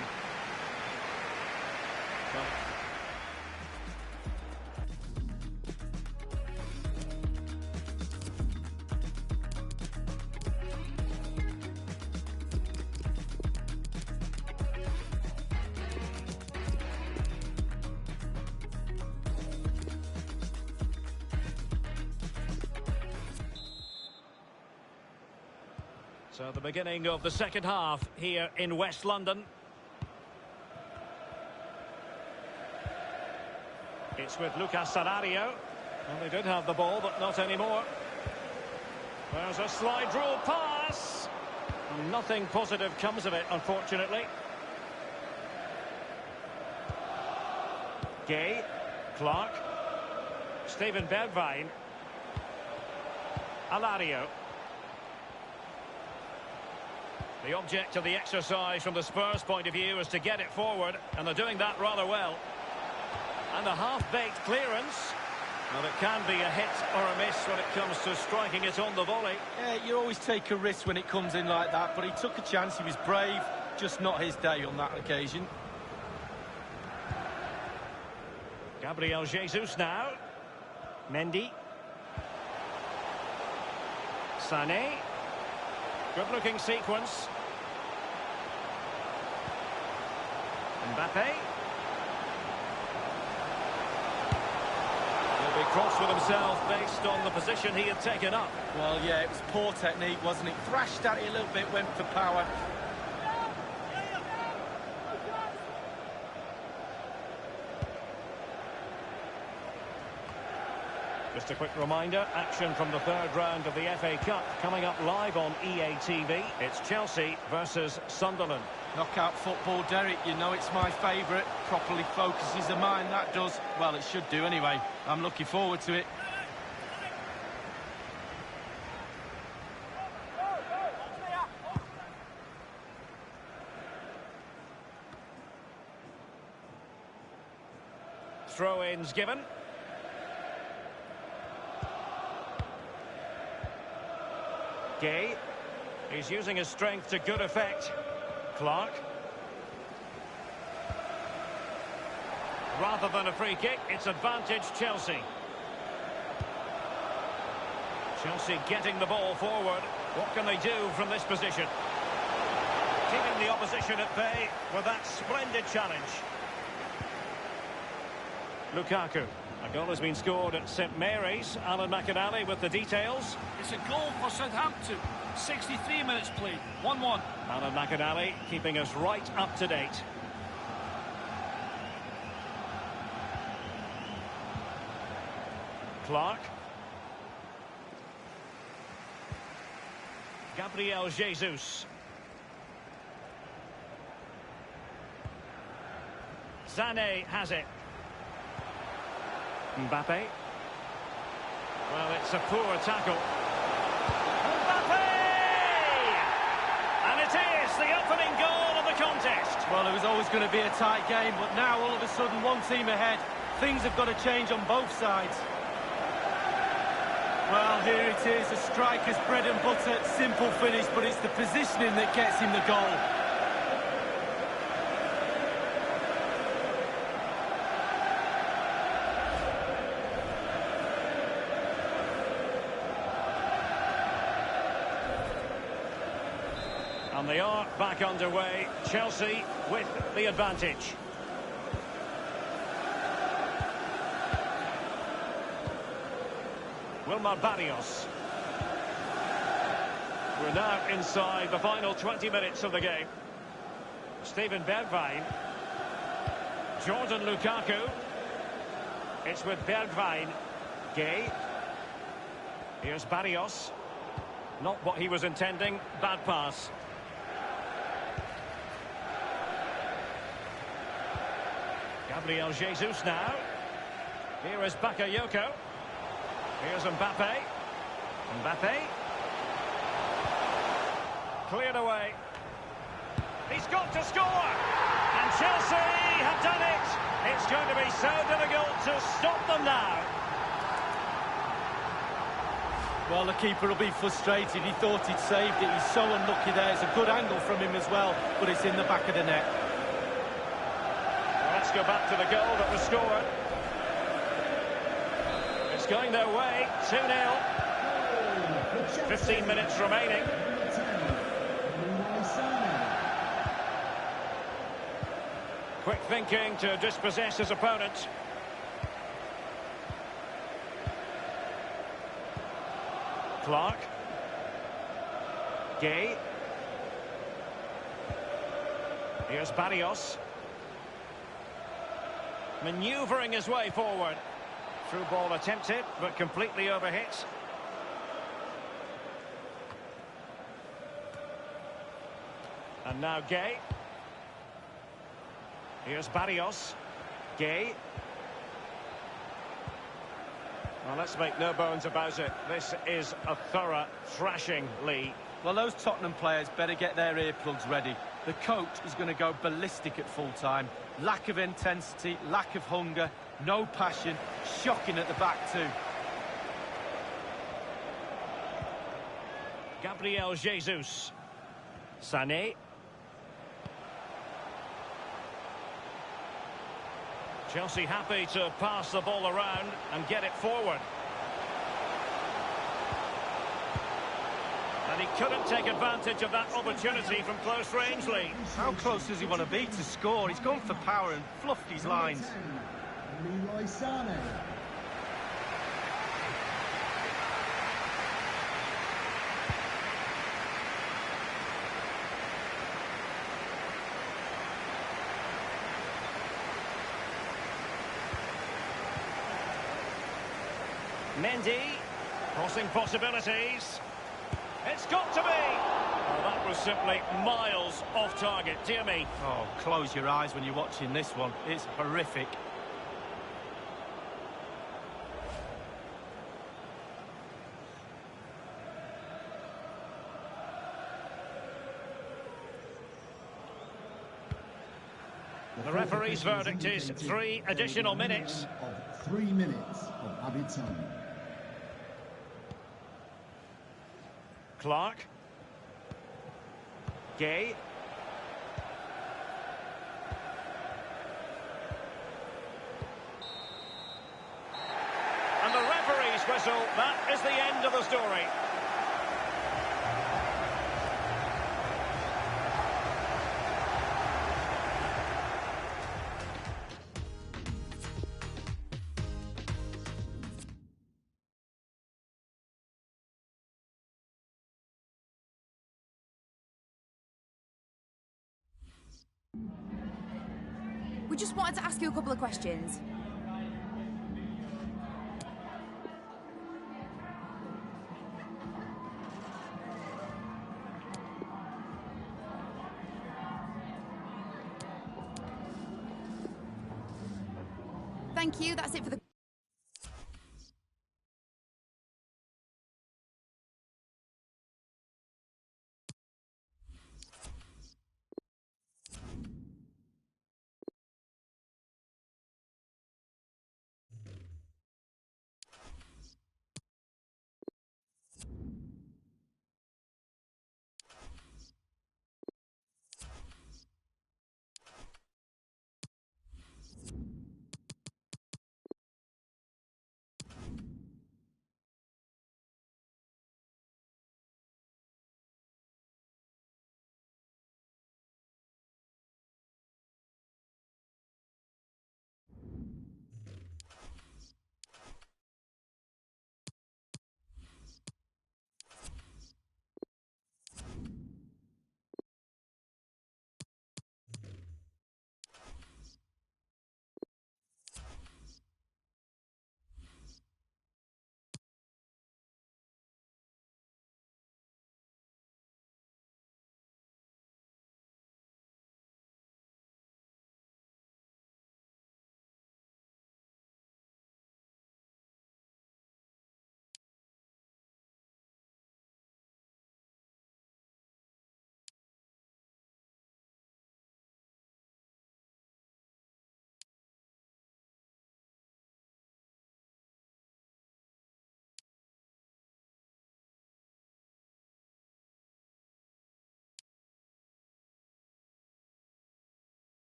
So the beginning of the second half here in West London. It's with Lucas Sarario. Well, they did have the ball, but not anymore. There's a slide rule pass. And nothing positive comes of it, unfortunately. Gay, Clark, Steven Bergwijn, Alario. The object of the exercise from the Spurs' point of view is to get it forward, and they're doing that rather well. And a half-baked clearance. Well, it can be a hit or a miss when it comes to striking it on the volley. Yeah, you always take a risk when it comes in like that, but he took a chance, he was brave, just not his day on that occasion. Gabriel Jesus now. Mendy. Sané. Good-looking sequence. Mbappe. He'll be cross with himself based on the position he had taken up. Well, yeah, it was poor technique, wasn't it? Thrashed at it a little bit, went for power. Just a quick reminder, action from the third round of the FA Cup coming up live on EA TV. It's Chelsea versus Sunderland. Knockout football, Derek, you know it's my favourite. Properly focuses the mind, that does. Well, it should do anyway. I'm looking forward to it. Throw-ins given. Gay. He's using his strength to good effect. Clark. Rather than a free kick, it's advantage Chelsea. Chelsea getting the ball forward. What can they do from this position? Keeping the opposition at bay with that splendid challenge. Lukaku. A goal has been scored at St Mary's. Alan McInally with the details. It's a goal for Southampton. 63 minutes played. 1-1. Alan McInally keeping us right up to date. Clark. Gabriel Jesus. Sané has it. Mbappe. Well, it's a poor tackle. Mbappe! And it is the opening goal of the contest. Well, it was always going to be a tight game, but now all of a sudden one team ahead. Things have got to change on both sides. Well, here it is, a striker's bread and butter, simple finish, but it's the positioning that gets him the goal. And they are back underway. Chelsea with the advantage. Wilmar Barrios. We're now inside the final 20 minutes of the game. Steven Bergwijn. Jordan Lukaku. It's with Bergwijn. Gay. Here's Barrios. Not what he was intending. Bad pass. Gabriel Jesus now. Here is Bakayoko. Here's Mbappe. Mbappe. Cleared away. He's got to score! And Chelsea have done it! It's going to be so difficult to stop them now. Well, the keeper will be frustrated. He thought he'd saved it. He's so unlucky there. It's a good angle from him as well, but it's in the back of the net. Well, let's go back to the goal that was scored. It's going their way, 2-0. 15 minutes remaining. Quick thinking to dispossess his opponent. Clark. Gay. Here's Barrios. Manoeuvring his way forward. Through ball attempted, but completely overhit. And now Gay. Here's Barrios. Gay. Well, let's make no bones about it. This is a thorough thrashing, Lee. Well, those Tottenham players better get their earplugs ready. The coach is going to go ballistic at full time. Lack of intensity, lack of hunger, no passion, shocking at the back too. Gabriel Jesus. Sané. Chelsea happy to pass the ball around and get it forward. And he couldn't take advantage of that opportunity from close range, Lee. How close does he want to be to score? He's gone for power and fluffed his lines. Leroy Sané. Mendy, crossing possibilities. It's got to be! Oh, that was simply miles off target, dear me. Oh, close your eyes when you're watching this one. It's horrific. The referee's verdict is 3 additional minutes. 3 minutes of added time. Clark. Gay. And the referee's whistle, that is the end of the story. We just wanted to ask you a couple of questions. Thank you, that's it for the